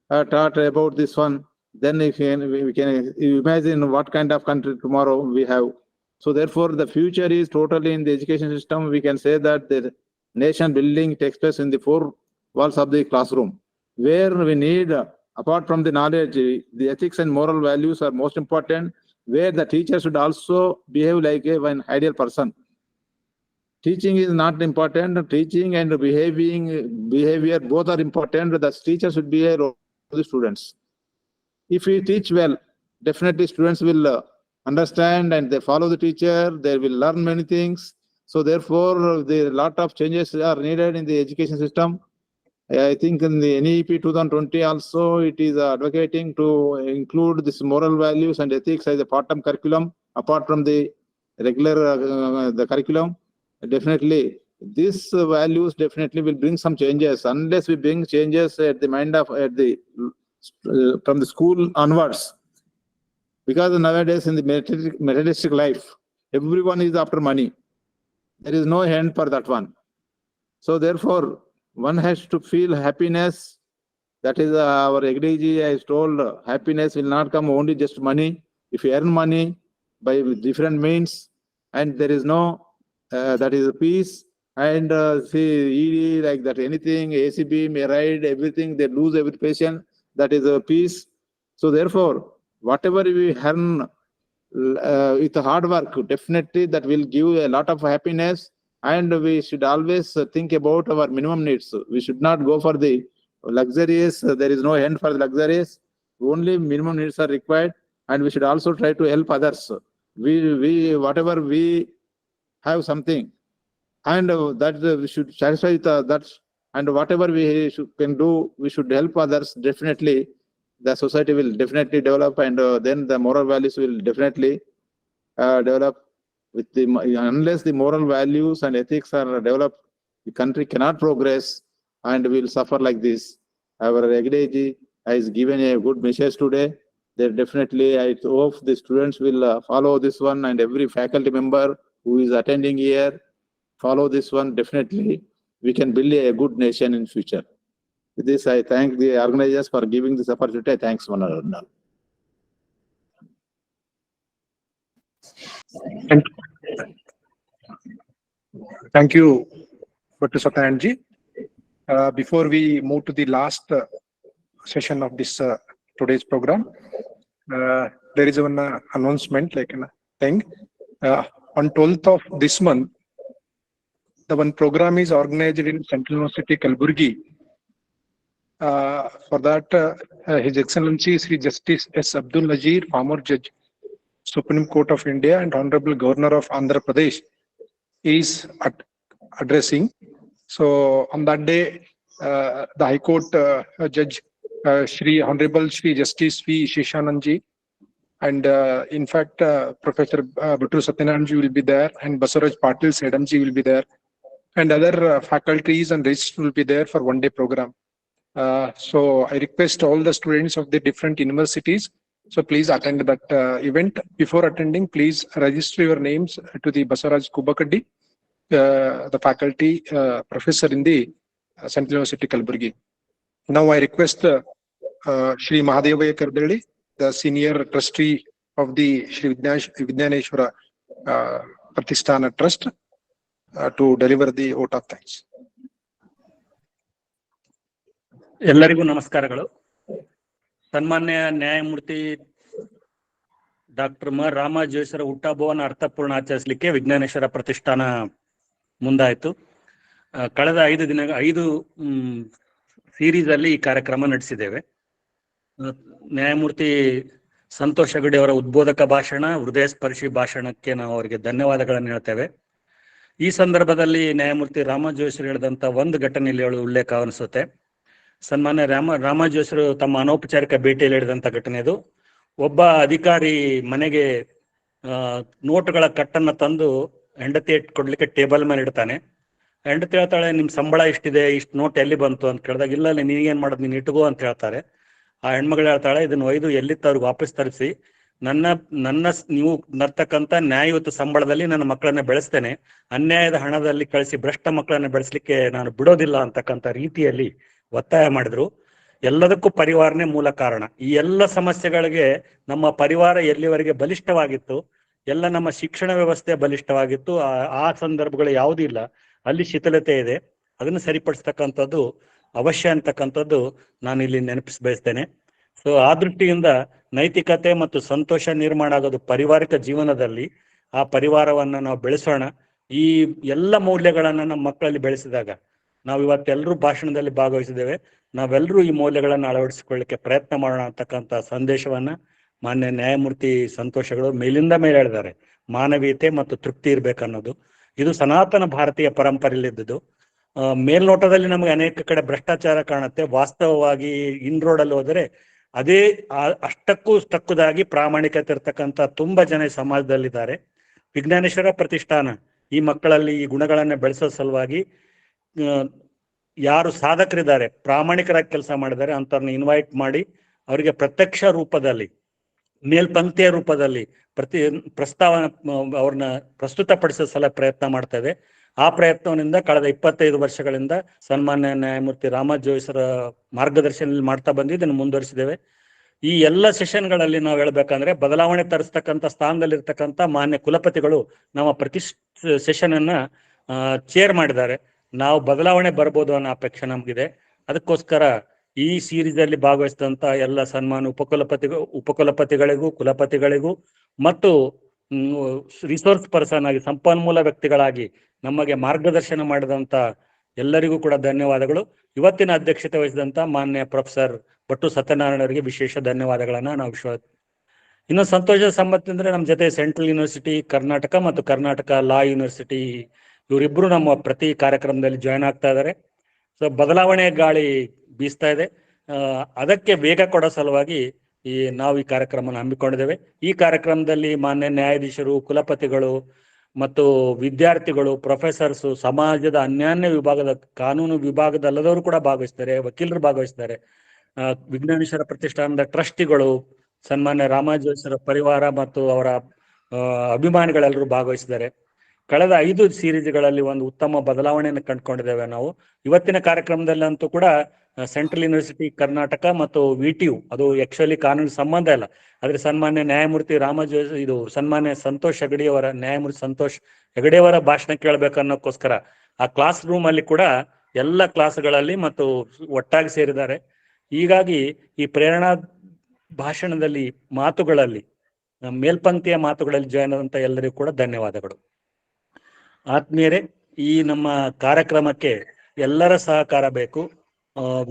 taught about this one, then we can imagine what kind of country tomorrow we have. So therefore, the future is totally in the education system. We can say that the nation building takes place in the four walls of the classroom, where we need, apart from the knowledge, the ethics and moral values are most important, where the teacher should also behave like an ideal person. Teaching is not important. Teaching and behavior both are important. The teacher should be a role to the students. If we teach well, definitely students will understand and they follow the teacher. They will learn many things. So therefore, a lot of changes are needed in the education system. I think in the NEP 2020 also, it is advocating to include this moral values and ethics as a part-time curriculum, apart from the regular the curriculum. Definitely, these values definitely will bring some changes. Unless we bring changes at the mind of from the school onwards, because nowadays in the materialistic life, everyone is after money. There is no end for that one. So therefore, one has to feel happiness. That is our Hegde has told, happiness will not come only just money. If you earn money by different means, and there is no, that is a peace. And see, ED like that, anything, ACB may ride, everything, they lose every patient. That is a peace. So therefore, whatever we earn with hard work, definitely that will give a lot of happiness. And we should always think about our minimum needs. We should not go for the luxuries. There is no end for the luxuries. Only minimum needs are required. And we should also try to help others. Whatever we have something, and that we should satisfy that. And whatever we can do, we should help others. Definitely, the society will definitely develop, and then the moral values will definitely develop. Unless the moral values and ethics are developed, the country cannot progress, and will suffer like this. Our Hegde has given a good message today. There definitely, I hope the students will follow this one, and every faculty member who is attending here follow this one. Definitely, we can build a good nation in future. With this, I thank the organizers for giving this opportunity. Thanks, one and all. Thank you, Dr. Satyanarayana. Before we move to the last session of this today's program, there is one announcement, like a thing. On 12th of this month, the one program is organized in Central University, Kalaburagi. For that, His Excellency Sri Justice S. Abdul Nazir, former Judge, Supreme Court of India and Honorable Governor of Andhra Pradesh, is addressing. So on that day, the High Court Judge Honorable Sri Justice V. Shishananji, and in fact Professor Battu Satyanarayana will be there, and Basaraj Patil Sedamji will be there, and other faculties and registrars will be there for one day program. So I request all the students of the different universities, so please attend that event. Before attending, please register your names to the Basaraj Kubakaddi, the faculty professor in the Central University Kalaburagi. Now I request Shri Mahadevaya Kardeli, the senior trustee of the Shri Vijnaneshwara Pratisthana Trust, to deliver the vote of thanks. ಎಲ್ಲರಿಗೂ ನಮಸ್ಕಾರಗಳು. ಸನ್ಮಾನ್ಯ ನ್ಯಾಯಮೂರ್ತಿ doctor Rama ಜೋಯಿಸರ ಹುಟ್ಟಹಬ್ಬವನ್ನು ಅರ್ಥಪೂರ್ಣ ಆಚರಿಸಲಿಕ್ಕೆ ವಿಜ್ಞಾನೇಶ್ವರ ಪ್ರತಿಷ್ಠಾನ ಮುಂದಾಯಿತು. ಕಳೆದ 5 series ಅಲ್ಲಿ ಈ ಕಾರ್ಯಕ್ರಮ ನಡೆಸಿದ್ದೇವೆ. ನ್ಯಾಯಮೂರ್ತಿ ಸಂತೋಷ್ ಹೆಗಡೆ ಅವರ ಉದ್ಬೋಧಕ ಭಾಷಣ, ಹೃದಯ ಸ್ಪರ್ಶಿ ಭಾಷಣಕ್ಕೆ ನಾವು ಅವರಿಗೆ ಧನ್ಯವಾದಗಳನ್ನು ಹೇಳ್ತೇವೆ. ಈ ಸಂದರ್ಭದಲ್ಲಿ ನ್ಯಾಯಮೂರ್ತಿ ರಾಮ ಜೋಯಿಸರು ಹೇಳಿದಂತ ಒಂದು ಘಟನೆಯಲ್ಲಿ ಉಲ್ಲೇಖ ಅನಿಸುತ್ತೆ. ಸನ್ಮಾನ್ಯ ರಾಮ ಜೋಯಿಸರು ತಮ್ಮ ಅನೌಪಚಾರಿಕ ಭೇಟಿಯಲ್ಲಿ ಹೇಳಿದಂತ ಘಟನೆ ಇದು. ಒಬ್ಬ ಅಧಿಕಾರಿ ಮನೆಗೆ ನೋಟುಗಳ ಕಟ್ಟನ್ನ ತಂದು ಹೆಂಡತಿ ಕೊಡ್ಲಿಕ್ಕೆ ಟೇಬಲ್ ಮೇಲೆ ಇಡ್ತಾನೆ. ಹೆಂಡತಿ ಹೇಳ್ತಾಳೆ, ನಿಮ್ ಸಂಬಳ ಇಷ್ಟಿದೆ, ಇಷ್ಟು ನೋಟ್ ಎಲ್ಲಿ ಬಂತು ಅಂತ ಕೇಳಿದಾಗ, ಇಲ್ಲ ನೀನೇನ್ ಮಾಡೋದು, ನೀನ್ ಇಟ್ಕೋ ಅಂತ ಹೇಳ್ತಾರೆ. ಆ ಹೆಣ್ಮಗಳು ಹೇಳ್ತಾಳೆ, ಇದನ್ನ ಒಯ್ದು ಎಲ್ಲಿತ್ತು ಅವ್ರಿಗೆ ವಾಪಸ್ ತರಿಸಿ, ನನ್ನ ನೀವು ನರ್ತಕ್ಕಂಥ ನ್ಯಾಯಯುತ ಸಂಬಳದಲ್ಲಿ ನನ್ನ ಮಕ್ಕಳನ್ನ ಬೆಳೆಸ್ತೇನೆ, ಅನ್ಯಾಯದ ಹಣದಲ್ಲಿ ಕಳಿಸಿ ಭ್ರಷ್ಟ ಮಕ್ಕಳನ್ನ ಬೆಳೆಸಲಿಕ್ಕೆ ನಾನು ಬಿಡೋದಿಲ್ಲ ಅಂತಕ್ಕಂಥ ರೀತಿಯಲ್ಲಿ ಒತ್ತಾಯ ಮಾಡಿದ್ರು. ಎಲ್ಲದಕ್ಕೂ ಪರಿವಾರನೇ ಮೂಲ ಕಾರಣ. ಈ ಎಲ್ಲ ಸಮಸ್ಯೆಗಳಿಗೆ ನಮ್ಮ ಪರಿವಾರ ಎಲ್ಲಿವರೆಗೆ ಬಲಿಷ್ಠವಾಗಿತ್ತು, ಎಲ್ಲ ನಮ್ಮ ಶಿಕ್ಷಣ ವ್ಯವಸ್ಥೆ ಬಲಿಷ್ಠವಾಗಿತ್ತು, ಆ ಸಂದರ್ಭಗಳು ಯಾವುದೂ ಇಲ್ಲ, ಅಲ್ಲಿ ಶಿಥಿಲತೆ ಇದೆ. ಅದನ್ನು ಸರಿಪಡಿಸ್ತಕ್ಕಂಥದ್ದು ಅವಶ್ಯ ಅಂತಕ್ಕಂಥದ್ದು ನಾನು ಇಲ್ಲಿ ನೆನಪಿಸ ಬಯಸ್ತೇನೆ. ಸೊ ಆ ದೃಷ್ಟಿಯಿಂದ ನೈತಿಕತೆ ಮತ್ತು ಸಂತೋಷ ನಿರ್ಮಾಣ ಆಗೋದು ಪಾರಿವಾರಿಕ ಜೀವನದಲ್ಲಿ. ಆ ಪರಿವಾರವನ್ನ ನಾವು ಬೆಳೆಸೋಣ. ಈ ಎಲ್ಲ ಮೌಲ್ಯಗಳನ್ನ ನಮ್ಮ ಮಕ್ಕಳಲ್ಲಿ ಬೆಳೆಸಿದಾಗ, ನಾವು ಇವತ್ತೆಲ್ಲರೂ ಭಾಷಣದಲ್ಲಿ ಭಾಗವಹಿಸಿದ್ದೇವೆ, ನಾವೆಲ್ಲರೂ ಈ ಮೌಲ್ಯಗಳನ್ನು ಅಳವಡಿಸಿಕೊಳ್ಳಿಕ್ಕೆ ಪ್ರಯತ್ನ ಮಾಡೋಣ ಅಂತಕ್ಕಂಥ ಸಂದೇಶವನ್ನ ಮಾನ್ಯ ನ್ಯಾಯಮೂರ್ತಿ ಸಂತೋಷಗಳು ಮೇಲಿಂದ ಮೇಲೆ ಹೇಳಿದ್ದಾರೆ. ಮಾನವೀಯತೆ ಮತ್ತು ತೃಪ್ತಿ ಇರ್ಬೇಕನ್ನೋದು ಇದು ಸನಾತನ ಭಾರತೀಯ ಪರಂಪರೆಯಲ್ಲಿದ್ದು. ಮೇಲ್ನೋಟದಲ್ಲಿ ನಮಗೆ ಅನೇಕ ಕಡೆ ಭ್ರಷ್ಟಾಚಾರ ಕಾಣುತ್ತೆ, ವಾಸ್ತವವಾಗಿ ಇನ್ ರೋಡಲ್ಲಿ ಹೋದರೆ ಅದೇ ಅಷ್ಟಕ್ಕೂ ತಕ್ಕುದಾಗಿ ಪ್ರಾಮಾಣಿಕತೆ ಇರ್ತಕ್ಕಂಥ ತುಂಬಾ ಜನ ಸಮಾಜದಲ್ಲಿದ್ದಾರೆ. ವಿಜ್ಞಾನೇಶ್ವರ ಪ್ರತಿಷ್ಠಾನ ಈ ಮಕ್ಕಳಲ್ಲಿ ಈ ಗುಣಗಳನ್ನ ಬೆಳೆಸೋ ಸಲುವಾಗಿ ಯಾರು ಸಾಧಕರಿದ್ದಾರೆ, ಪ್ರಾಮಾಣಿಕರಾಗಿ ಕೆಲಸ ಮಾಡಿದ್ದಾರೆ ಅಂತವ್ರನ್ನ ಇನ್ವೈಟ್ ಮಾಡಿ ಅವರಿಗೆ ಪ್ರತ್ಯಕ್ಷ ರೂಪದಲ್ಲಿ, ಮೇಲ್ಪಂಕ್ತಿಯ ರೂಪದಲ್ಲಿ ಪ್ರಸ್ತಾವನೆ ಅವ್ರನ್ನ ಪ್ರಸ್ತುತಪಡಿಸೋ ಸಲ ಪ್ರಯತ್ನ ಮಾಡ್ತೇವೆ. ಆ ಪ್ರಯತ್ನದಿಂದ ಕಳೆದ 25 ವರ್ಷಗಳಿಂದ ಸನ್ಮಾನ್ಯ ನ್ಯಾಯಮೂರ್ತಿ ರಾಮ ಜೋಯಿಸರ ಮಾರ್ಗದರ್ಶನದಲ್ಲಿ ಮಾಡ್ತಾ ಬಂದಿದ್ದನ್ನು ಮುಂದುವರಿಸಿದ್ದೇವೆ. ಈ ಎಲ್ಲ ಸೆಷನ್ಗಳಲ್ಲಿ ನಾವು ಹೇಳ್ಬೇಕಂದ್ರೆ ಬದಲಾವಣೆ ತರಿಸ್ತಕ್ಕಂಥ ಸ್ಥಾನದಲ್ಲಿರ್ತಕ್ಕಂಥ ಮಾನ್ಯ ಕುಲಪತಿಗಳು ನಮ್ಮ ಪ್ರತಿ ಸೆಷನ್ ಅನ್ನ ಚೇರ್ ಮಾಡಿದ್ದಾರೆ. ನಾವು ಬದಲಾವಣೆ ಬರ್ಬೋದು ಅನ್ನೋ ಅಪೇಕ್ಷೆ ನಮ್ಗಿದೆ. ಅದಕ್ಕೋಸ್ಕರ ಈ ಸೀರೀಸ್ ಅಲ್ಲಿ ಭಾಗವಹಿಸಿದಂತ ಎಲ್ಲ ಸನ್ಮಾನ ಉಪಕುಲಪತಿಗಳಿಗೂ ಕುಲಪತಿಗಳಿಗೂ ಮತ್ತು ರಿಸೋರ್ಸ್ ಪರ್ಸನ್ ಆಗಿ ಸಂಪನ್ಮೂಲ ವ್ಯಕ್ತಿಗಳಾಗಿ ನಮಗೆ ಮಾರ್ಗದರ್ಶನ ಮಾಡಿದಂತ ಎಲ್ಲರಿಗೂ ಕೂಡ ಧನ್ಯವಾದಗಳು. ಇವತ್ತಿನ ಅಧ್ಯಕ್ಷತೆ ವಹಿಸಿದಂತ ಮಾನ್ಯ ಪ್ರೊಫೆಸರ್ ಭಟ್ಟು ಸತ್ಯನಾರಾಯಣ ಅವರಿಗೆ ವಿಶೇಷ ಧನ್ಯವಾದಗಳನ್ನ ನಾವು ಇನ್ನು ಸಂತೋಷದ ಸಂಬಂಧ ಅಂದ್ರೆ ನಮ್ಮ ಜೊತೆ ಸೆಂಟ್ರಲ್ ಯೂನಿವರ್ಸಿಟಿ ಕರ್ನಾಟಕ ಮತ್ತು ಕರ್ನಾಟಕ ಲಾ ಯೂನಿವರ್ಸಿಟಿ ಇವರಿಬ್ರು ನಮ್ಮ ಪ್ರತಿ ಕಾರ್ಯಕ್ರಮದಲ್ಲಿ ಜಾಯ್ನ್ ಆಗ್ತಾ ಇದ್ದಾರೆ. ಸೊ ಬದಲಾವಣೆ ಗಾಳಿ ಬೀಸ್ತಾ ಇದೆ. ಅದಕ್ಕೆ ವೇಗ ಕೊಡೋ ಸಲುವಾಗಿ ನಾವು ಈ ಕಾರ್ಯಕ್ರಮನ ಹಮ್ಮಿಕೊಂಡಿದ್ದೇವೆ. ಈ ಕಾರ್ಯಕ್ರಮದಲ್ಲಿ ಮಾನ್ಯ ನ್ಯಾಯಾಧೀಶರು, ಕುಲಪತಿಗಳು ಮತ್ತು ವಿದ್ಯಾರ್ಥಿಗಳು, ಪ್ರೊಫೆಸರ್ಸು, ಸಮಾಜದ ಅನ್ಯಾನ್ಯ ವಿಭಾಗದ ಕಾನೂನು ವಿಭಾಗದಲ್ಲದವರು ಕೂಡ ಭಾಗವಹಿಸ್ತಾರೆ, ವಕೀಲರು ಭಾಗವಹಿಸ್ತಾರೆ, ವಿಜ್ಞಾನೇಶ್ವರ ಪ್ರತಿಷ್ಠಾನದ ಟ್ರಸ್ಟಿಗಳು, ಸನ್ಮಾನ್ಯ ರಾಮ ಜೋಯಿಸರ ಪರಿವಾರ ಮತ್ತು ಅವರ ಅಭಿಮಾನಿಗಳೆಲ್ಲರೂ ಭಾಗವಹಿಸಿದ್ದಾರೆ. ಕಳೆದ 5 ಸೀರೀಸ್ಗಳಲ್ಲಿ ಒಂದು ಉತ್ತಮ ಬದಲಾವಣೆಯನ್ನು ಕಂಡುಕೊಂಡಿದ್ದೇವೆ ನಾವು. ಇವತ್ತಿನ ಕಾರ್ಯಕ್ರಮದಲ್ಲಂತೂ ಕೂಡ ಸೆಂಟ್ರಲ್ ಯೂನಿವರ್ಸಿಟಿ ಕರ್ನಾಟಕ ಮತ್ತು ವಿಟಿಯು, ಅದು ಆಕ್ಚುಲಿ ಕಾನೂನು ಸಂಬಂಧ ಇಲ್ಲ, ಆದ್ರೆ ಸನ್ಮಾನ್ಯ ನ್ಯಾಯಮೂರ್ತಿ ಸನ್ಮಾನ್ಯ ಸಂತೋಷ್ ಹೆಗಡೆ ಅವರ ನ್ಯಾಯಮೂರ್ತಿ ಸಂತೋಷ್ ಹೆಗಡೆ ಅವರ ಭಾಷಣ ಕೇಳಬೇಕನ್ನೋಕ್ಕೋಸ್ಕರ ಆ ಕ್ಲಾಸ್ ರೂಮ್ ಅಲ್ಲಿ ಕೂಡ ಎಲ್ಲ ಕ್ಲಾಸ್ಗಳಲ್ಲಿ ಮತ್ತು ಒಟ್ಟಾಗಿ ಸೇರಿದ್ದಾರೆ. ಹೀಗಾಗಿ ಈ ಪ್ರೇರಣಾ ಭಾಷಣದಲ್ಲಿ ಮಾತುಗಳಲ್ಲಿ ಮೇಲ್ಪಂಕ್ತಿಯ ಮಾತುಗಳಲ್ಲಿ ಜಾಯ್ನ್ ಆದಂತ ಎಲ್ಲರಿಗೂ ಕೂಡ ಧನ್ಯವಾದಗಳು. ಆತ್ಮೀಯರೇ, ಈ ನಮ್ಮ ಕಾರ್ಯಕ್ರಮಕ್ಕೆ ಎಲ್ಲರ ಸಹಕಾರ ಬೇಕು.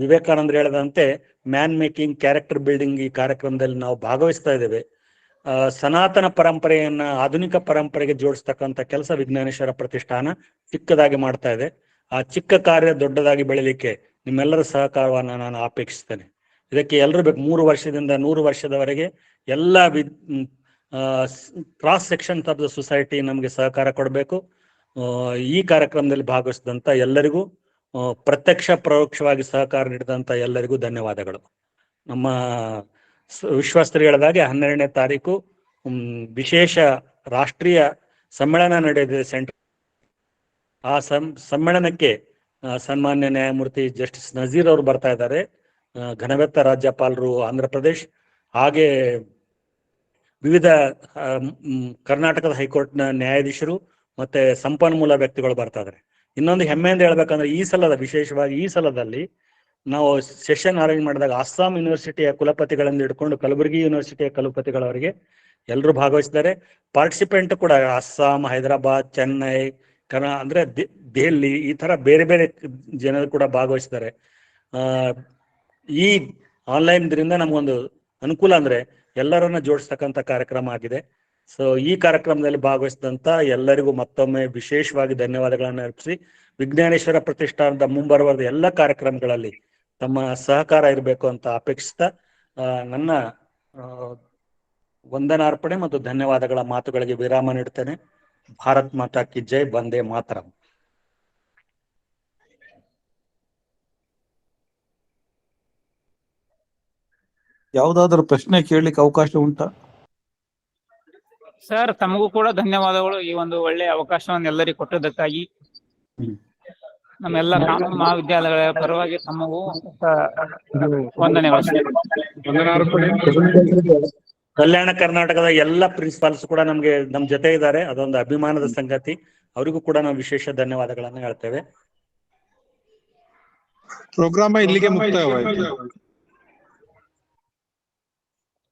ವಿವೇಕಾನಂದರು ಹೇಳಿದಂತೆ ಮ್ಯಾನ್ ಮೇಕಿಂಗ್, ಕ್ಯಾರೆಕ್ಟರ್ ಬಿಲ್ಡಿಂಗ್ ಈ ಕಾರ್ಯಕ್ರಮದಲ್ಲಿ ನಾವು ಭಾಗವಹಿಸ್ತಾ ಇದ್ದೇವೆ. ಸನಾತನ ಪರಂಪರೆಯನ್ನ ಆಧುನಿಕ ಪರಂಪರೆಗೆ ಜೋಡಿಸ್ತಕ್ಕಂಥ ಕೆಲಸ ವಿಜ್ಞಾನೇಶ್ವರ ಪ್ರತಿಷ್ಠಾನ ಚಿಕ್ಕದಾಗಿ ಮಾಡ್ತಾ ಇದೆ. ಆ ಚಿಕ್ಕ ಕಾರ್ಯ ದೊಡ್ಡದಾಗಿ ಬೆಳಿಲಿಕ್ಕೆ ನಿಮ್ಮೆಲ್ಲರ ಸಹಕಾರವನ್ನ ನಾನು ಅಪೇಕ್ಷಿಸ್ತೇನೆ. ಇದಕ್ಕೆ ಎಲ್ಲರೂ ಬೇಕು. 3 ವರ್ಷದಿಂದ 100 ವರ್ಷದವರೆಗೆ ಎಲ್ಲ cross sections of the society ನಮಗೆ ಸಹಕಾರ ಕೊಡಬೇಕು. ಈ ಕಾರ್ಯಕ್ರಮದಲ್ಲಿ ಭಾಗವಹಿಸಿದಂತ ಎಲ್ಲರಿಗೂ, ಪ್ರತ್ಯಕ್ಷ ಪರೋಕ್ಷವಾಗಿ ಸಹಕಾರ ನೀಡಿದಂತ ಎಲ್ಲರಿಗೂ ಧನ್ಯವಾದಗಳು. ನಮ್ಮ ವಿಶ್ವಾಸರು ಹೇಳಿದಾಗೆ 12ನೇ ತಾರೀಕು ವಿಶೇಷ ರಾಷ್ಟ್ರೀಯ ಸಮ್ಮೇಳನ ನಡೆದಿದೆ ಸೆಂಟ್ರಲ್. ಆ ಸಮ್ಮೇಳನಕ್ಕೆ ಸನ್ಮಾನ್ಯ ನ್ಯಾಯಮೂರ್ತಿ ಜಸ್ಟಿಸ್ ನಜೀರ್ ಅವರು ಬರ್ತಾ ಇದ್ದಾರೆ, ಘನವೆತ್ತ ರಾಜ್ಯಪಾಲರು ಆಂಧ್ರ ಪ್ರದೇಶ್, ಹಾಗೆ ವಿವಿಧ ಕರ್ನಾಟಕದ ಹೈಕೋರ್ಟ್ನ ನ್ಯಾಯಾಧೀಶರು ಮತ್ತೆ ಸಂಪನ್ಮೂಲ ವ್ಯಕ್ತಿಗಳು ಬರ್ತಾ ಇದ್ದಾರೆ. ಇನ್ನೊಂದು ಹೆಮ್ಮೆಯಿಂದ ಹೇಳ್ಬೇಕಂದ್ರೆ ವಿಶೇಷವಾಗಿ ಈ ಸಲದಲ್ಲಿ ನಾವು ಸೆಷನ್ ಅರೇಂಜ್ ಮಾಡಿದಾಗ ಅಸ್ಸಾಂ ಯೂನಿವರ್ಸಿಟಿಯ ಕುಲಪತಿಗಳಿಂದ ಹಿಡ್ಕೊಂಡು ಕಲಬುರಗಿ ಯೂನಿವರ್ಸಿಟಿಯ ಕುಲಪತಿಗಳವರಿಗೆ ಎಲ್ಲರೂ ಭಾಗವಹಿಸಿದ್ದಾರೆ. ಪಾರ್ಟಿಸಿಪೆಂಟ್ ಕೂಡ ಅಸ್ಸಾಂ, ಹೈದರಾಬಾದ್, ಚೆನ್ನೈ, ಅಂದ್ರೆ ದೆಹಲಿ, ಈ ತರ ಬೇರೆ ಬೇರೆ ಜನರು ಕೂಡ ಭಾಗವಹಿಸಿದ್ದಾರೆ. ಈ ಆನ್ಲೈನ್ ದ್ರಿಂದ ನಮಗೊಂದು ಅನುಕೂಲ ಅಂದ್ರೆ ಎಲ್ಲರನ್ನ ಜೋಡಿಸ್ತಕ್ಕಂಥ ಕಾರ್ಯಕ್ರಮ ಆಗಿದೆ. ಸೊ ಈ ಕಾರ್ಯಕ್ರಮದಲ್ಲಿ ಭಾಗವಹಿಸಿದಂತ ಎಲ್ಲರಿಗೂ ಮತ್ತೊಮ್ಮೆ ವಿಶೇಷವಾಗಿ ಧನ್ಯವಾದಗಳನ್ನು ಅರ್ಪಿಸಿ, ವಿಜ್ಞಾನೇಶ್ವರ ಪ್ರತಿಷ್ಠಾನದ ಮುಂಬರುವ ಎಲ್ಲ ಕಾರ್ಯಕ್ರಮಗಳಲ್ಲಿ ತಮ್ಮ ಸಹಕಾರ ಇರಬೇಕು ಅಂತ ಅಪೇಕ್ಷಿಸ್ತಾ ನನ್ನ ವಂದನಾರ್ಪಣೆ ಮತ್ತು ಧನ್ಯವಾದಗಳ ಮಾತುಗಳಿಗೆ ವಿರಾಮ ನೀಡುತ್ತೇನೆ. ಭಾರತ್ ಮಾತಾ ಕಿ ಜೈ, ವಂದೇ ಮಾತರಂ. ಯಾವುದಾದರೂ ಪ್ರಶ್ನೆ ಕೇಳಲಿಕ್ಕೆ ಅವಕಾಶ ಉಂಟಾ? ಸರ್, ತಮಗೂ ಕೂಡ ಧನ್ಯವಾದಗಳು ಈ ಒಂದು ಒಳ್ಳೆಯ ಅವಕಾಶವನ್ನು ಎಲ್ಲರಿಗೂ ಕೊಟ್ಟದಕ್ಕಾಗಿ. ನಮ್ಮೆಲ್ಲ ಕಾನೂನು ಮಹಾವಿದ್ಯಾಲಯಗಳ ಪರವಾಗಿ ತಮಗೂ ವಂದನೆಗಳು. ಕಲ್ಯಾಣ ಕರ್ನಾಟಕದ ಎಲ್ಲ ಪ್ರಿನ್ಸಿಪಾಲ್ಸ್ ಕೂಡ ನಮ್ ಜೊತೆ ಇದ್ದಾರೆ. ಅದೊಂದು ಅಭಿಮಾನದ ಸಂಗತಿ. ಅವರಿಗೂ ಕೂಡ ನಾವು ವಿಶೇಷ ಧನ್ಯವಾದಗಳನ್ನು ಹೇಳ್ತೇವೆ. ಪ್ರೋಗ್ರಾಮ ಇಲ್ಲಿಗೆ ಮುಕ್ತಾಯವಾಯಿತು.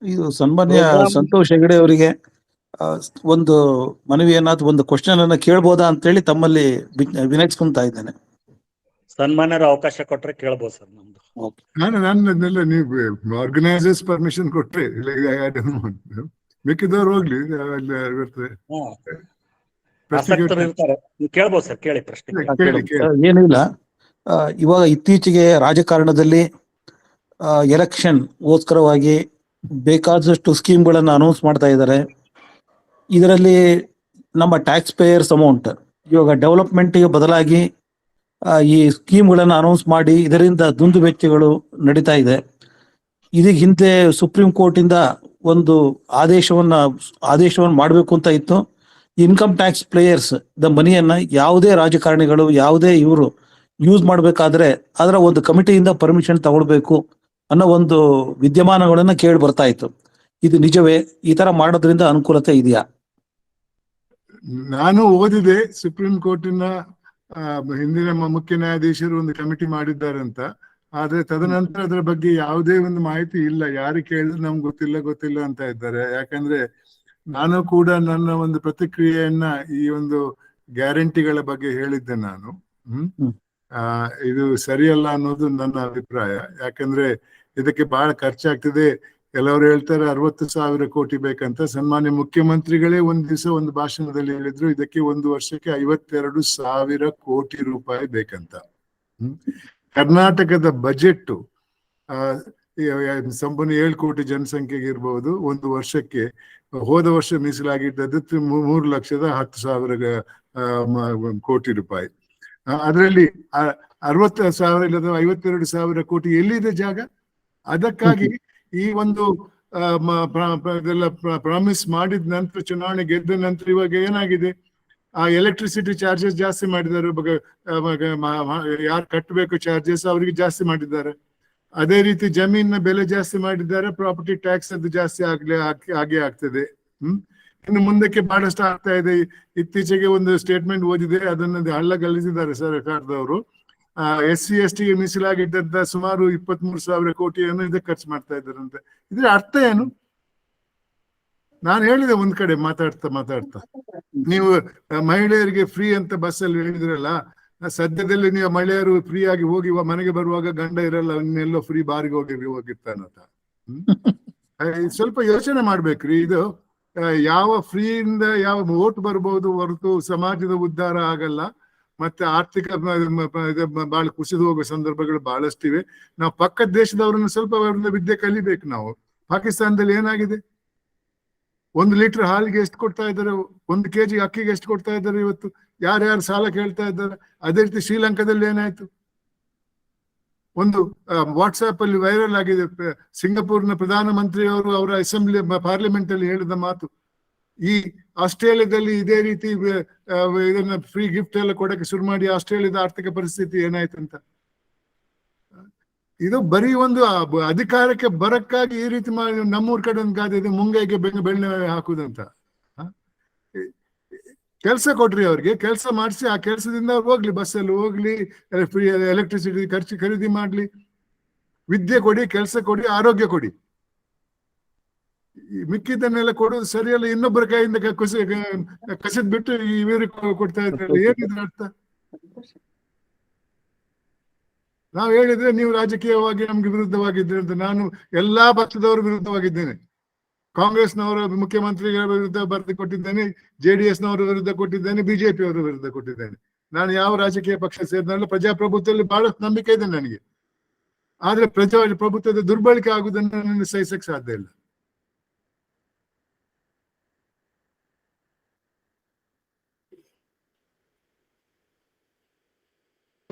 ಇದು ಸನ್ಮಾನ್ಯ ಸಂತೋಷ್ ಹೆಗಡೆ ಅವರಿಗೆ ಒಂದು ಮನವಿಯನ್ನ ಅಥವಾ ಒಂದು ಕ್ವಶನ್ ಅನ್ನ ಕೇಳ್ಬೋದಾ ಅಂತೇಳಿ ತಮ್ಮಲ್ಲಿ ವಿನಯಿಸ್ಕೊಂತಾ ಇದ್ದೇನೆ. ಸನ್ಮಾನ್ಯರು ಅವಕಾಶ ಕೊಟ್ರೆ ಕೇಳ್ಬೋದು ಸರ್. ನಮ್ದು ನನ್ನೆಲ್ಲ ನೀವು ಆರ್ಗನೈಸರ್ಸ್ ಪರ್ಮಿಷನ್ ಕೊಟ್ರೆ ಮಿಕ್ಕಿದವ್ರು ಹೋಗ್ಲಿ. ಕೇಳ್ಬೋದು ಸರ್, ಕೇಳಿ ಪ್ರಶ್ನೆ. ಏನಿಲ್ಲ, ಇವಾಗ ಇತ್ತೀಚೆಗೆ ರಾಜಕಾರಣದಲ್ಲಿ ಎಲೆಕ್ಷನ್ಗೋಸ್ಕರವಾಗಿ ಬೇಕಾದಷ್ಟು ಸ್ಕೀಮ್ಗಳನ್ನು ಅನೌನ್ಸ್ ಮಾಡ್ತಾ ಇದ್ದಾರೆ. ಇದರಲ್ಲಿ ನಮ್ಮ ಟ್ಯಾಕ್ಸ್ ಪೇಯರ್ಸ್ ಅಮೌಂಟ್ ಇವಾಗ ಡೆವಲಪ್ಮೆಂಟ್ಗೆ ಬದಲಾಗಿ ಈ ಸ್ಕೀಮ್ಗಳನ್ನು ಅನೌನ್ಸ್ ಮಾಡಿ ಇದರಿಂದ ದುಂದು ವೆಚ್ಚಗಳು ನಡೀತಾ ಇದೆ. ಇದಕ್ಕೆ ಹಿಂದೆ ಸುಪ್ರೀಂ ಕೋರ್ಟ್ ಇಂದ ಒಂದು ಆದೇಶವನ್ನು ಮಾಡಬೇಕು ಅಂತ ಇತ್ತು. ಇನ್ಕಮ್ ಟ್ಯಾಕ್ಸ್ ಪ್ಲೇಯರ್ಸ್ ದ ಮನಿಯನ್ನ ಯಾವುದೇ ರಾಜಕಾರಣಿಗಳು ಯಾವುದೇ ಇವರು ಯೂಸ್ ಮಾಡಬೇಕಾದ್ರೆ ಅದರ ಒಂದು ಕಮಿಟಿಯಿಂದ ಪರ್ಮಿಷನ್ ತಗೊಳ್ಬೇಕು ಅನ್ನೋ ಒಂದು ವಿದ್ಯಮಾನಗಳನ್ನ ಕೇಳಿ ಬರ್ತಾ ಇತ್ತು. ಇದು ನಿಜವೇ? ಈ ತರ ಮಾಡೋದ್ರಿಂದ ಅನುಕೂಲತೆ ಇದೆಯಾ? ನಾನು ಓದಿದೆ, ಸುಪ್ರೀಂ ಕೋರ್ಟಿನ ಹಿಂದಿನ ಮುಖ್ಯ ನ್ಯಾಯಾಧೀಶರು ಒಂದು ಕಮಿಟಿ ಮಾಡಿದ್ದಾರೆ ಅಂತ. ಆದ್ರೆ ತದನಂತರ ಅದರ ಬಗ್ಗೆ ಯಾವುದೇ ಒಂದು ಮಾಹಿತಿ ಇಲ್ಲ. ಯಾರು ಕೇಳಿದ್ರು ನಮ್ಗೆ ಗೊತ್ತಿಲ್ಲ ಅಂತ ಇದ್ದಾರೆ. ಯಾಕಂದ್ರೆ ನಾನು ಕೂಡ ನನ್ನ ಒಂದು ಪ್ರತಿಕ್ರಿಯೆಯನ್ನ ಈ ಒಂದು ಗ್ಯಾರಂಟಿಗಳ ಬಗ್ಗೆ ಹೇಳಿದ್ದೆ ನಾನು. ಇದು ಸರಿಯಲ್ಲ ಅನ್ನೋದು ನನ್ನ ಅಭಿಪ್ರಾಯ. ಯಾಕಂದ್ರೆ ಇದಕ್ಕೆ ಬಹಳ ಖರ್ಚಾಗ್ತದೆ. ಕೆಲವರು ಹೇಳ್ತಾರೆ 60,000 ಕೋಟಿ ಬೇಕಂತ. ಸನ್ಮಾನ್ಯ ಮುಖ್ಯಮಂತ್ರಿಗಳೇ ಒಂದ್ ದಿವಸ ಒಂದು ಭಾಷಣದಲ್ಲಿ ಹೇಳಿದ್ರು ಇದಕ್ಕೆ ಒಂದು ವರ್ಷಕ್ಕೆ 52,000 ಕೋಟಿ ರೂಪಾಯಿ ಬೇಕಂತ. ಕರ್ನಾಟಕದ ಬಜೆಟ್ ಸಂಪೂರ್ಣ 7 ಕೋಟಿ ಜನಸಂಖ್ಯೆಗೆ ಇರ್ಬಹುದು. ಒಂದು ವರ್ಷಕ್ಕೆ ಹೋದ ವರ್ಷ ಮೀಸಲಾಗಿದ್ದದ್ದು 3,10,000 ಕೋಟಿ ರೂಪಾಯಿ. ಅದರಲ್ಲಿ 60,000 ಇಲ್ಲದ 52,000 ಕೋಟಿ ಎಲ್ಲಿದೆ ಜಾಗ? ಅದಕ್ಕಾಗಿ ಈ ಒಂದು ಇದೆಲ್ಲ ಪ್ರಾಮಿಸ್ ಮಾಡಿದ ನಂತರ, ಚುನಾವಣೆ ಗೆದ್ದ ನಂತರ ಇವಾಗ ಏನಾಗಿದೆ, ಆ ಎಲೆಕ್ಟ್ರಿಸಿಟಿ ಚಾರ್ಜಸ್ ಜಾಸ್ತಿ ಮಾಡಿದ್ದಾರೆ. ಯಾರು ಕಟ್ಟಬೇಕು ಚಾರ್ಜಸ್ ಅವರಿಗೆ ಜಾಸ್ತಿ ಮಾಡಿದ್ದಾರೆ. ಅದೇ ರೀತಿ ಜಮೀನಿನ ಬೆಲೆ ಜಾಸ್ತಿ ಮಾಡಿದ್ದಾರೆ. ಪ್ರಾಪರ್ಟಿ ಟ್ಯಾಕ್ಸ್ ಅದು ಜಾಸ್ತಿ ಹಾಗೆ ಆಗ್ತದೆ. ಇನ್ನು ಮುಂದಕ್ಕೆ ಬಹಳಷ್ಟು ಆಗ್ತಾ ಇದೆ. ಇತ್ತೀಚೆಗೆ ಒಂದು ಸ್ಟೇಟ್ಮೆಂಟ್ ಓದಿದೆ, ಅದನ್ನ ಹಳ್ಳಗಲಿಸಿದ್ದಾರೆ ಸರ್ಕಾರದವರು. SC ST ಮೀಸಲಾಗಿದ್ದಂತ ಸುಮಾರು 23,000 ಕೋಟಿಯನ್ನು ಇದಕ್ಕೆ ಖರ್ಚು ಮಾಡ್ತಾ ಇದ್ದಾರಂತೆ. ಇದ್ರ ಅರ್ಥ ಏನು? ನಾನು ಹೇಳಿದೆ ಒಂದ್ ಕಡೆ ಮಾತಾಡ್ತಾ ನೀವು ಮಹಿಳೆಯರಿಗೆ ಫ್ರೀ ಅಂತ ಬಸ್ಸಲ್ಲಿ ಹೇಳಿದ್ರಲ್ಲ, ಸದ್ಯದಲ್ಲಿ ನೀವು ಮಹಿಳೆಯರು ಫ್ರೀ ಆಗಿ ಹೋಗಿ ಮನೆಗೆ ಬರುವಾಗ ಗಂಡ ಇರಲ್ಲ, ಇನ್ನೆಲ್ಲೋ ಫ್ರೀ ಬಾರಿಗೆ ಹೋಗಿರ್ತಾನಂತ. ಸ್ವಲ್ಪ ಯೋಚನೆ ಮಾಡ್ಬೇಕ್ರಿ. ಇದು ಯಾವ ಫ್ರೀಯಿಂದ ಯಾವ ಓಟ್ ಬರ್ಬೋದು ಹೊರತು ಸಮಾಜದ ಉದ್ಧಾರ ಆಗಲ್ಲ. ಮತ್ತೆ ಆರ್ಥಿಕ ಬಹಳ ಕುಸಿದು ಹೋಗುವ ಸಂದರ್ಭಗಳು ಬಹಳಷ್ಟಿವೆ. ನಾವು ಪಕ್ಕದ ದೇಶದವರನ್ನು ಸ್ವಲ್ಪ ವಿದ್ಯೆ ಕಲಿಬೇಕು ನಾವು. ಪಾಕಿಸ್ತಾನದಲ್ಲಿ ಏನಾಗಿದೆ? 1 ಲೀಟರ್ ಹಾಲಿಗೆ ಎಷ್ಟು ಕೊಡ್ತಾ ಇದ್ದಾರೆ? 1 kg ಅಕ್ಕಿಗೆ ಎಷ್ಟು ಕೊಡ್ತಾ ಇದ್ದಾರೆ ಇವತ್ತು? ಯಾರ್ಯಾರು ಸಾಲ ಕೇಳ್ತಾ ಇದ್ದಾರೆ? ಅದೇ ರೀತಿ ಶ್ರೀಲಂಕಾದಲ್ಲಿ ಏನಾಯ್ತು? ಒಂದು ವಾಟ್ಸ್ಆಪ್ ಅಲ್ಲಿ ವೈರಲ್ ಆಗಿದೆ. ಸಿಂಗಾಪುರ್ನ ಪ್ರಧಾನಮಂತ್ರಿಯವರು ಅವರ ಅಸೆಂಬ್ಲಿ ಪಾರ್ಲಿಮೆಂಟ್ ಅಲ್ಲಿ ಹೇಳಿದ ಮಾತು. ಈ ಆಸ್ಟ್ರೇಲಿಯಾದಲ್ಲಿ ಇದೇ ರೀತಿ ಇದನ್ನ ಫ್ರೀ ಗಿಫ್ಟ್ ಎಲ್ಲ ಕೊಡಕ್ಕೆ ಶುರು ಮಾಡಿ ಆಸ್ಟ್ರೇಲಿಯಾದ ಆರ್ಥಿಕ ಪರಿಸ್ಥಿತಿ ಏನಾಯ್ತಂತ. ಇದು ಬರೀ ಒಂದು ಅಧಿಕಾರಕ್ಕೆ ಬರಕ್ಕಾಗಿ ಈ ರೀತಿ ಮಾಡಿ ನಮ್ಮೂರ್ ಕಡೆ ಒಂದು ಗಾದೆ ಇದೆ, ಮುಂಗೈಗೆ ಬೆಣ್ಣೆ ಹಾಕುದಂತ. ಕೆಲಸ ಕೊಡ್ರಿ ಅವ್ರಿಗೆ, ಕೆಲಸ ಮಾಡಿಸಿ ಆ ಕೆಲಸದಿಂದ ಅವ್ರು ಹೋಗ್ಲಿ, ಬಸ್ಸಲ್ಲಿ ಹೋಗ್ಲಿ, ಫ್ರೀ ಎಲೆಕ್ಟ್ರಿಸಿಟಿ ಖರೀದಿ ಮಾಡ್ಲಿ, ವಿದ್ಯೆ ಕೊಡಿ, ಕೆಲಸ ಕೊಡಿ, ಆರೋಗ್ಯ ಕೊಡಿ. ಮಿಕ್ಕಿದ್ದನ್ನೆಲ್ಲ ಕೊಡೋದು ಸರಿಯಲ್ಲ. ಇನ್ನೊಬ್ಬರ ಕೈಯಿಂದ ಕಸಿದ್ ಬಿಟ್ಟು ಇವರಿಗೆ ಕೊಡ್ತಾ ಇದ್ರಲ್ಲ, ಏನಿದ್ರ ಅರ್ಥ? ನಾವು ಹೇಳಿದ್ರೆ ನೀವು ರಾಜಕೀಯವಾಗಿ ನಮ್ಗೆ ವಿರುದ್ಧವಾಗಿದ್ರೆ ಅಂತ. ನಾನು ಎಲ್ಲಾ ಪಕ್ಷದವರ ವಿರುದ್ಧವಾಗಿದ್ದೇನೆ. ಕಾಂಗ್ರೆಸ್ನವರ ಮುಖ್ಯಮಂತ್ರಿಗಳ ವಿರುದ್ಧ ಬರೆದು ಕೊಟ್ಟಿದ್ದೇನೆ, JDS ನವರ ವಿರುದ್ಧ ಕೊಟ್ಟಿದ್ದೇನೆ, BJP ಅವರ ವಿರುದ್ಧ ಕೊಟ್ಟಿದ್ದೇನೆ. ನಾನು ಯಾವ ರಾಜಕೀಯ ಪಕ್ಷ ಸೇರಿದ್ನಲ್ಲ. ಪ್ರಜಾಪ್ರಭುತ್ವದಲ್ಲಿ ಬಹಳಷ್ಟು ನಂಬಿಕೆ ಇದೆ ನನಗೆ. ಆದ್ರೆ ಪ್ರಜಾಪ್ರಭುತ್ವದ ದುರ್ಬಳಕೆ ಆಗುವುದನ್ನು ನನಗೆ ಸಹಿಸಕ್ಕೆ ಸಾಧ್ಯ ಇಲ್ಲ.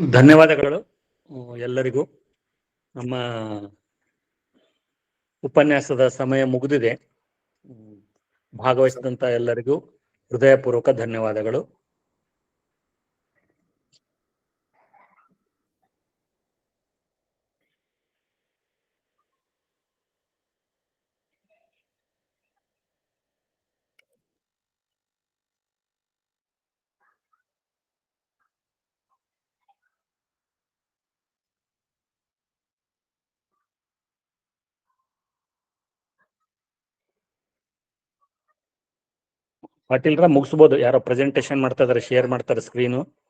ಧನ್ಯವಾದಗಳು ಎಲ್ಲರಿಗೂ. ನಮ್ಮ ಉಪನ್ಯಾಸದ ಸಮಯ ಮುಗಿದಿದೆ. ಭಾಗವಹಿಸಿದಂತ ಎಲ್ಲರಿಗೂ ಹೃದಯಪೂರ್ವಕ ಧನ್ಯವಾದಗಳು. ಪಾಟೀಲ್ರ ಮುಗಿಸ್ಬೋದು. ಯಾರೋ ಪ್ರೆಸೆಂಟೇಶನ್ ಮಾಡ್ತಾ ಇದಾರೆ, ಶೇರ್ ಮಾಡ್ತಾರೆ ಸ್ಕ್ರೀನು.